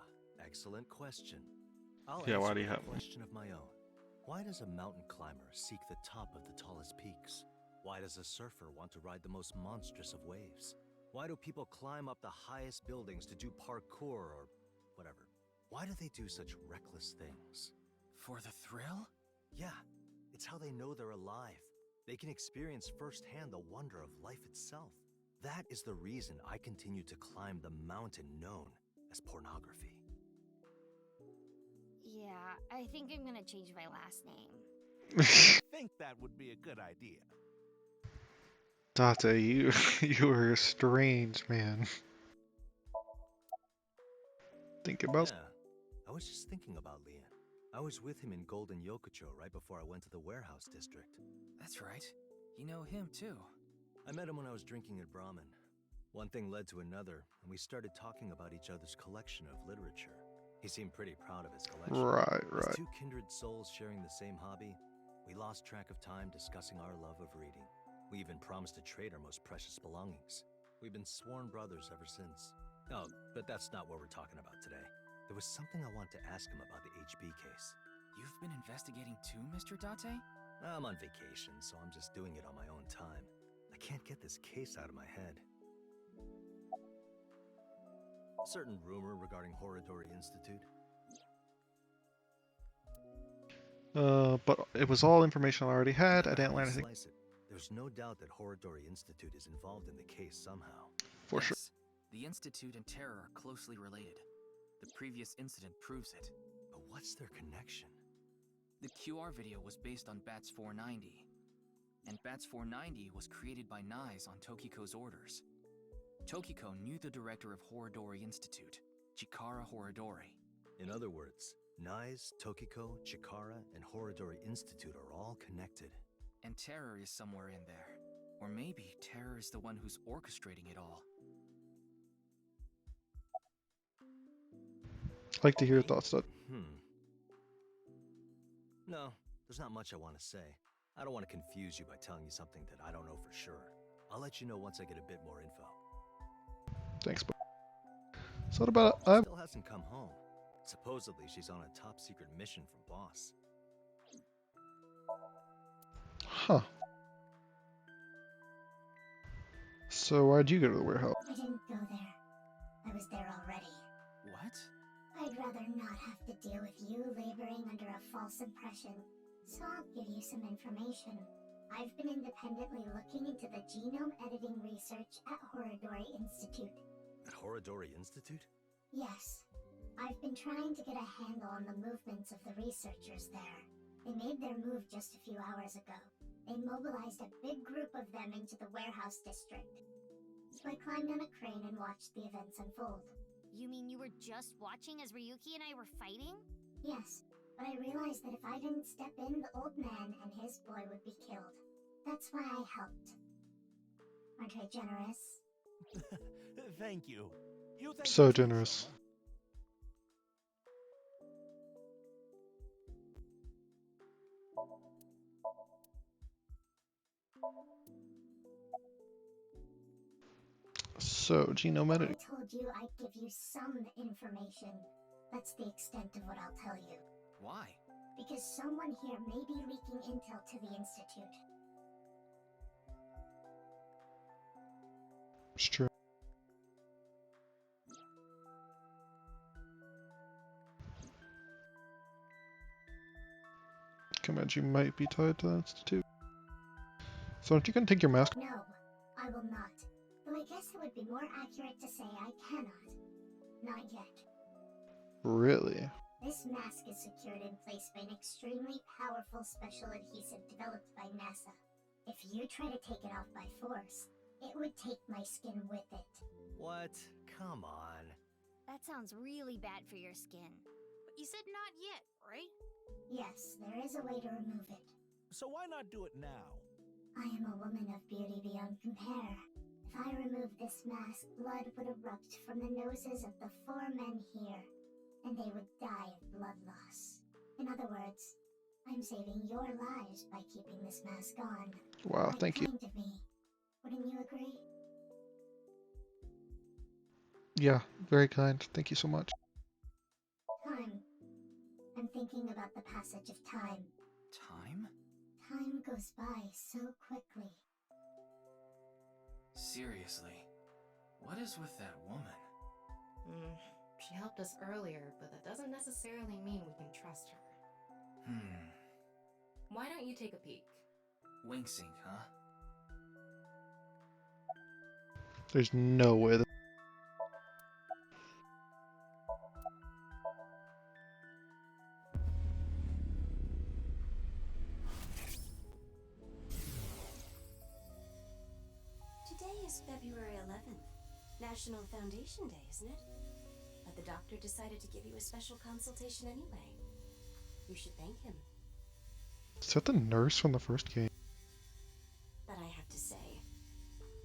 excellent question. I'll Yeah, why answer do you with a have one? question of my own. Why does a mountain climber seek the top of the tallest peaks? Why does a surfer want to ride the most monstrous of waves? Why do people climb up the highest buildings to do parkour or whatever? Why do they do such reckless things? For the thrill? Yeah, it's how they know they're alive. They can experience firsthand the wonder of life itself. That is the reason I continue to climb the mountain known as pornography. Yeah, I think I'm gonna change my last name. I think that would be a good idea. Date, you are a strange man. Think about. Yeah, I was just thinking about Lian. I was with him in Golden Yokocho right before I went to the warehouse district. That's right. You know him too. I met him when I was drinking at Brahmin. One thing led to another, and we started talking about each other's collection of literature. He seemed pretty proud of his collection. Right. As two kindred souls sharing the same hobby, we lost track of time discussing our love of reading. We even promised to trade our most precious belongings. We've been sworn brothers ever since. Oh, but that's not what we're talking about today. There was something I want to ask him about the HB case. You've been investigating too, Mr. Date? I'm on vacation, so I'm just doing it on my own time. I can't get this case out of my head. A certain rumor regarding Horodori Institute. But it was all information I already had. I didn't learn anything. There's no doubt that Horodori Institute is involved in the case somehow. For sure. The Institute and Terror are closely related. The previous incident proves it. But what's their connection? The QR video was based on BATS 490. And BATS 490 was created by Nyes on Tokiko's orders. Tokiko knew the director of Horodori Institute, Chikara Horodori. In other words, Nyes, Tokiko, Chikara, and Horodori Institute are all connected. And Terror is somewhere in there. Or maybe Terror is the one who's orchestrating it all. I'd like to hear your thoughts, Dad. No, there's not much I want to say. I don't want to confuse you by telling you something that I don't know for sure. I'll let you know once I get a bit more info. Thanks, bro. So what about She still hasn't come home. Supposedly she's on a top secret mission from Boss. Huh. So why'd you go to the warehouse? I didn't go there. I was there already. What? I'd rather not have to deal with you laboring under a false impression, so I'll give you some information. I've been independently looking into the genome editing research at Horodori Institute. At Horodori Institute? Yes. I've been trying to get a handle on the movements of the researchers there. They made their move just a few hours ago. They mobilized a big group of them into the warehouse district. So I climbed on a crane and watched the events unfold. You mean you were just watching as Ryuki and I were fighting? Yes, but I realized that if I didn't step in, the old man and his boy would be killed. That's why I helped. Aren't I generous? Thank you. You thank So me too, generous. Shoma. So, genome I editing. told you I'd give you some information. That's the extent of what I'll tell you. Why? Because someone here may be leaking intel to the Institute. It's true. Komeiji might be tied to the Institute. So aren't you gonna take your mask? No, I will not. Though I guess it would be more accurate to say I cannot. Not yet. Really? This mask is secured in place by an extremely powerful special adhesive developed by NASA. If you try to take it off by force, it would take my skin with it. What? Come on. That sounds really bad for your skin. But you said not yet, right? Yes, there is a way to remove it. So why not do it now? I am a woman of beauty beyond compare. If I remove this mask, blood would erupt from the noses of the 4 men here, and they would die of blood loss. In other words, I'm saving your lives by keeping this mask on. Wow, Quite thank you. kind of me. Wouldn't you agree? Yeah, very kind. Thank you so much. Time. I'm thinking about the passage of time. Time? Time goes by so quickly. Seriously, what is with that woman? She helped us earlier, but that doesn't necessarily mean we can trust her. Why don't you take a peek? Winksing, huh? There's no way that... Today is February 11th, National Foundation Day, isn't it? But the doctor decided to give you a special consultation anyway. You should thank him. Is that the nurse from the first game? But I have to say,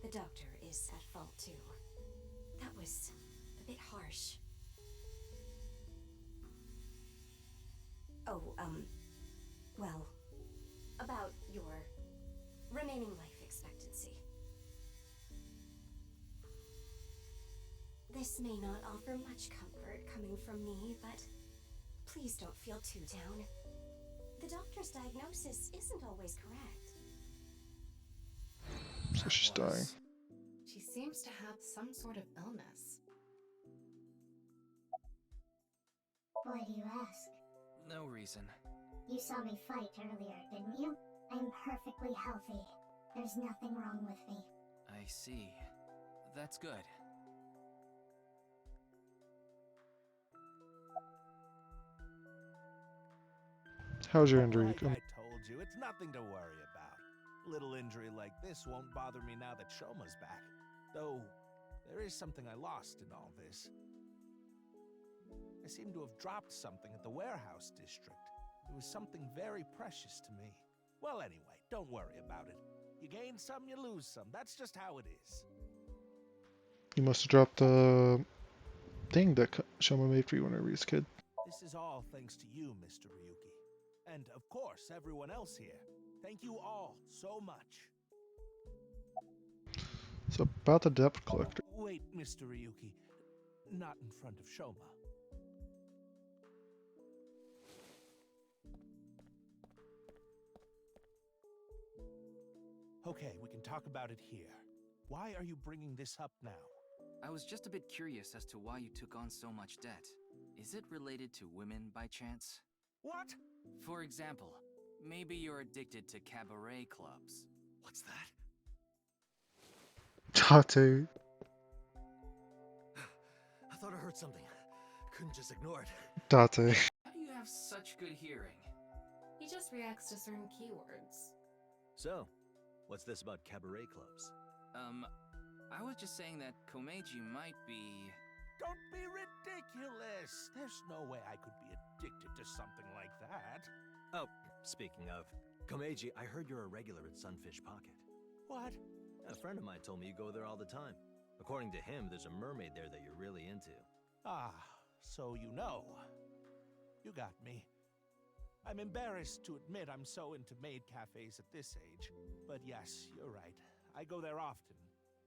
the doctor is at fault too. That was a bit harsh. Oh, well, about your remaining life expectancy. This may not offer much comfort coming from me, but please don't feel too down. The doctor's diagnosis isn't always correct. So she's dying. She seems to have some sort of illness. Why do you ask? No reason. You saw me fight earlier, didn't you? I'm perfectly healthy. There's nothing wrong with me. I see. That's good. How's your injury? Like I told you, it's nothing to worry about. Little injury like this won't bother me now that Shoma's back. Though, there is something I lost in all this. I seem to have dropped something at the warehouse district. It was something very precious to me. Well, anyway, don't worry about it. You gain some, you lose some. That's just how it is. You must have dropped the thing that Shoma made for you whenever you was a kid. This is all thanks to you, Mr. Ryuki. And, of course, everyone else here. Thank you all so much. So about the depth collector. Wait, Mr. Ryuki. Not in front of Shoma. Okay, we can talk about it here. Why are you bringing this up now? I was just a bit curious as to why you took on so much debt. Is it related to women by chance? What? For example, maybe you're addicted to cabaret clubs. What's that? Tattoo. I thought I heard something. Couldn't just ignore it. Tattoo. How do you have such good hearing? He just reacts to certain keywords. So, what's this about cabaret clubs? I was just saying that Komeiji might be... Don't be ridiculous! There's no way I could be addicted to something like that. Oh, speaking of, Komeiji, I heard you're a regular at Sunfish Pocket. What? A friend of mine told me you go there all the time. According to him, there's a mermaid there that you're really into. Ah, so you know. You got me. I'm embarrassed to admit I'm so into maid cafes at this age. But yes, you're right. I go there often.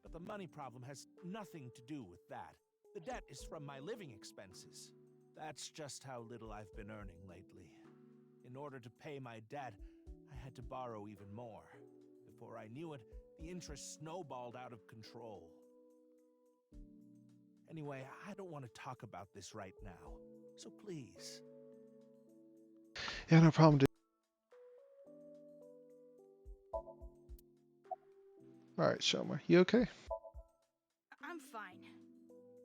But the money problem has nothing to do with that. The debt is from my living expenses. That's just how little I've been earning lately. In order to pay my debt, I had to borrow even more. Before I knew it, the interest snowballed out of control. Anyway, I don't want to talk about this right now. So please. Yeah, no problem, dude. Alright, Shoma, you okay? I'm fine.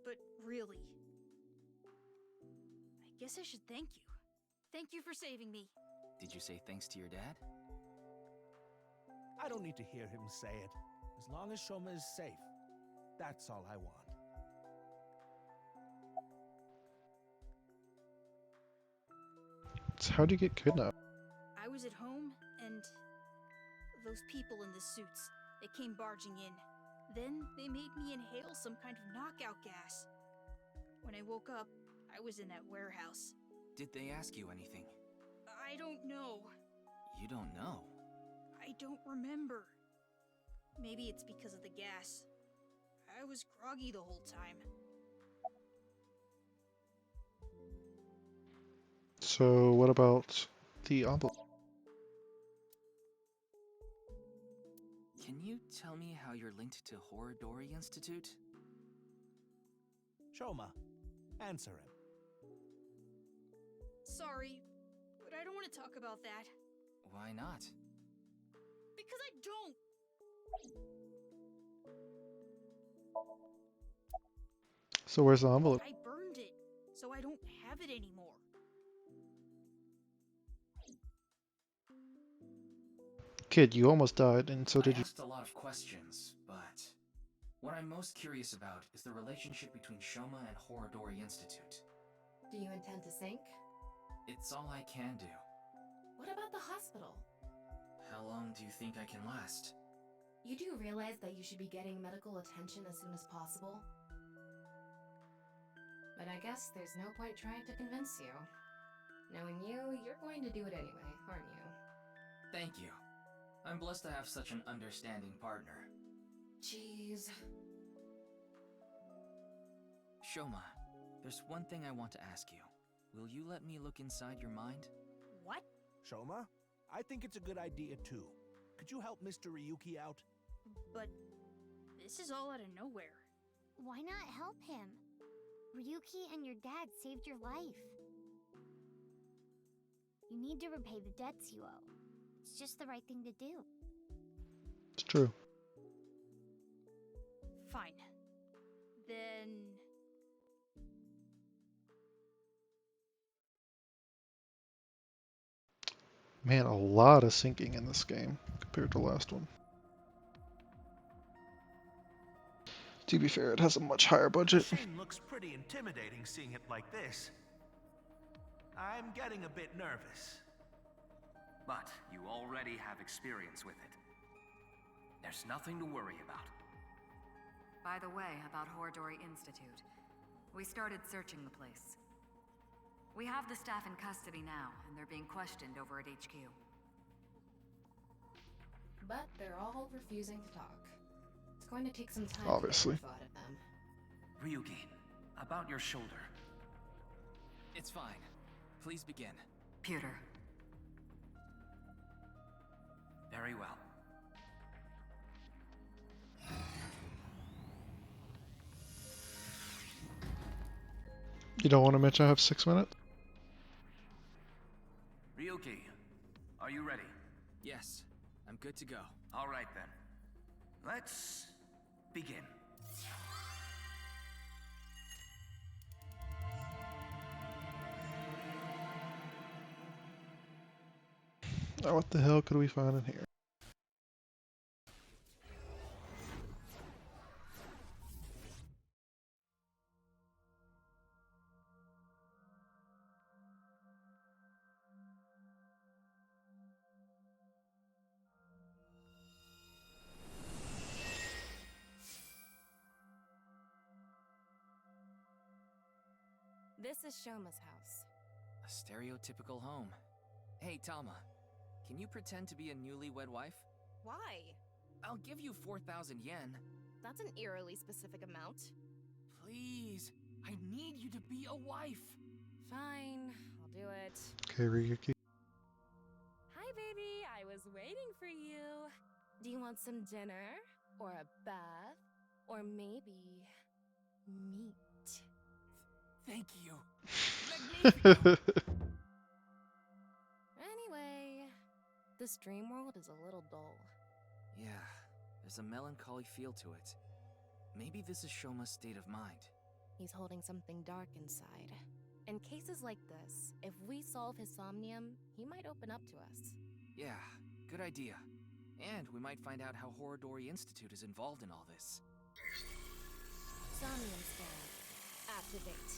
But really, I guess I should thank you. Thank you for saving me. Did you say thanks to your dad? I don't need to hear him say it. As long as Shoma is safe, that's all I want. So how'd you get kidnapped? I was at home, and those people in the suits, they came barging in. Then they made me inhale some kind of knockout gas. When I woke up, I was in that warehouse. Did they ask you anything? I don't know. You don't know? I don't remember. Maybe it's because of the gas. I was groggy the whole time. So what about the envelope? Can you tell me how you're linked to Horodori Institute? Shoma, answer him. Sorry, but I don't want to talk about that. Why not? Because I don't! So where's the envelope? I burned it, so I don't have it anymore. Kid, you almost died, and so I did you. asked a lot of questions, but what I'm most curious about is the relationship between Shoma and Horodori Institute. Do you intend to sink? It's all I can do. What about the hospital? How long do you think I can last? You do realize that you should be getting medical attention as soon as possible? But I guess there's no point trying to convince you. Knowing you, you're going to do it anyway, aren't you? Thank you. I'm blessed to have such an understanding partner. Jeez. Shoma, there's one thing I want to ask you. Will you let me look inside your mind? What? Shoma, I think it's a good idea too. Could you help Mr. Ryuki out? But this is all out of nowhere. Why not help him? Ryuki and your dad saved your life. You need to repay the debts you owe. It's just the right thing to do. It's true. Fine. Then... Man, a lot of sinking in this game compared to the last one. To be fair, it has a much higher budget. The machine looks pretty intimidating seeing it like this. I'm getting a bit nervous. But you already have experience with it. There's nothing to worry about. By the way, about Horodori Institute. We started searching the place. We have the staff in custody now, and they're being questioned over at HQ. But they're all refusing to talk. It's going to take some time Obviously. to get info out of them. Ryuki, about your shoulder. It's fine. Please begin. Pewter. Very well. You don't want to mention I have 6 minutes? Ryuki, are you ready? Yes, I'm good to go. All right then. Let's begin. Oh, what the hell could we find in here? This is Shoma's house. A stereotypical home. Hey, Tama, can you pretend to be a newlywed wife? Why? I'll give you 4,000 yen. That's an eerily specific amount. Please, I need you to be a wife. Fine, I'll do it. Okay, Ryuki. Hi, baby. I was waiting for you. Do you want some dinner? Or a bath? Or maybe meat? Thank you. Anyway, this dream world is a little dull. Yeah, there's a melancholy feel to it. Maybe this is Shoma's state of mind. He's holding something dark inside. In cases like this, if we solve his Somnium, he might open up to us. Yeah, good idea. And we might find out how Horodori Institute is involved in all this. Somnium scan. Activate.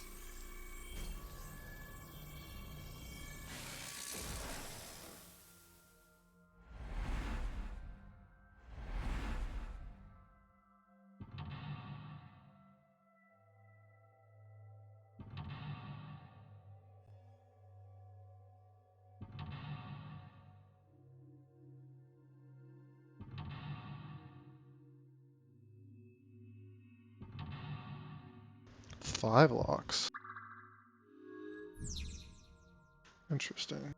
Five locks. Interesting.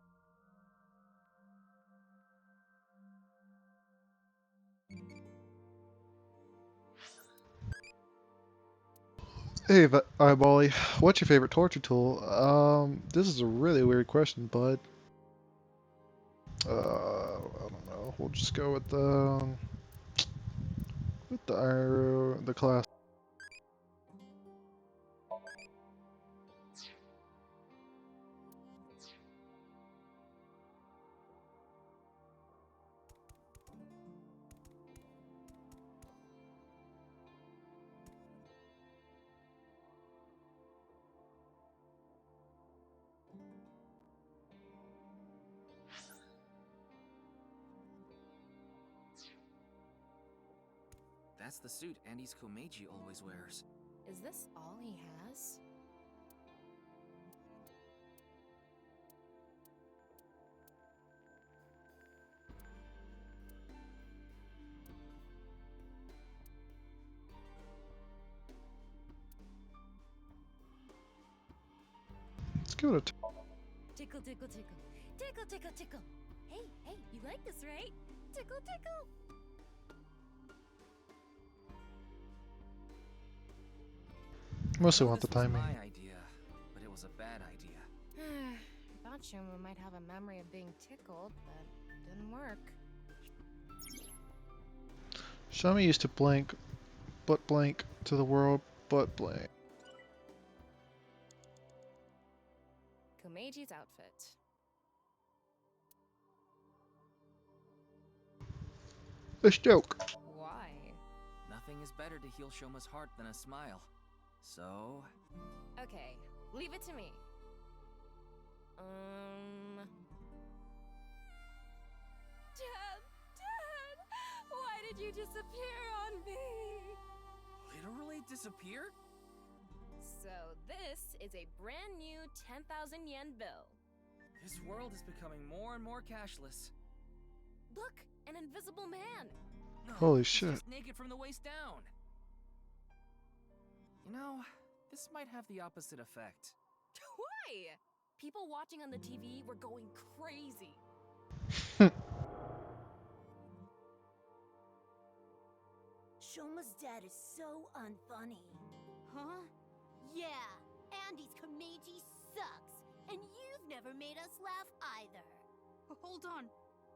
Hey, Eyebally, what's your favorite torture tool? This is a really weird question, bud. I don't know. We'll just go with the class. That's the suit Andy's Komeiji always wears. Is this all he has? Let's give it a Tickle, tickle, tickle. Tickle, tickle, tickle. Hey, hey, you like this, right? Tickle, tickle. Mostly want the This was timing. my idea, but it was a bad idea. I thought Shoma might have a memory of being tickled, but didn't work. Shami used to blink, but blank to the world, but blank. Komeiji's outfit. Fish joke. Why? Nothing is better to heal Shoma's heart than a smile. So... Okay, leave it to me. Dad! Why did you disappear on me? Literally disappear? So this is a brand new 10,000 yen bill. This world is becoming more and more cashless. Look, an invisible man. No, Holy he's shit. just naked from the waist down. You know, this might have the opposite effect. Why? People watching on the TV were going crazy. Shoma's dad is so unfunny. Huh? Yeah, Andy's Komeiji us laugh either. Hold on.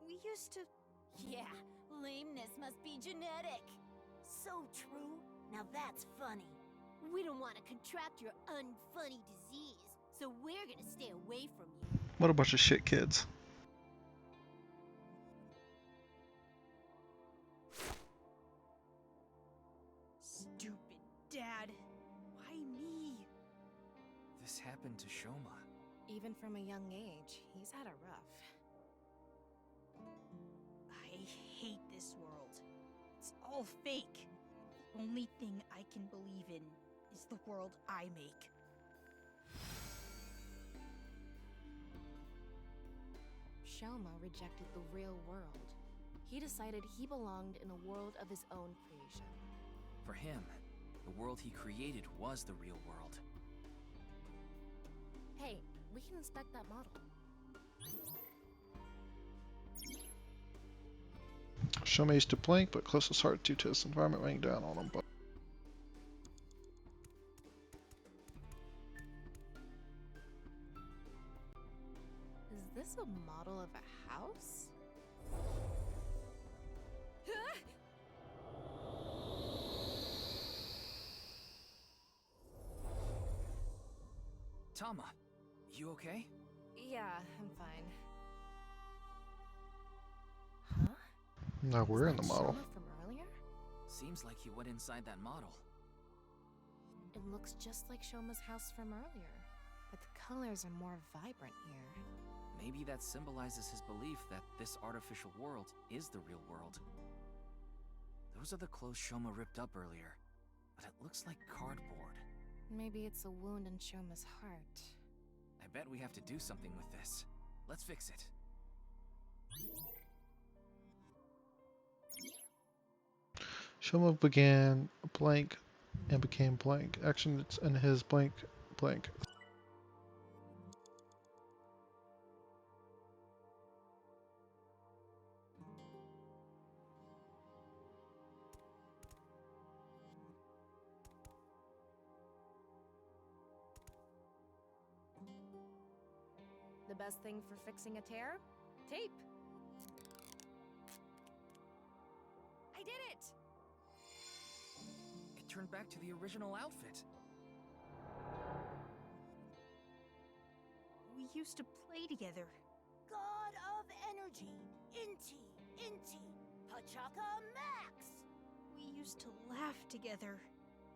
We used to... Yeah, lameness must be genetic. So true. Now that's funny. We don't want to contract your unfunny disease, so we're gonna stay away from you. What a bunch of shit kids. Stupid dad. Why me? This happened to Shoma. Even from a young age, he's had it rough. I hate this world. It's all fake. The only thing I can believe in is the world I make. Shoma rejected the real world. He decided he belonged in a world of his own creation. For him, the world he created was the real world. Hey, we can inspect that model. Shoma used to blink, but close his heart due to his environment weighing down on him. But Is this a model of a house? Tama, you okay? Yeah, I'm fine. Huh? now we're in the model. Shoma from earlier? Seems like he went inside that model. It looks just like Shoma's house from earlier, but the colors are more vibrant here. Maybe that symbolizes his belief that this artificial world is the real world. Those are the clothes Shoma ripped up earlier, but it looks like cardboard. Maybe it's a wound in Shoma's heart. I bet we have to do something with this. Let's fix it. Shoma began blank and became blank. Actions in his blank blank. The best thing for fixing a tear? Tape. I did it! It turned back to the original outfit. We used to play together. God of energy, Inti, Pachaka Max! We used to laugh together.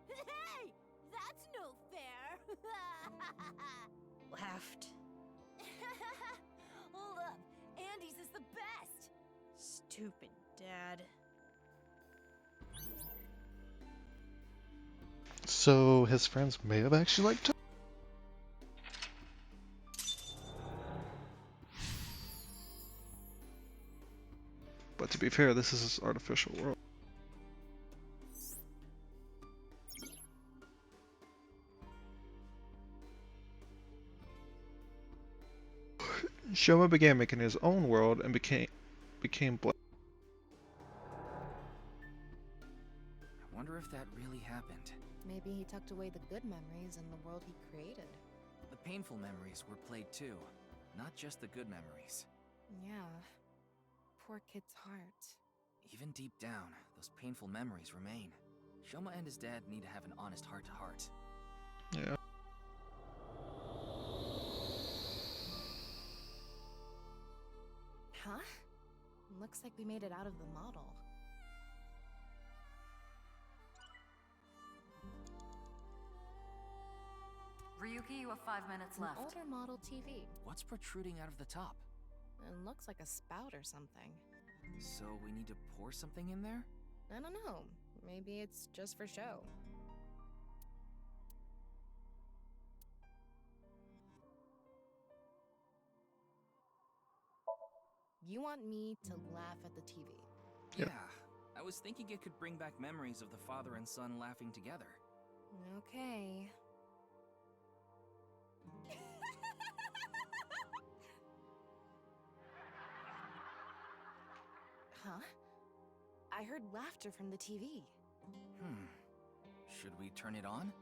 Hey! That's no fair! Laughed. Hold up, Andy's is the best! Stupid dad. So his friends may have actually liked him. But to be fair, this is his artificial world. Shoma began making his own world and became black. I wonder if that really happened. Maybe he tucked away the good memories in the world he created. The painful memories were played too, not just the good memories. Yeah. Poor kid's heart. Even deep down, those painful memories remain. Shoma and his dad need to have an honest heart-to-heart. Yeah. Huh? Looks like we made it out of the model. Ryuki, you have 5 minutes An left. older model TV. What's protruding out of the top? It looks like a spout or something. So we need to pour something in there? I don't know. Maybe it's just for show. You want me to laugh at the TV? Yeah. I was thinking it could bring back memories of the father and son laughing together. Okay. Huh? I heard laughter from the TV. Should we turn it on?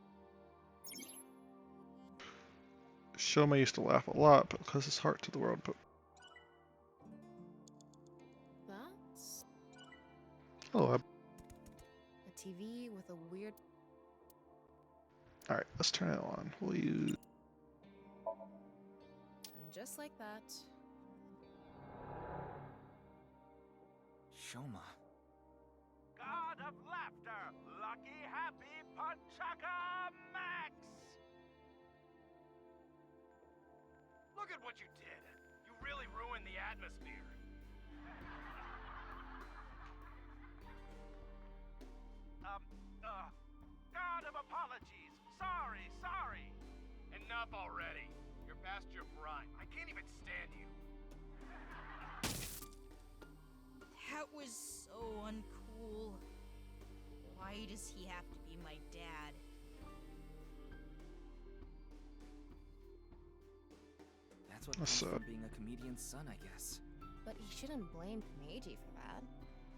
Shoma used to laugh a lot, but close his heart to the world. But That's oh, a TV with a weird. all right, let's turn it on. We'll use. And just like that. Shoma. God of laughter, lucky happy Punchaka Max! Look at what you did. You really ruined the atmosphere. God of apologies. Sorry. Enough already. You're past your prime. I can't even stand you. That was so uncool. Why does he have to be my dad? That's what comes from being a comedian's son, I guess. But he shouldn't blame Meiji for that.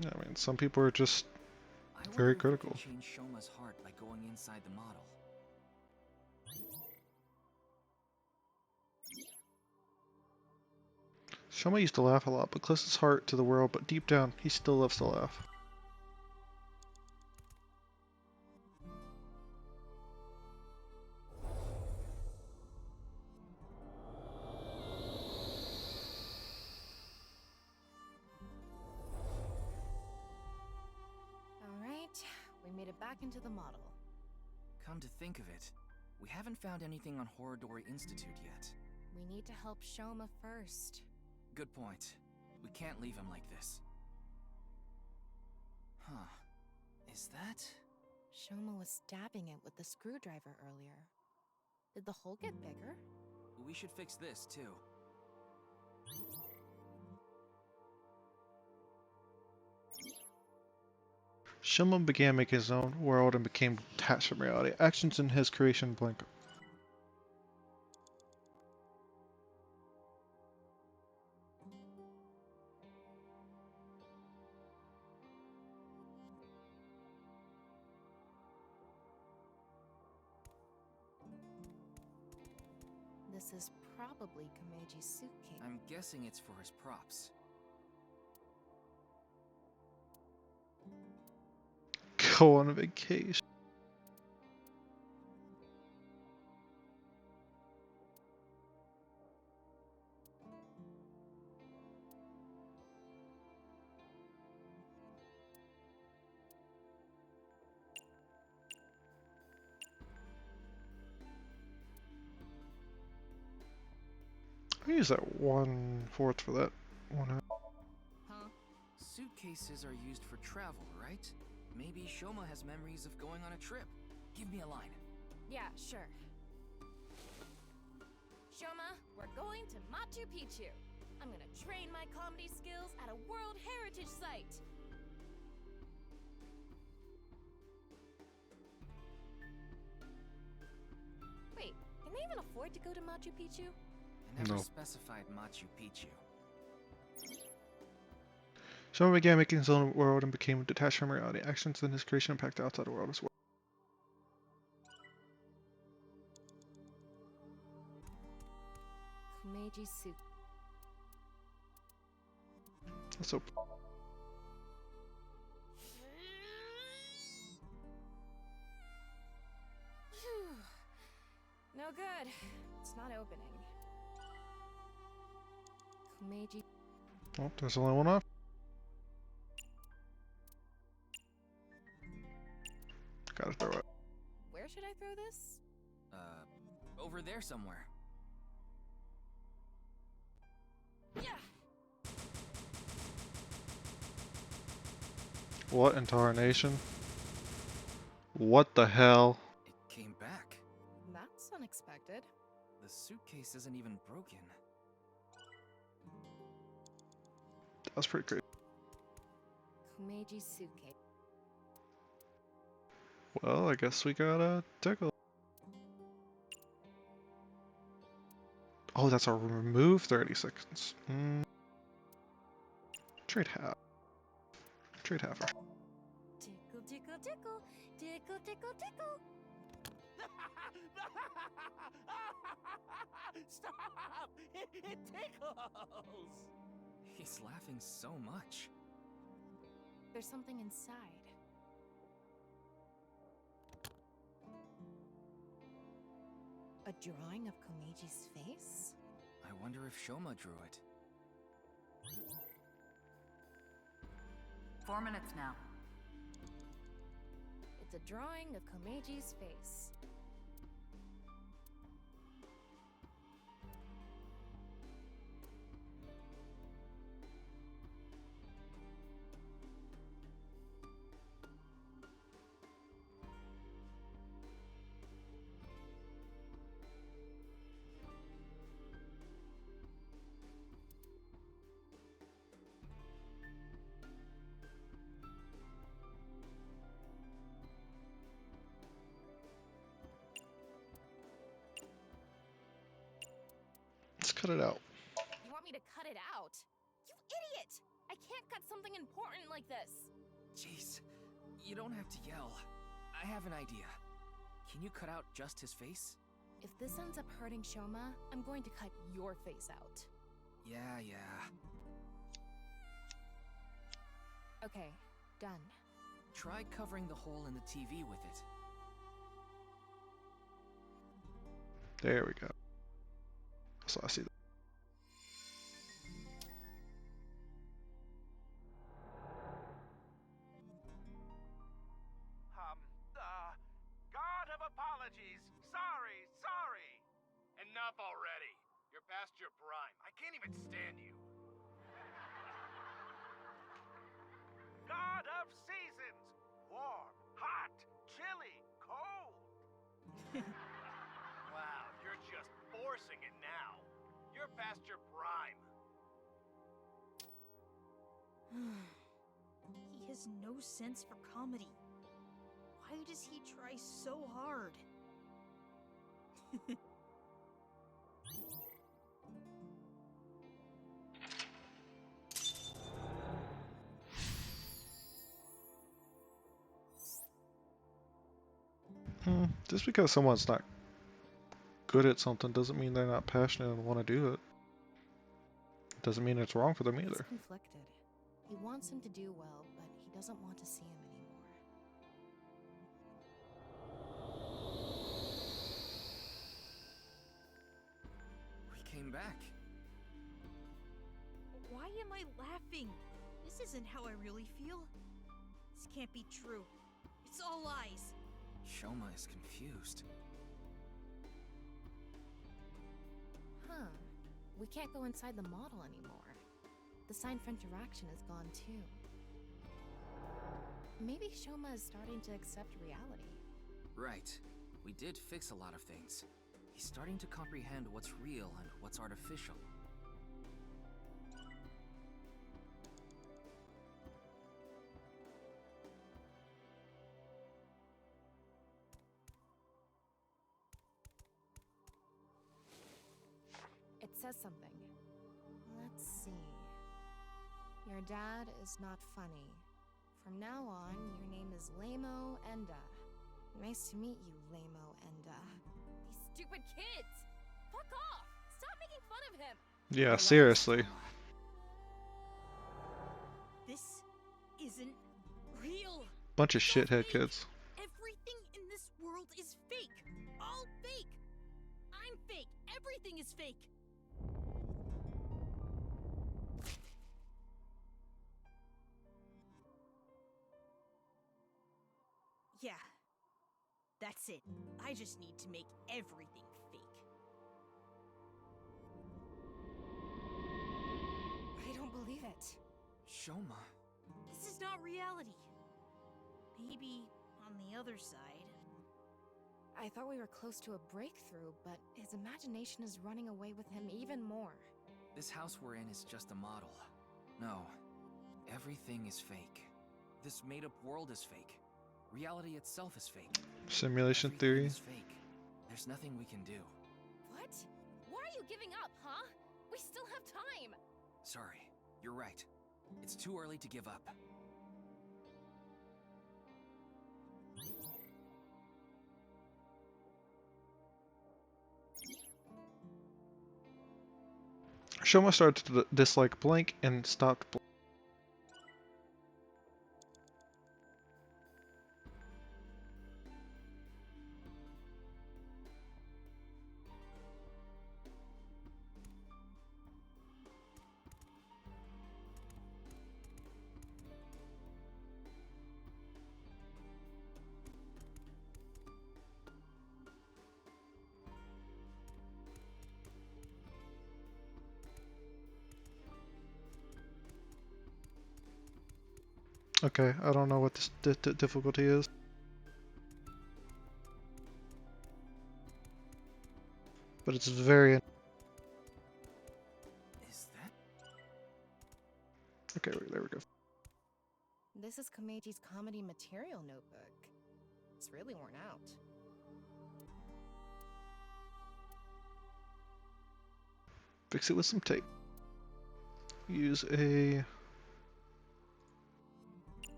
Yeah, I mean, some people are just I wonder very if we critical. can change Shoma's heart by going inside the model. Shoma used to laugh a lot, but close his heart to the world. But deep down, he still loves to laugh. Alright, we made it back into the model. Come to think of it, we haven't found anything on Horodori Institute yet. We need to help Shoma first. Good point. We can't leave him like this. Huh. Is that? Shoma was stabbing it with the screwdriver earlier. Did the hole get bigger? We should fix this, too. Shoma began making his own world and became detached from reality. Actions in his creation blink. This is probably Kameiji's suitcase. I'm guessing it's for his props. Go on a vacation. I use that 1/4 for that one. Huh? Suitcases are used for travel, right? Maybe Shoma has memories of going on a trip. Give me a line. Yeah, sure. Shoma, we're going to Machu Picchu. I'm gonna train my comedy skills at a World Heritage Site. Wait, can they even afford to go to Machu Picchu? I never No. specified Machu Picchu. Shoma began making his own world and became detached from reality. Actions in his creation impact the outside world as well. Kumeiji suit. So No good. It's not opening. Kumeiji. oh, there's only one off. Gotta throw it. Where should I throw this? Over there somewhere. What in tarnation? What the hell? It came back. That's unexpected. The suitcase isn't even broken. That was pretty great. Kumeiji suitcase. Well, I guess we got a tickle. Oh, that's a remove 30 seconds. Trade half. Trade half. Tickle, tickle, tickle, tickle, tickle, tickle. Stop! It tickles! He's laughing so much. There's something inside. A drawing of Komeji's face? I wonder if Shoma drew it. 4 minutes now. It's a drawing of Komeji's face. Let's cut it out. You want me to cut it out? You idiot! I can't cut something important like this! Jeez, you don't have to yell. I have an idea. Can you cut out just his face? If this ends up hurting Shoma, I'm going to cut your face out. Yeah. Okay, done. Try covering the hole in the TV with it. There we go. So I see that. God of apologies. Sorry. Enough already. You're past your prime. I can't even stand you. God of seasons. Warm, hot, chilly, cold. Wow, you're just forcing it now. You're past your prime. He has no sense for comedy. Why does he try so hard? Just because someone's not good at something doesn't mean they're not passionate and want to do it. Doesn't mean it's wrong for them He's either. conflicted. He wants him to do well, but he doesn't want to see him anymore. We came back. Why am I laughing? This isn't how I really feel. This can't be true. It's all lies. Shoma is confused. Huh. We can't go inside the model anymore. The sign for interaction is gone too. Maybe Shoma is starting to accept reality. Right. We did fix a lot of things. He's starting to comprehend what's real and what's artificial. It says something. Let's see. Your dad is not funny. From now on, your name is Lamo Enda. Nice to meet you, Lamo Enda. These stupid kids! Fuck off! Stop making fun of him! Yeah, seriously. This isn't real. Bunch of shithead kids. Everything in this world is fake. All fake. I'm fake. Everything is fake. Yeah. That's it. I just need to make everything fake. I don't believe it. Shoma. This is not reality. Maybe on the other side. I thought we were close to a breakthrough, but his imagination is running away with him even more. This house we're in is just a model. No. Everything is fake. This made-up world is fake. Reality itself is fake. Simulation Everything theory. is fake. There's nothing we can do. What? Why are you giving up, huh? We still have time! Sorry. You're right. It's too early to give up. Shoma started to dislike blank and stopped blank. Okay, I don't know what this difficulty is. But it's very... Is that? Okay, there we go. This is Komeji's comedy material notebook. It's really worn out. Fix it with some tape. Use a...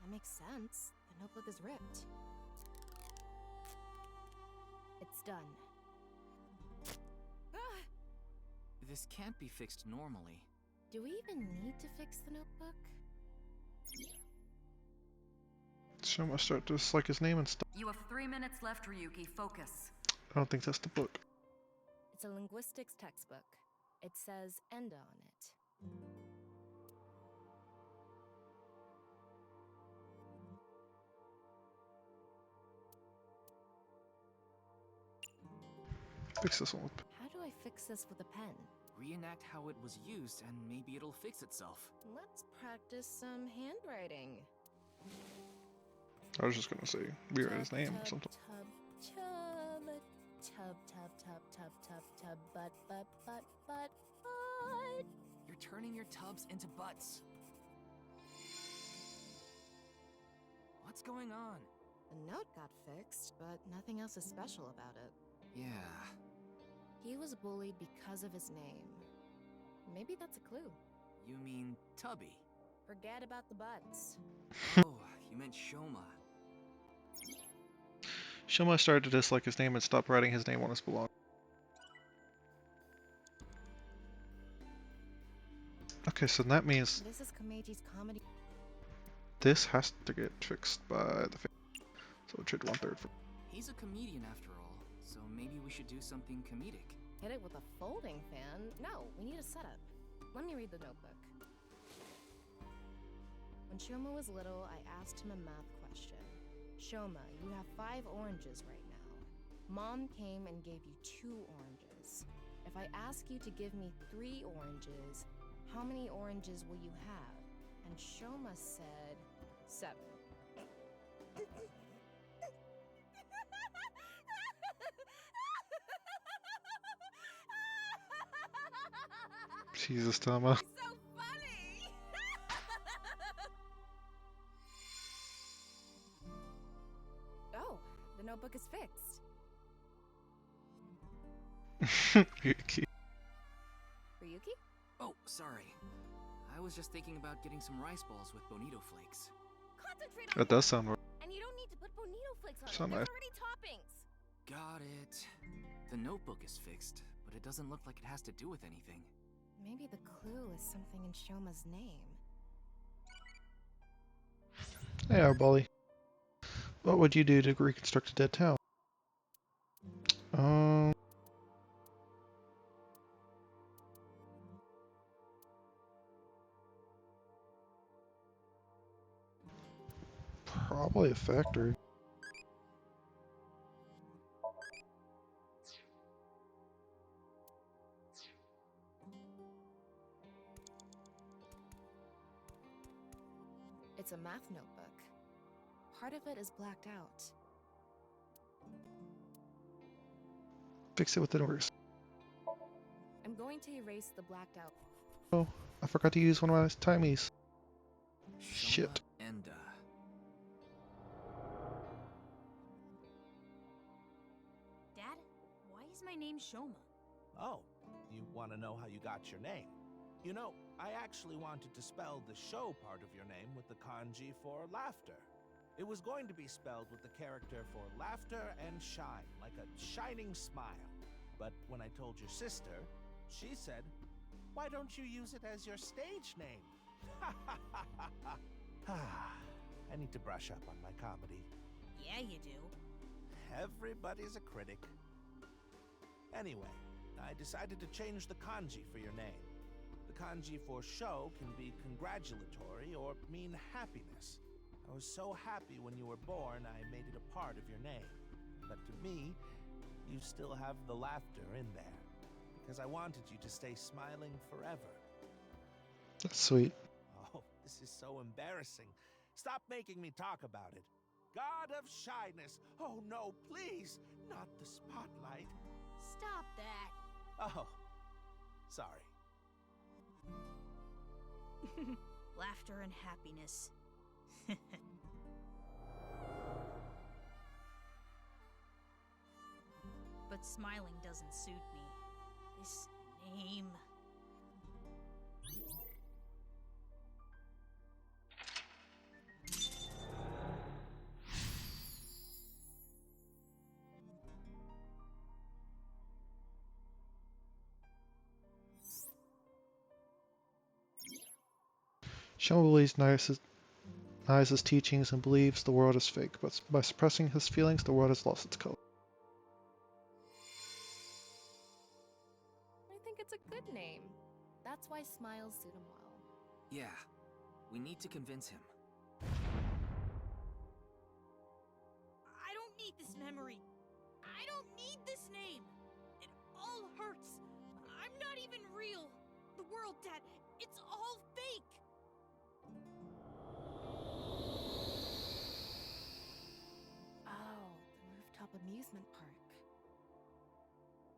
That makes sense. The notebook is ripped. It's done. This can't be fixed normally. Do we even need to fix the notebook? Shoma started to dislike his name and stuff. You have 3 minutes left, Ryuki. Focus. I don't think that's the book. It's a linguistics textbook. It says ENDA on it. Fix this one with... How do I fix this with a pen? Reenact how it was used and maybe it'll fix itself. Let's practice some handwriting. I was just gonna say, rewrite his name or something. But. You're turning your tubs into butts. What's going on? The note got fixed, but nothing else is special about it. Yeah. He was bullied because of his name. Maybe that's a clue. You mean Tubby? Forget about the butts. Oh, you meant Shoma. Shoma started to dislike his name and stopped writing his name on his belongings. Okay, so that means this is Komeji's comedy. This has to get fixed by the... So we'll trade 1/3 for... He's a comedian after all, so maybe we should do something comedic. Hit it with a folding fan? No, we need a setup. Let me read the notebook. When Shoma was little, I asked him a math question. Shoma, you have 5 oranges right now. Mom came and gave you 2 oranges. If I ask you to give me 3 oranges, how many oranges will you have? And Shoma said 7. Jesus, Tama. So funny! Oh, the notebook is fixed. Ryuki. Ryuki? Oh, sorry. I was just thinking about getting some rice balls with bonito flakes. Concentrate on That does sound right. And you don't need to put bonito flakes on Sound it. nice. There's already toppings. Got it. The notebook is fixed, but it doesn't look like it has to do with anything. Maybe the clue is something in Shoma's name. Hey, Arbali. What would you do to reconstruct a dead town? Probably a factory. It's a math notebook. Part of it is blacked out. Fix it with an erase. I'm going to erase the blacked out. Oh, I forgot to use one of my timies. Shit. Enda. Dad, why is my name Shoma? Oh, you want to know how you got your name? You know, I actually wanted to spell the show part of your name with the kanji for laughter. It was going to be spelled with the character for laughter and shine, like a shining smile. But when I told your sister, she said, "Why don't you use it as your stage name?" I need to brush up on my comedy. Yeah, you do. Everybody's a critic. Anyway, I decided to change the kanji for your name. The kanji for sho can be congratulatory or mean happiness. I was so happy when you were born, I made it a part of your name. But to me, you still have the laughter in there, because I wanted you to stay smiling forever. That's sweet. Oh, this is so embarrassing. Stop making me talk about it. God of shyness. Oh no, please, not the spotlight. Stop that. Oh, sorry. Laughter and happiness. But smiling doesn't suit me. This name. Shoma believes Nice's teachings and believes the world is fake, but by suppressing his feelings, the world has lost its color. I think it's a good name. That's why smiles suit him well. Yeah, we need to convince him. I don't need this memory. I don't need this name. It all hurts. I'm not even real. The world, Dad, it's all fake. Oh, the rooftop amusement park.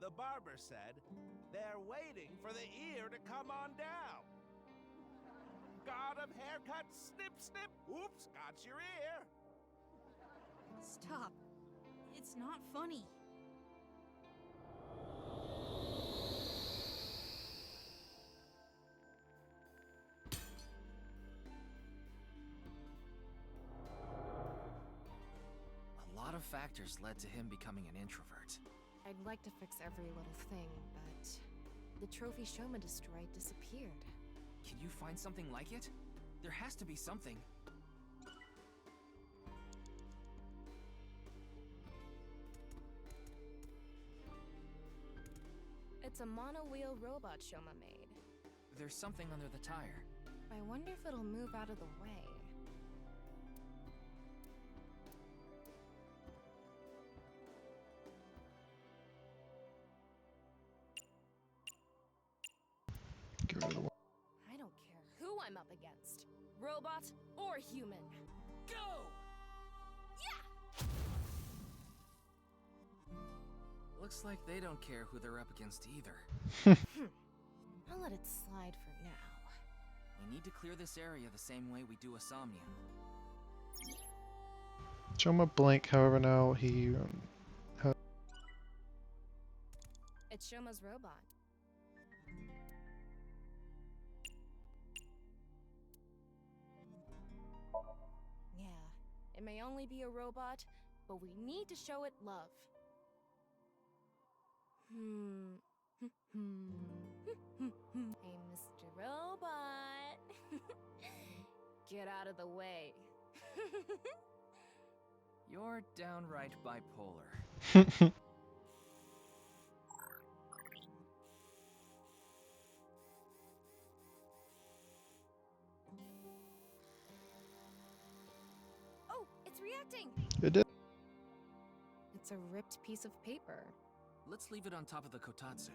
The barber said they're waiting for the ear to come on down. God of haircut, snip, snip. Oops, got your ear. Stop. It's not funny. A lot of factors led to him becoming an introvert. I'd like to fix every little thing, but the trophy Shoma destroyed disappeared. Can you find something like it? There has to be something. It's a mono-wheel robot Shoma made. There's something under the tire. I wonder if it'll move out of the way. Get rid of the one. I don't care who I'm up against, robot or human. Go! Looks like they don't care who they're up against either. I'll let it slide for now. We need to clear this area the same way we do a Somnium. Shoma blank, however, now he has. It's Shoma's robot. Yeah, it may only be a robot, but we need to show it love. Hey, Mr. Robot. Get out of the way. You're downright bipolar. Oh, it's reacting! It did. It's a ripped piece of paper. Let's leave it on top of the kotatsu.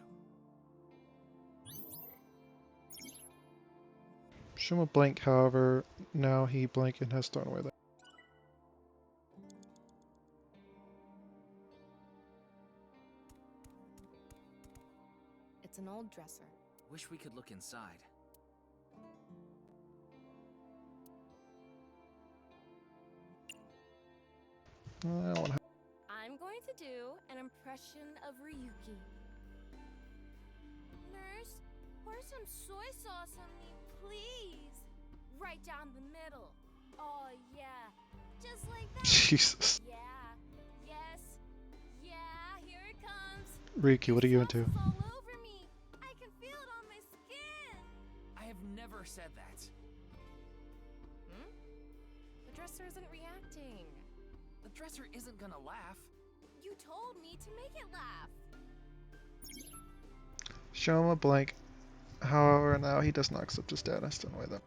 Shoma blank, however, now he blank and has thrown away that. It's an old dresser. Wish we could look inside. I don't want to. I'm going to do an impression of Ryuki. Nurse, pour some soy sauce on me, please. Right down the middle. Oh, yeah. Just like that. Jesus. Yeah. Yes. Yeah, here it comes. Riki, what are you into? All over me. I can feel it on my skin. I have never said that. Hmm? The dresser isn't reacting. The dresser isn't gonna laugh. You told me to make it laugh. Show him a blank. However, now he does not accept his status. Don't wait them.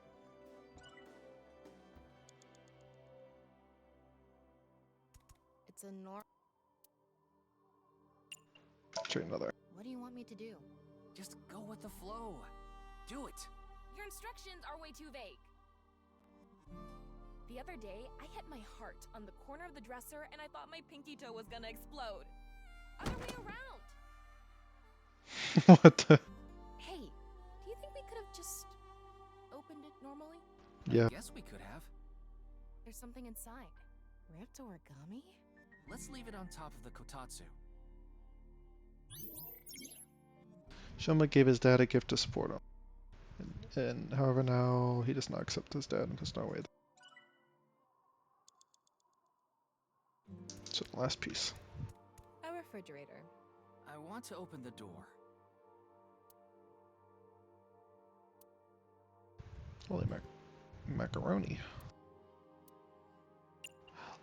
It's a norm. Try another. What do you want me to do? Just go with the flow. Do it. Your instructions are way too vague. The other day, I hit my heart on the corner of the dresser and I thought my pinky toe was gonna explode. Other way around. What the? Hey, do you think we could have just opened it normally? Yeah. I guess we could have. There's something inside. Ripped origami? Let's leave it on top of the kotatsu. Shoma gave his dad a gift to support him. And however now he does not accept his dad and does not wait. So the last piece. A refrigerator. I want to open the door. Holy macaroni.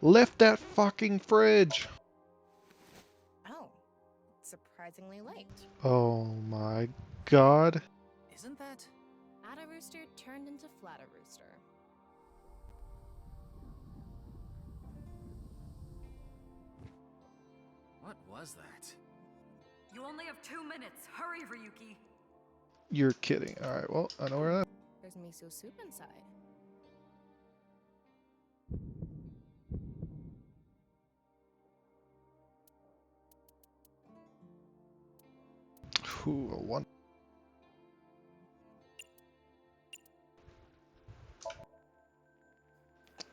Lift that fucking fridge! Oh, it's surprisingly light. Oh my god. Isn't that? Atta Rooster turned into Flatta Rooster. What was that? You only have 2 minutes. Hurry, Ryuki. You're kidding. Alright, well, I know where that. There's miso soup inside. Ooh, a one.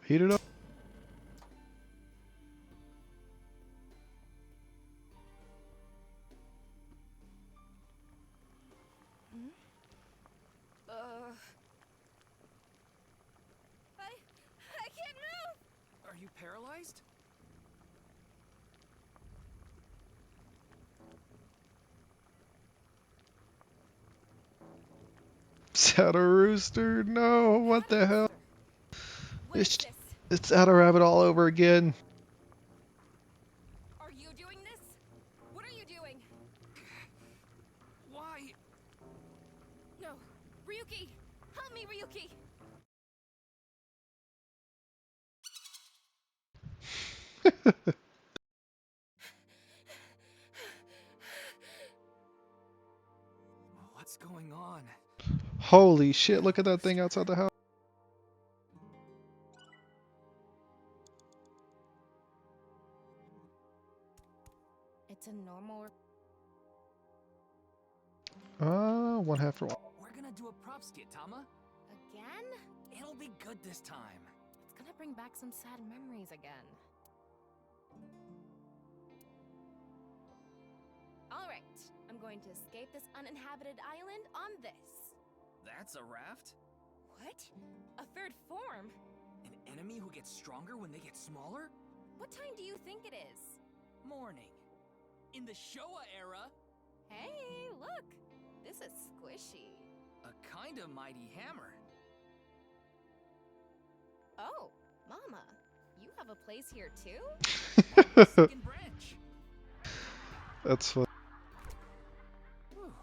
Heat it up. I can't move. Are you paralyzed? Atta Rooster, no, what the hell? It's Atta Rabbit all over again. Are you doing this? What are you doing? Why? No. Ryuki! Help me, Ryuki! What's going on? Holy shit, look at that thing outside the house. It's a normal. One half for one. We're gonna do a prop skit, Tama. Again? It'll be good this time. It's gonna bring back some sad memories again. Alright, I'm going to escape this uninhabited island on this. That's a raft? What? A third form? An enemy who gets stronger when they get smaller? What time do you think it is? Morning. In the Showa era. Hey, look! This is squishy. A kinda mighty hammer. Oh, Mama, you have a place here too? Second branch. That's fun. Whew.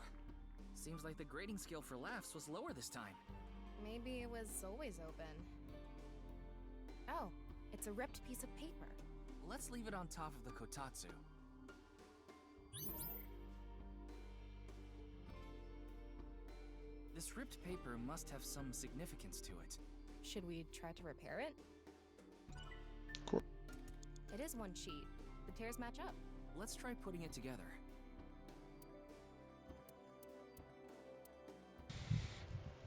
Seems like the grading scale for laughs was lower this time. Maybe it was always open. Oh, it's a ripped piece of paper. Let's leave it on top of the kotatsu. This ripped paper must have some significance to it. Should we try to repair it? Cool. It is one sheet. The tears match up. Let's try putting it together.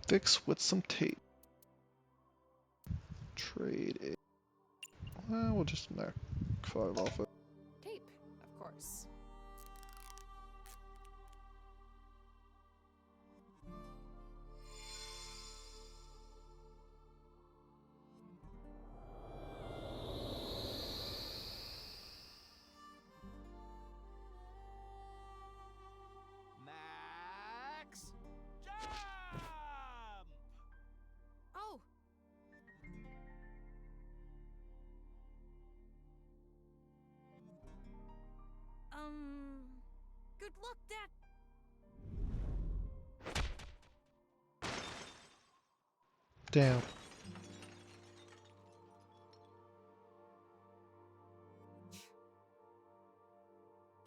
Fix with some tape. Trade it. Well, we'll just knock 5 off it. Tape, of course. Damn.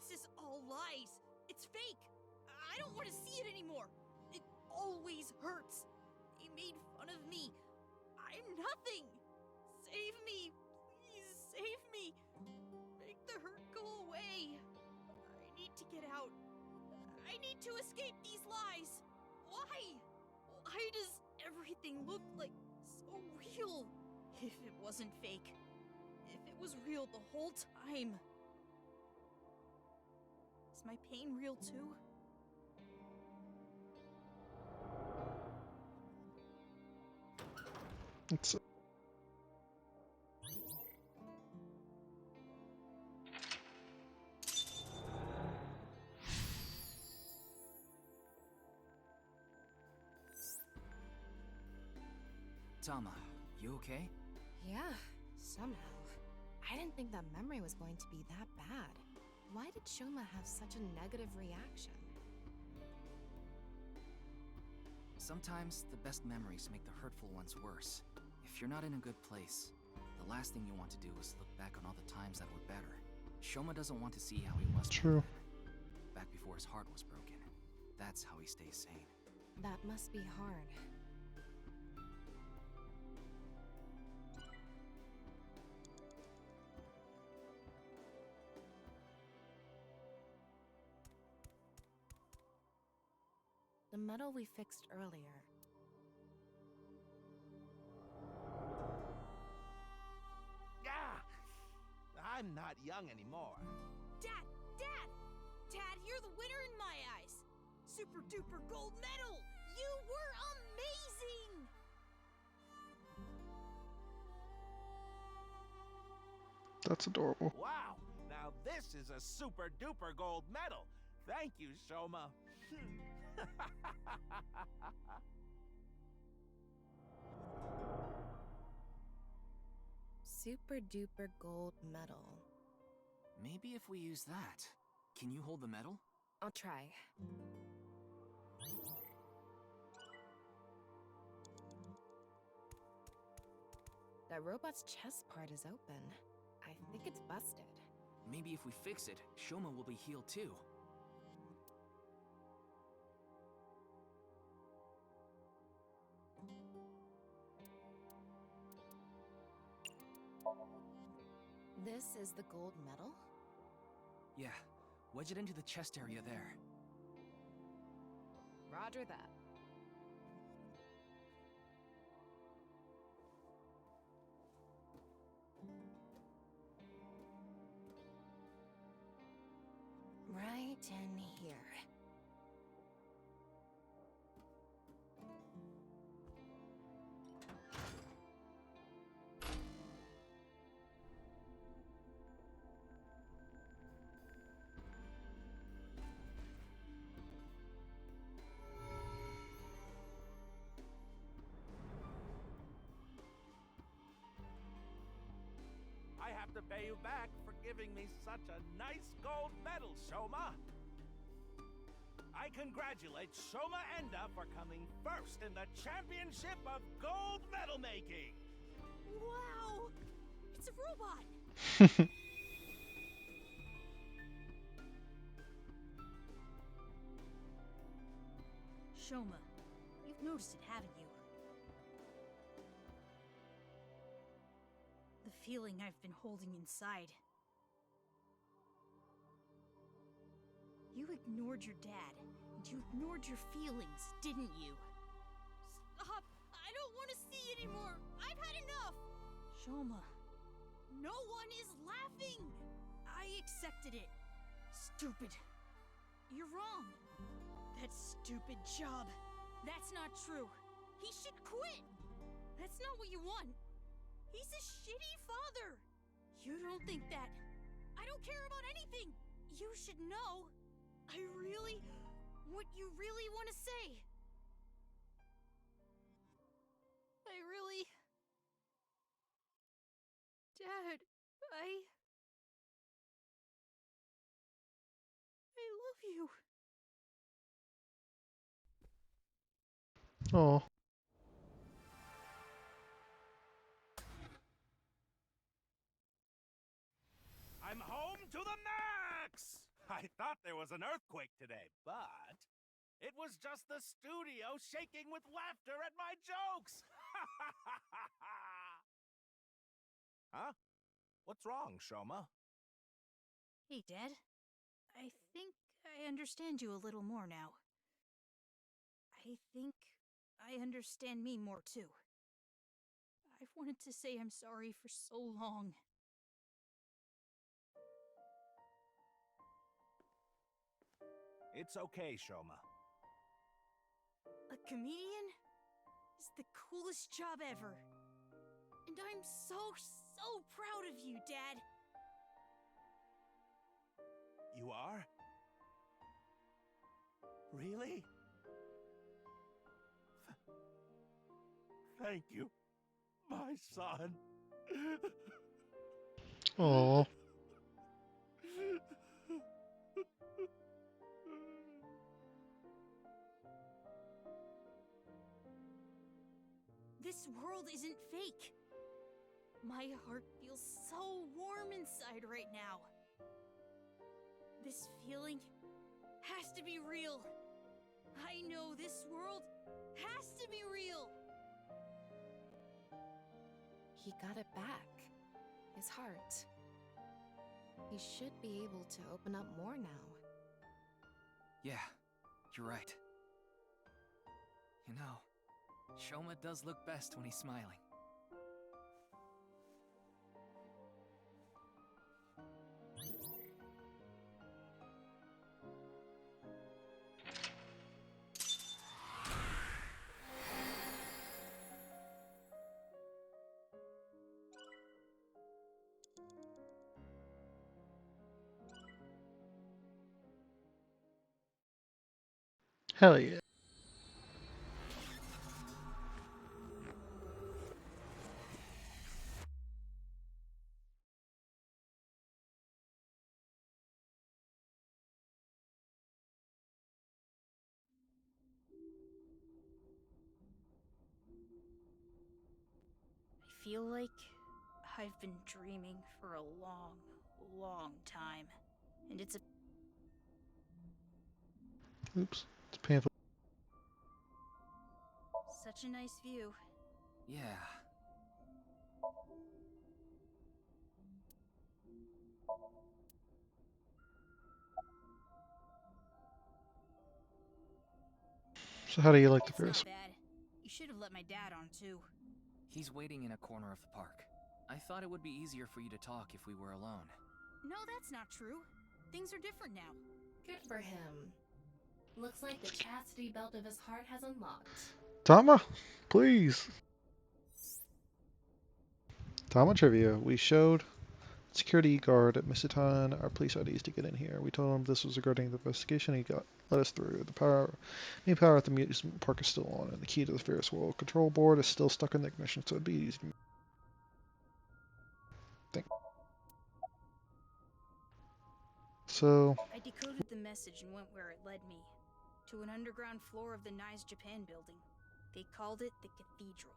This is all lies. It's fake. I don't want to see it anymore. It always hurts. He made fun of me. I'm nothing. Save me. Please save me. Make the hurt go away. I need to get out. I need to escape these lies. Why? Why does everything look like so real? If it wasn't fake. If it was real the whole time. Is my pain real too? It's Tama, you okay? Yeah, somehow. I didn't think that memory was going to be that bad. Why did Shoma have such a negative reaction? Sometimes the best memories make the hurtful ones worse. If you're not in a good place, the last thing you want to do is look back on all the times that were better. Shoma doesn't want to see how he was true. back before his heart was broken. That's how he stays sane. That must be hard. The medal we fixed earlier. Ah! I'm not young anymore. Dad! Dad! Dad, you're the winner in my eyes! Super duper gold medal! You were amazing! That's adorable. Wow! Now this is a super duper gold medal. Thank you, Shoma. Super duper gold medal. Maybe if we use that. Can you hold the medal? I'll try. That robot's chest part is open. I think it's busted. Maybe if we fix it, Shoma will be healed too. This is the gold medal? Yeah, wedge it into the chest area there. Roger that. Right in here. I have to pay you back for giving me such a nice gold medal, Shoma. I congratulate Shoma Enda for coming first in the championship of gold medal making. Wow! It's a robot! Shoma, you've noticed it, haven't you? The feeling I've been holding inside. You ignored your dad, and you ignored your feelings, didn't you? Stop! I don't want to see anymore! I've had enough! Shoma, no one is laughing! I accepted it. Stupid. You're wrong. That stupid job. That's not true. He should quit. That's not what you want. He's a shitty father. You don't think that. I don't care about anything. You should know. What you really want to say. Dad, I love you. Oh. to the max! I thought there was an earthquake today, but it was just the studio shaking with laughter at my jokes! Huh? What's wrong, Shoma? Hey, Dad. I think I understand you a little more now. I think I understand me more too. I've wanted to say I'm sorry for so long. It's okay, Shoma. A comedian is the coolest job ever. And I'm so proud of you, Dad. You are? Really? Thank you, my son. Aww. This world isn't fake. My heart feels so warm inside right now. This feeling has to be real. I know this world has to be real. He got it back. His heart. He should be able to open up more now. Yeah, you're right. You know, Shoma does look best when he's smiling. Hell yeah. I feel like I've been dreaming for a long time. And it's a Oops. It's painful. such a nice view. Yeah. So how do you like the It's Paris? not bad. You should have let my dad on too. He's waiting in a corner of the park. I thought it would be easier for you to talk if we were alone. No, that's not true. Things are different now. Good for him. Looks like the chastity belt of his heart has unlocked. Tama, please. Tama trivia. We showed security guard at Misitan our police IDs to get in here. We told him this was regarding the investigation. He let us through. The main power at the amusement park is still on, and the key to the Ferris wheel control board is still stuck in the ignition, so it'd be easy. So I decoded the message and went where it led me. To an underground floor of the Nice Japan building. They called it the Cathedral.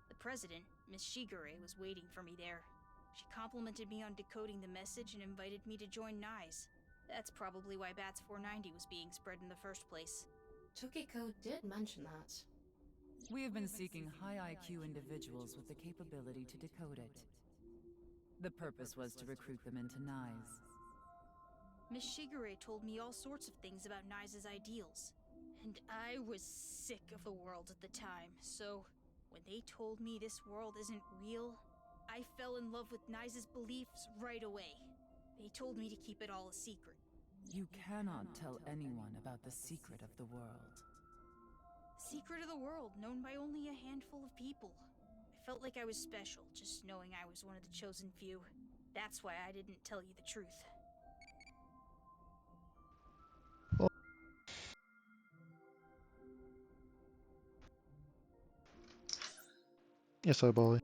The president, Miss Shigure, was waiting for me there. She complimented me on decoding the message and invited me to join NICE. That's probably why Bats 490 was being spread in the first place. Tokiko did mention that. We have been seeking high IQ individuals with the capability to decode it. The purpose was to recruit them into NICE. Miss Shigure told me all sorts of things about NICE's ideals. And I was sick of the world at the time, so when they told me this world isn't real, I fell in love with NICE's beliefs right away. They told me to keep it all a secret. You cannot tell anyone about the secret of the world. Secret of the world, known by only a handful of people. I felt like I was special, just knowing I was one of the chosen few. That's why I didn't tell you the truth. yes, I Bolly.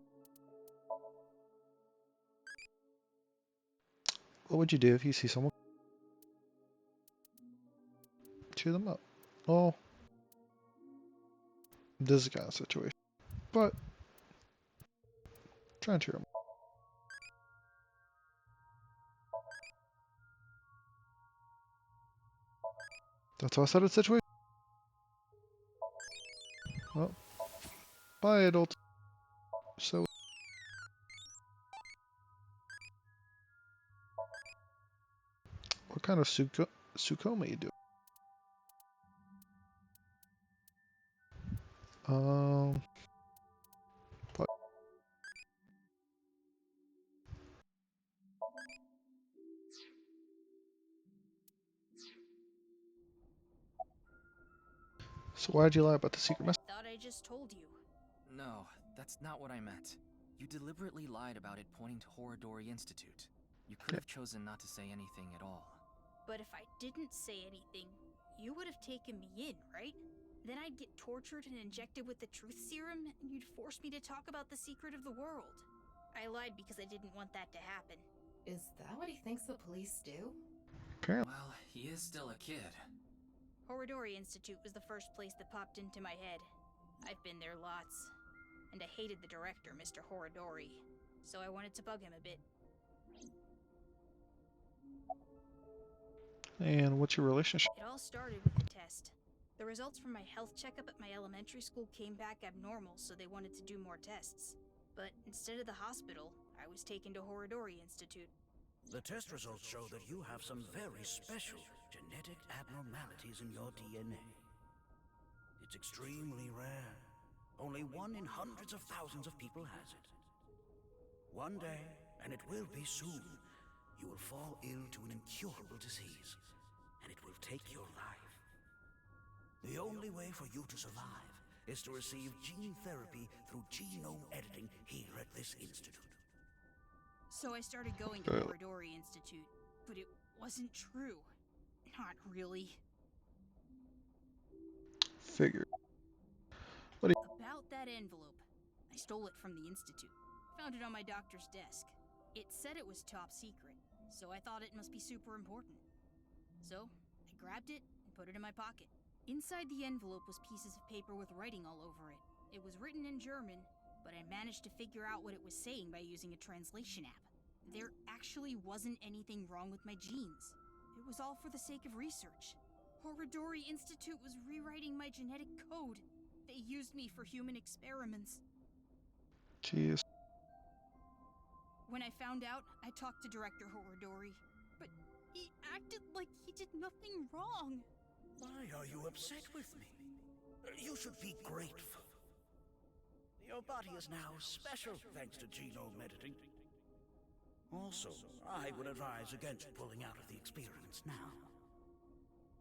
What would you do if you see someone? Cheer them up. Well, this is the kind of situation. But try and cheer them up. That's why I said it's situation. Well, bye, adult. So. What kind of Sukoma you do? What? So why'd you lie about the secret message? Thought I just told you. No, that's not what I meant. You deliberately lied about it pointing to Horadori Institute. You could have chosen not to say anything at all. But if I didn't say anything, you would have taken me in, right? Then I'd get tortured and injected with the truth serum, and you'd force me to talk about the secret of the world. I lied because I didn't want that to happen. Is that what he thinks the police do? Apparently. Well, he is still a kid. Horadori Institute was the first place that popped into my head. I've been there lots. And I hated the director, Mr. Horadori. So I wanted to bug him a bit. And what's your relationship? It all started with the test. The results from my health checkup at my elementary school came back abnormal, so they wanted to do more tests. But instead of the hospital, I was taken to Horadori Institute. The test results show that you have some very special genetic abnormalities in your DNA. It's extremely rare. Only 1 in hundreds of thousands of people has it. One day, and it will be soon, you will fall ill to an incurable disease, and it will take your life. The only way for you to survive is to receive gene therapy through genome editing here at this institute. So I started going to Horadori Institute, but it wasn't true. Not really. Figure. About that envelope. I stole it from the institute. Found it on my doctor's desk. It said it was top secret, so I thought it must be super important. So, I grabbed it and put it in my pocket. Inside the envelope was pieces of paper with writing all over it. It was written in German, but I managed to figure out what it was saying by using a translation app. There actually wasn't anything wrong with my genes. It was all for the sake of research. Horadori Institute was rewriting my genetic code. They used me for human experiments. Jeez. When I found out, I talked to Director Horadori, but he acted like he did nothing wrong. Why are you upset with me? You should be grateful. Your body is now special thanks to genome editing. Also, I would advise against pulling out of the experiments now.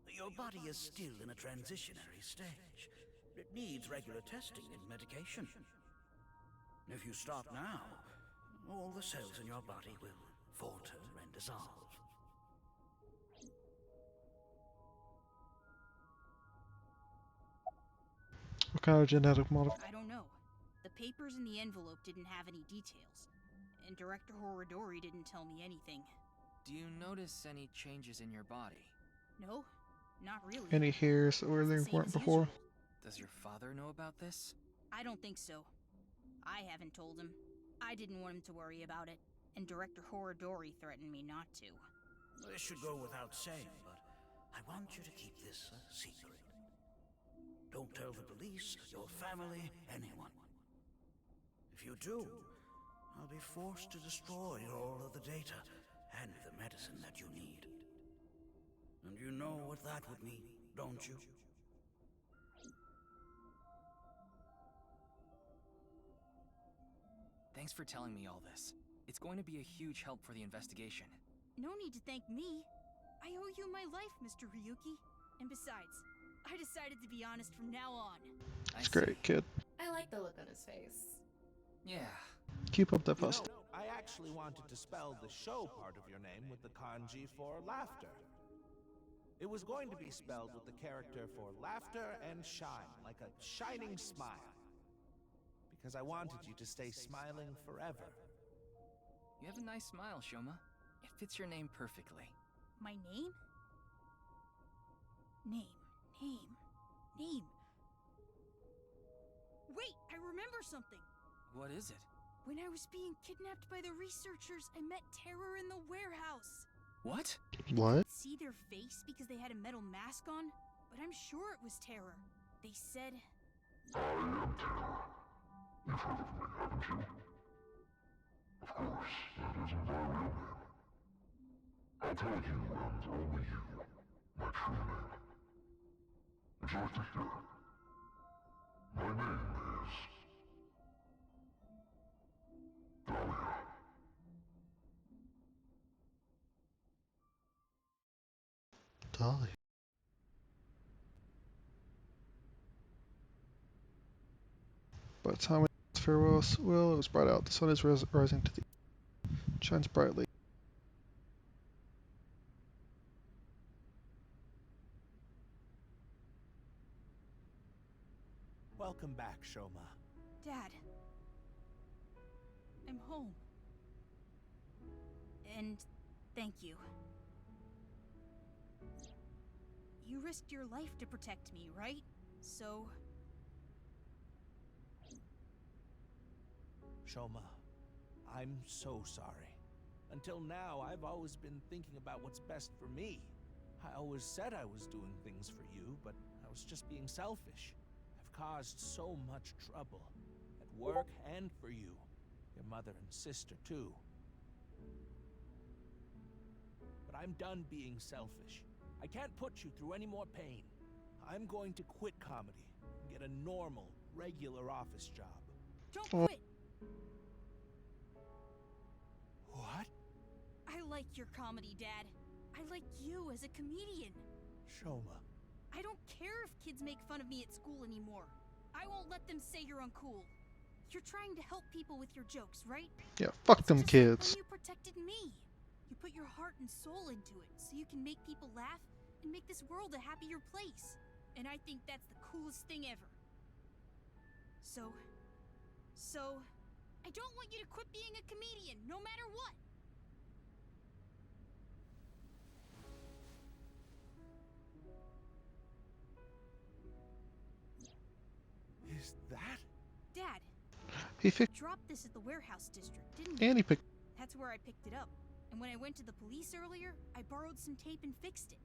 Your body is still in a transitionary stage. It needs regular testing and medication. If you stop now, all the cells in your body will falter and dissolve. What kind of genetic modification? I don't know. The papers in the envelope didn't have any details, and Director Horadori didn't tell me anything. Do you notice any changes in your body? No, not really. Any hairs where there weren't before? Does your father know about this? I don't think so. I haven't told him. I didn't want him to worry about it, and Director Horadori threatened me not to. This should go without saying, but I want you to keep this a secret. Don't tell the police, your family, anyone. If you do, I'll be forced to destroy all of the data and the medicine that you need. And you know what that would mean, don't you? Thanks for telling me all this. It's going to be a huge help for the investigation. No need to thank me. I owe you my life, Mr. Ryuki. And besides, I decided to be honest from now on. That's great, kid. I like the look on his face. Yeah. Keep up that post. I actually wanted to spell the show part of your name with the kanji for laughter. It was going to be spelled with the character for laughter and shine, like a shining smile. Because I wanted you to stay smiling forever. You have a nice smile, Shoma. It fits your name perfectly. My name? Name. Wait, I remember something! What is it? When I was being kidnapped by the researchers, I met Terror in the warehouse. What? What? See their face because they had a metal mask on, but I'm sure it was terror. They said, I am Terror. You've heard of me, haven't you? Of course, that isn't my real name. I'll tell you, and only you, my true name. Would you like to hear? My name is... Dahlia. Dahlia. By the time we farewell, it was bright out. The sun is rising to the shines brightly. Welcome back, Shoma. Dad, I'm home. And thank you. You risked your life to protect me, right? So... Shoma, I'm so sorry. Until now, I've always been thinking about what's best for me. I always said I was doing things for you, but I was just being selfish. I've caused so much trouble. At work and for you. Your mother and sister, too. But I'm done being selfish. I can't put you through any more pain. I'm going to quit comedy and get a normal, regular office job. Don't quit! What? I like your comedy, Dad. I like you as a comedian. Shoma. I don't care if kids make fun of me at school anymore. I won't let them say you're uncool. You're trying to help people with your jokes, right? Yeah, fuck them kids. When you protected me. You put your heart and soul into it so you can make people laugh and make this world a happier place. And I think that's the coolest thing ever. So, I don't want you to quit being a comedian, no matter what. Is that? Dad, He fixed. dropped this at the warehouse district, didn't you? And he picked. That's where I picked it up. And when I went to the police earlier, I borrowed some tape and fixed it.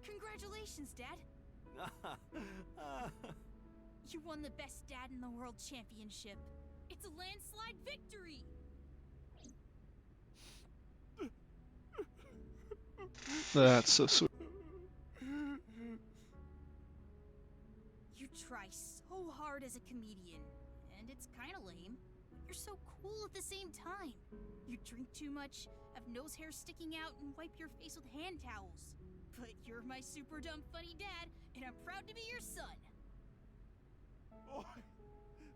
Congratulations, Dad! You won the Best Dad in the World Championship. It's a landslide victory! That's so sweet. You try so hard as a comedian, and it's kinda lame, but you're so cool at the same time. You drink too much, have nose hair sticking out, and wipe your face with hand towels. But you're my super dumb funny dad, and I'm proud to be your son. Boy,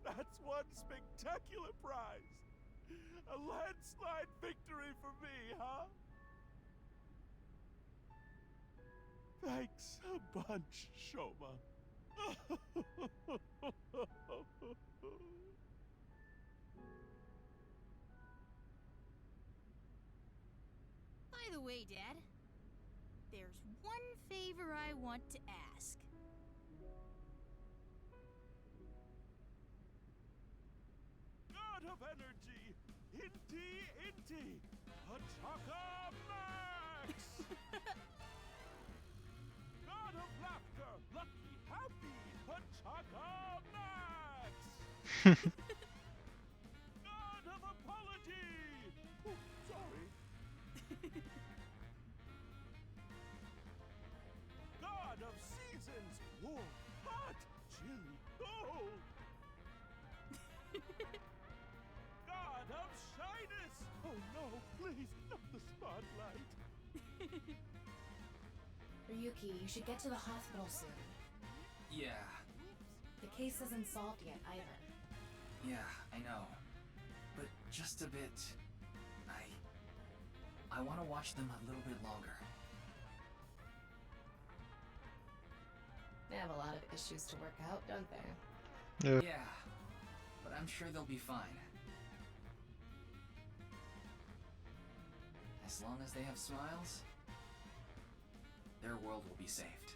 that's one spectacular prize. A landslide victory for me, huh? Thanks a bunch, Shoma. By the way, Dad, there's one favor I want to ask. God of energy, Inti, Pachaka Max! God of laughter, lucky, happy, Pachaka Max! God of apology! Oh, sorry. God of seasons, warm, hot, chilly, cold! God of shyness! Oh no, please, not the spotlight! Ryuki, you should get to the hospital soon. Yeah, The case isn't solved yet either. yeah, I know. But just a bit... I want to watch them a little bit longer. They have a lot of issues to work out, don't they? Yeah. Yeah, but I'm sure they'll be fine. As long as they have smiles, their world will be saved.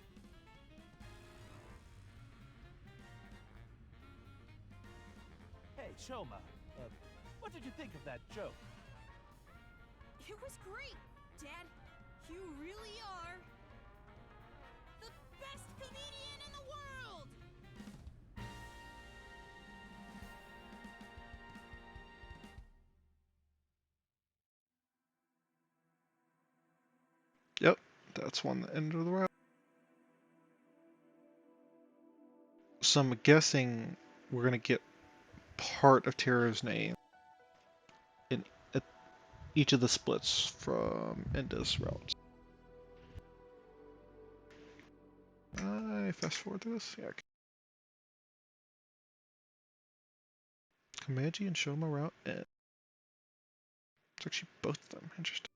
Hey, Shoma, what did you think of that joke? It was great! Dad, you really are the best comedian in the world! Yep, that's one the end of the route. So I'm guessing we're gonna get part of Tara's name in each of the splits from Enda's routes. I fast forward this? Yeah. Komeiji and Shoma route N. It's actually both of them. Interesting.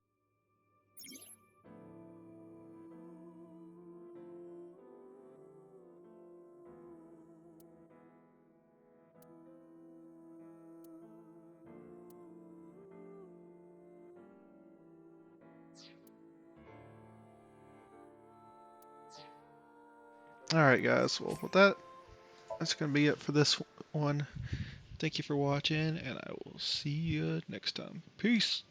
Alright guys, well with that, that's going to be it for this one. Thank you for watching, and I will see you next time. Peace!